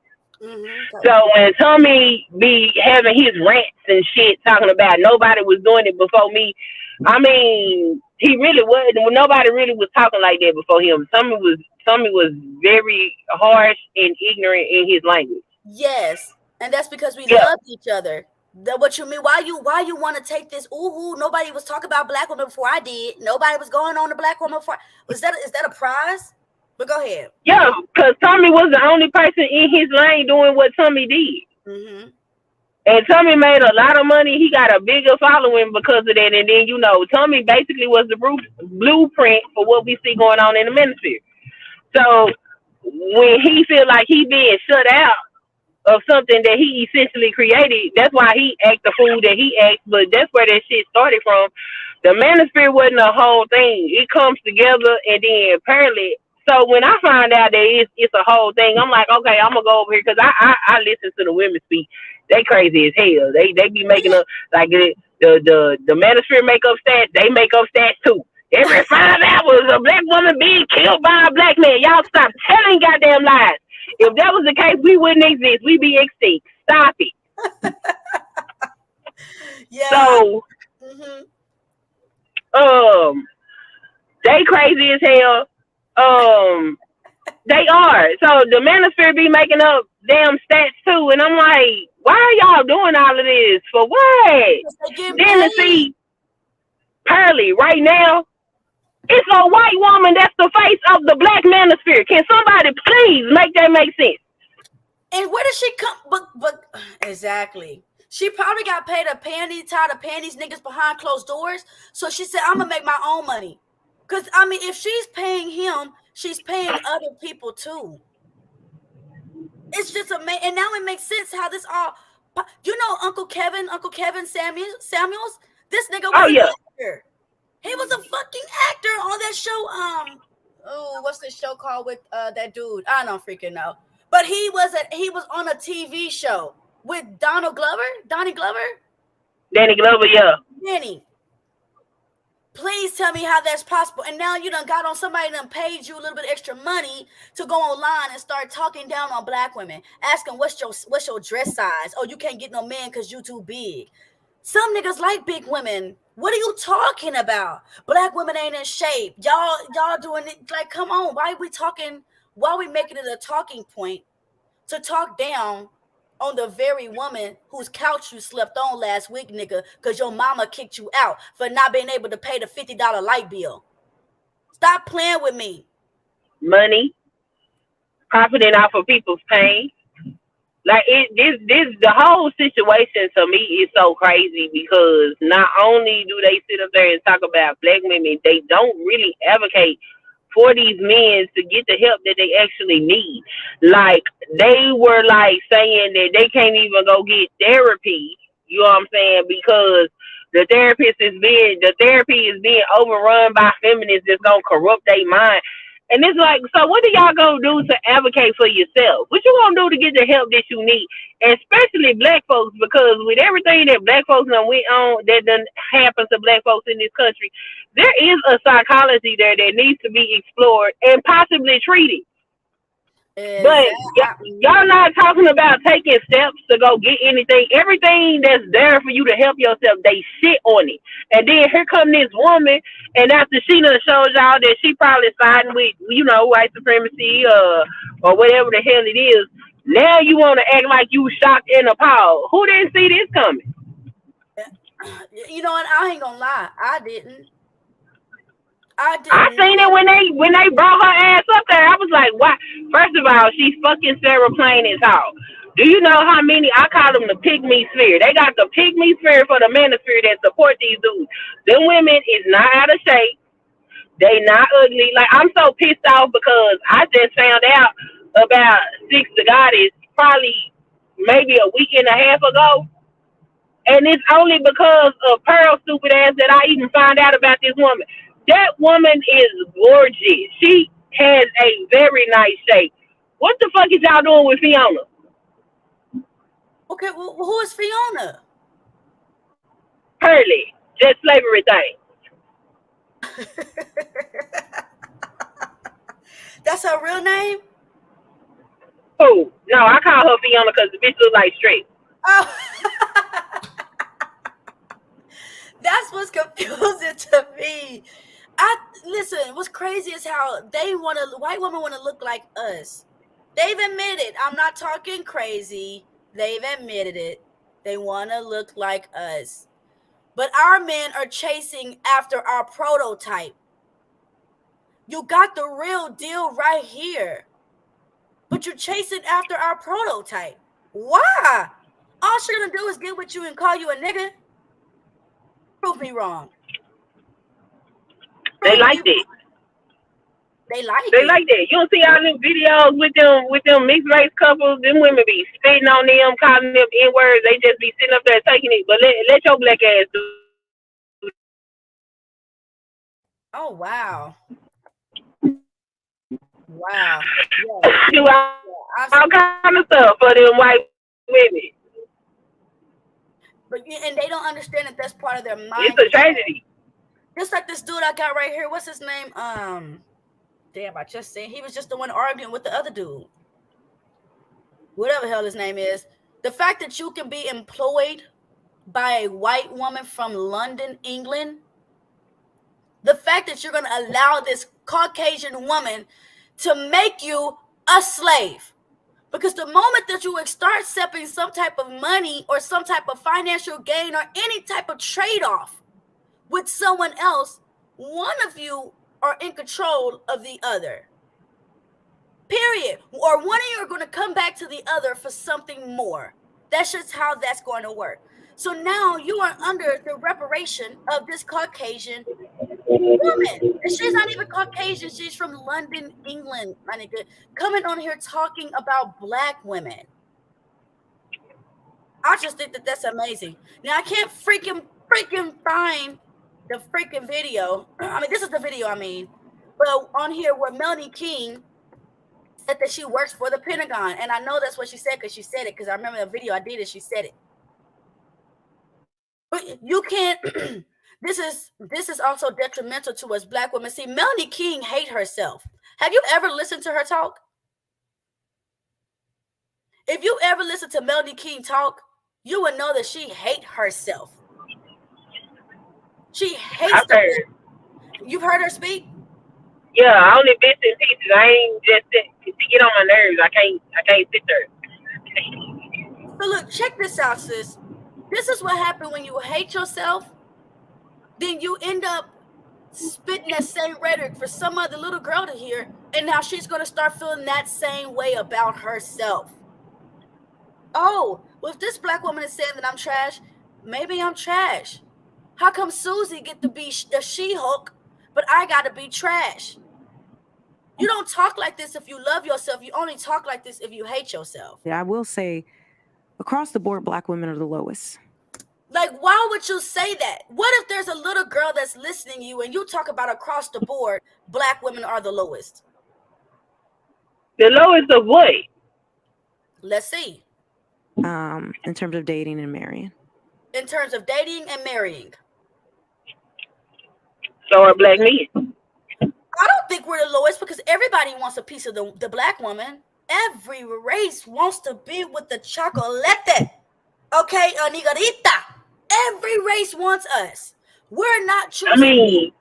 Mm-hmm. So when Tommy be having his rants and shit talking about nobody was doing it before me, I mean, he really wasn't. Nobody really was talking like that before him. Tommy was very harsh and ignorant in his language. Yes, and that's because we loved each other. What you mean? Why you want to take this? Ooh, nobody was talking about black women before I did. Nobody was going on the black woman before. Is that a prize? But go ahead. Yeah, because Tommy was the only person in his lane doing what Tommy did. Mm-hmm. And Tommy made a lot of money. He got a bigger following because of that. And then, you know, Tommy basically was the blueprint for what we see going on in the Manosphere. So when he feel like he being shut out of something that he essentially created, that's why he act the fool that he acts. But that's where that shit started from. The Manosphere wasn't a whole thing. It comes together, and then apparently So when I find out that it's a whole thing, I'm like, okay, I'm gonna go over here because I listen to the women speak. They crazy as hell. They be making up like the manosphere make up stats. They make up stats too. Every 5 hours, a black woman being killed by a black man. Y'all stop telling goddamn lies. If that was the case, we wouldn't exist. We'd be extinct. Stop it. Yeah. So, they crazy as hell. They are. So the manosphere be making up damn stats too, and I'm like, why are y'all doing all of this for what? Then to see Pearly right now, it's a white woman that's the face of the black manosphere. Can somebody please make that make sense? And where does she come? But exactly. She probably got paid a tie the panties niggas behind closed doors. So she said, I'm gonna make my own money. Cause I mean, if she's paying him, she's paying other people too. It's just amazing. And now it makes sense how this all, you know, Uncle Kevin Samuels, this nigga was an actor. He was a fucking actor on that show. What's the show called with that dude? I don't freaking know. But he was on a TV show with Danny Glover, yeah. Danny. Please tell me how that's possible. And now you done got on somebody done paid you a little bit extra money to go online and start talking down on black women, asking what's your dress size? Oh, you can't get no man because you too big. Some niggas like big women. What are you talking about? Black women ain't in shape. Y'all doing it like, come on. Why are we making it a talking point to talk down on the very woman whose couch you slept on last week, nigga, because your mama kicked you out for not being able to pay the $50 light bill? Stop playing with me. Money, profiting off of people's pain. Like the whole situation to me is so crazy because not only do they sit up there and talk about black women, they don't really advocate for these men to get the help that they actually need. Like they were like saying that they can't even go get therapy. You know what I'm saying? Because the therapy is being overrun by feminists that's gonna corrupt their mind. And it's like, so what are y'all gonna do to advocate for yourself? What you gonna do to get the help that you need? Especially black folks, because with everything that black folks done went on, that done happens to black folks in this country, there is a psychology there that needs to be explored and possibly treated. But y'all not talking about taking steps to go get anything. Everything that's there for you to help yourself, they shit on it. And then here come this woman, and after she done showed y'all that she probably siding with, you know, white supremacy or whatever the hell it is, now you want to act like you shocked and appalled. Who didn't see this coming? You know what? I ain't gonna lie. I didn't. I seen it when they brought her ass up there. I was like, why? First of all, she's fucking Sarah Plain as hell. Do you know how many? I call them the pygmy sphere. They got the pygmy sphere for the manosphere that support these dudes. Them women is not out of shape. They not ugly. Like, I'm so pissed off because I just found out about Six the Goddess probably maybe a week and a half ago. And it's only because of Pearl's stupid ass that I even find out about this woman. That woman is gorgeous. She has a very nice shape. What the fuck is y'all doing with Fiona? Okay, well, who is Fiona? Pearly. That slavery thing. That's her real name? Oh, no, I call her Fiona because the bitch looks like straight. Oh. That's what's confusing to me. Listen, what's crazy is how white women want to look like us. They've admitted, I'm not talking crazy. They've admitted it. They want to look like us. But our men are chasing after our prototype. You got the real deal right here. But you're chasing after our prototype. Why? All she's going to do is get with you and call you a nigga. Prove me wrong. They like that. They like that. You don't see all them videos with them mixed race couples. Them women be spitting on them, calling them N-words. They just be sitting up there taking it. But let your black ass do. Oh wow. Wow. Yeah. Do all kind of stuff for them white women. But and they don't understand that that's part of their mind. It's a tragedy. Just like this dude I got right here. What's his name? Damn, I just said he was just the one arguing with the other dude. Whatever the hell his name is. The fact that you can be employed by a white woman from London, England. The fact that you're going to allow this Caucasian woman to make you a slave. Because the moment that you would start accepting some type of money or some type of financial gain or any type of trade-off with someone else, one of you are in control of the other. Period. Or one of you are going to come back to the other for something more. That's just how that's going to work. So now you are under the reparation of this Caucasian woman. And she's not even Caucasian. She's from London, England, my nigga. Coming on here talking about black women. I just think that that's amazing. Now I can't freaking find the freaking video. I mean, this is the video, but on here where Melanie King said that she works for the Pentagon, and I know that's what she said because she said it. Because I remember the video I did, and she said it. But you can't. This is also detrimental to us black women. See, Melanie King hate herself. Have you ever listened to her talk? If you ever listen to Melanie King talk, you would know that she hate herself. She hates her. You've heard her speak? Yeah, I only bits and pieces. I ain't just to get on my nerves. I can't sit there. So look, check this out, sis. This is what happened when you hate yourself. Then you end up spitting that same rhetoric for some other little girl to hear, and now she's going to start feeling that same way about herself. Oh, well, if this black woman is saying that I'm trash, maybe I'm trash. How come Susie get to be the She-Hulk, but I got to be trash? You don't talk like this if you love yourself. You only talk like this if you hate yourself. Yeah, I will say, across the board, black women are the lowest. Like, why would you say that? What if there's a little girl that's listening to you and you talk about across the board, black women are the lowest? The lowest of what? Let's see. In terms of dating and marrying. In terms of dating and marrying. So are black men. I don't think we're the lowest because everybody wants a piece of the black woman. Every race wants to be with the chocolate. Okay, anigarita. Every race wants us. We're not choosing. I mean,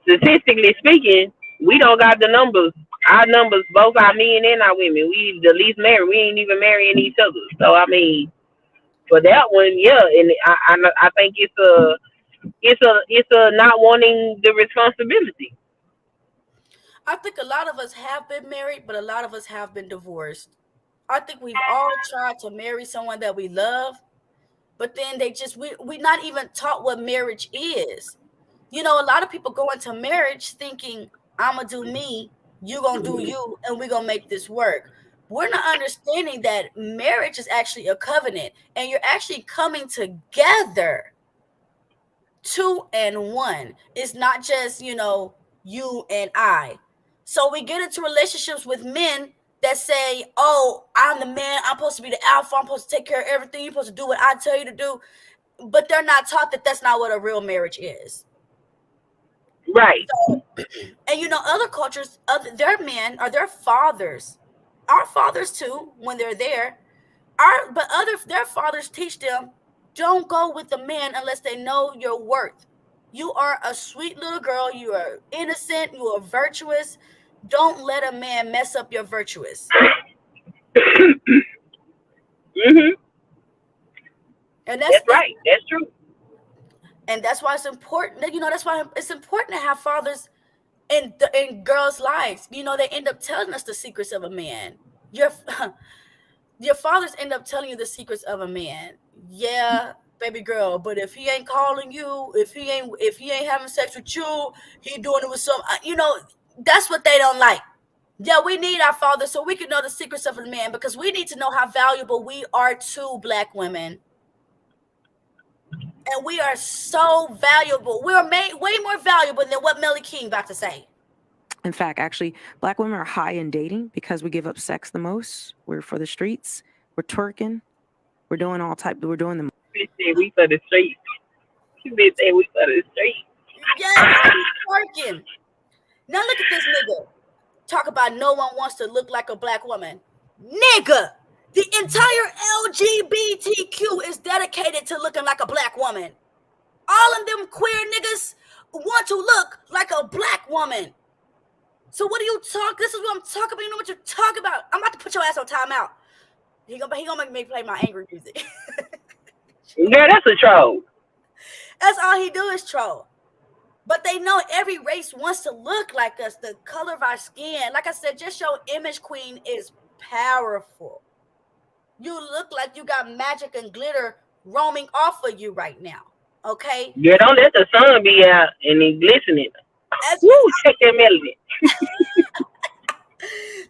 statistically speaking, we don't got the numbers. Our numbers, both our men and our women, we the least married. We ain't even marrying each other. So I mean, for that one, yeah, and I think it's a not wanting the responsibility. I think a lot of us have been married, but a lot of us have been divorced. I think we've all tried to marry someone that we love, but then we're not even taught what marriage is. You know, a lot of people go into marriage thinking, I'm going to do me, you going to do you, and we're going to make this work. We're not understanding that marriage is actually a covenant, and you're actually coming together, two and one. It's not just, you and I. So we get into relationships with men that say, oh, I'm the man, I'm supposed to be the alpha, I'm supposed to take care of everything, you're supposed to do what I tell you to do. But they're not taught that that's not what a real marriage is. Right. So, and other cultures, their men are their fathers. Our fathers too, when they're there. Their fathers teach them, don't go with the man unless they know your worth. You are a sweet little girl, you are innocent, you are virtuous. Don't let a man mess up your virtuous. Mm-hmm. And that's right. That's true. And that's why it's important. That's why it's important to have fathers in girls' lives. They end up telling us the secrets of a man. Your fathers end up telling you the secrets of a man. Yeah, baby girl. But if he ain't calling you, if he ain't having sex with you, he doing it with some. That's what they don't like. Yeah, we need our fathers so we can know the secrets of a man because we need to know how valuable we are to black women. And we are so valuable. We're made way more valuable than what Melly King about to say. In fact, actually, Black women are high in dating because we give up sex the most. We're for the streets. We're twerking. We're doing we're doing the. Bitch said we for the streets. Bitch said we for the streets. Yes, he's twerking. Now look at this nigga. Talk about no one wants to look like a black woman. Nigga, the entire LGBTQ is dedicated to looking like a black woman. All of them queer niggas want to look like a black woman. So what do you talk? This is what I'm talking about. You know what you're talking about. I'm about to put your ass on timeout. He gonna make me play my angry music. Yeah, that's a troll. That's all he do is troll. But they know every race wants to look like us. The color of our skin. Like I said, just your image, queen, is powerful. You look like you got magic and glitter roaming off of you right now. Okay? Yeah, don't let the sun be out and it glistening. Woo, check that melody.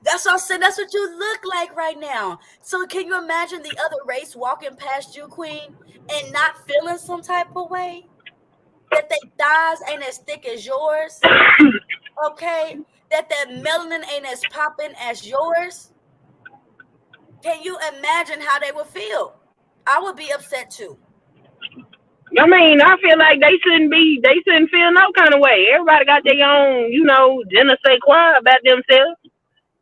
That's what I'm saying. That's what you look like right now. So can you imagine the other race walking past you, queen, and not feeling some type of way? That their thighs ain't as thick as yours? Okay? That melanin ain't as popping as yours? Can you imagine how they would feel? I would be upset too. I mean, I feel like they shouldn't feel no kind of way. Everybody got their own, je ne sais quoi about themselves.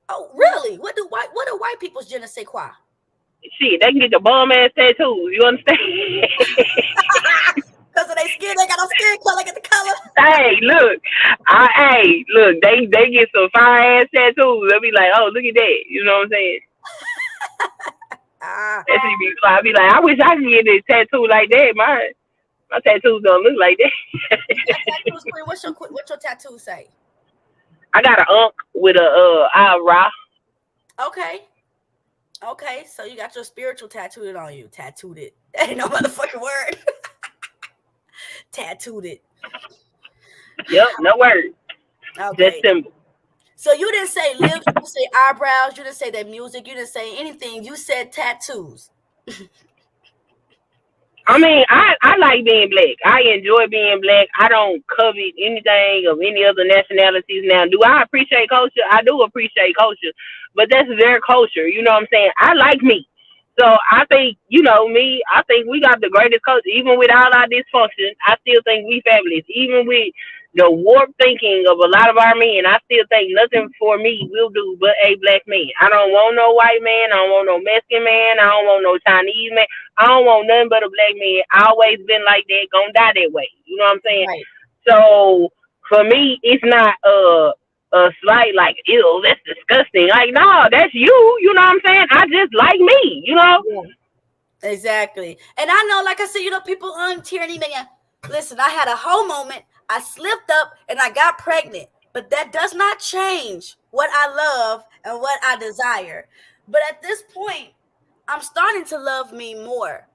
Oh, really? What do white people's je ne sais quoi? Shit, they can get the bum ass tattoos. You understand? Because of their skin, they got no skin color. Get the color. Hey, look, they get some fire ass tattoos. They'll be like, oh, look at that. You know what I'm saying? That should be fly. I be like, I wish I could get a tattoo like that. My tattoos don't look like that. What's your tattoo say? I got an unk with a eyebrow. Okay, so you got your spiritual tattooed on you. Tattooed it. That ain't no motherfucking word. Tattooed it. Yep, no word. Okay. Just symbol. So you didn't say lips, you didn't say eyebrows, you didn't say that music, you didn't say anything. You said tattoos. I mean, I like being black. I enjoy being black. I don't covet anything of any other nationalities. Now, do I appreciate culture? I do appreciate culture, but that's their culture. You know what I'm saying? I like me. So I think, me, I think we got the greatest culture. Even with all our dysfunction, I still think we fabulous. Even with the warped thinking of a lot of our men, I still think nothing for me will do but a black man. I don't want no white man. I don't want no Mexican man. I don't want no Chinese man. I don't want nothing but a black man. I always been like that, gonna die that way. You know what I'm saying? Right. So for me, it's not a slight like, ew, that's disgusting. Like, no, that's you. You know what I'm saying? I just like me, Yeah. Exactly. And I know, like I said, people on tyranny, man. Listen, I had a whole moment. I slipped up and I got pregnant. But that does not change what I love and what I desire. But at this point, I'm starting to love me more.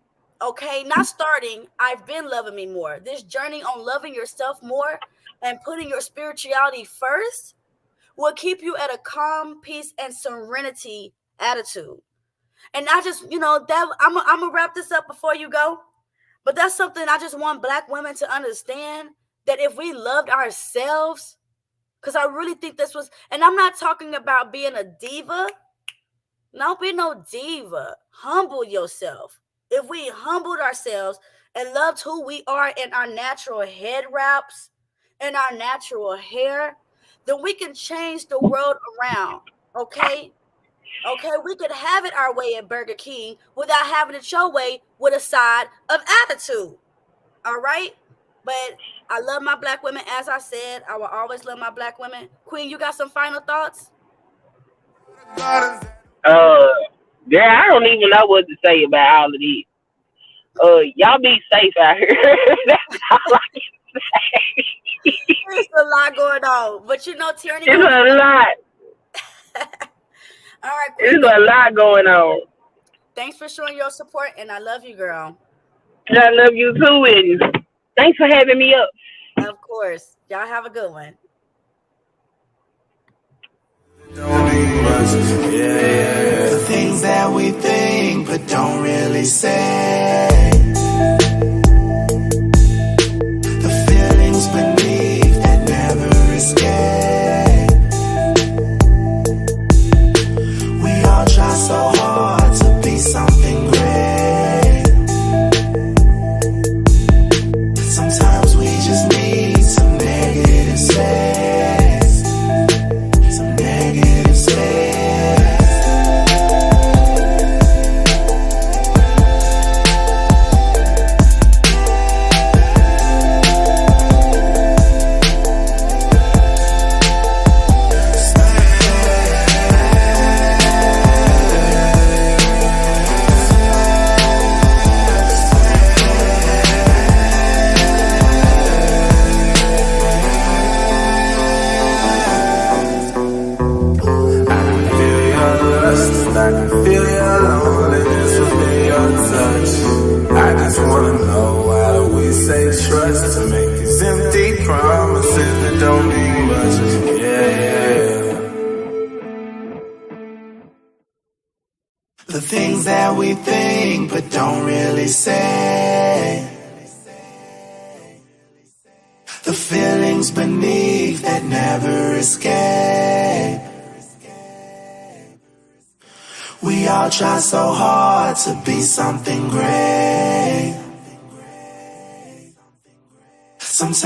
Okay? Not starting. I've been loving me more. This journey on loving yourself more and putting your spirituality first will keep you at a calm, peace, and serenity attitude. And I just, that I'm gonna wrap this up before you go. But that's something I just want black women to understand, that if we loved ourselves, because I really think this was, and I'm not talking about being a diva. Don't be no diva. Humble yourself. If we humbled ourselves and loved who we are in our natural head wraps and our natural hair, then we can change the world around. Okay, we could have it our way at Burger King without having it your way with a side of attitude. All right? But I love my black women. As I said, I will always love my black women. Queen, you got some final thoughts? I don't even know what to say about all of this. Y'all be safe out here. That's all I can say. There's a lot going on. But tyranny. There's a lot. All right, Queen. There's a lot going on. Thanks for showing your support, and I love you, girl. I love you too, and thanks for having me up. Of course. Y'all have a good one. The things that we think but don't really say. The feelings beneath that never escape. things that we think but don't really say. The feelings beneath that never escape. We all try so hard to be something great. Sometimes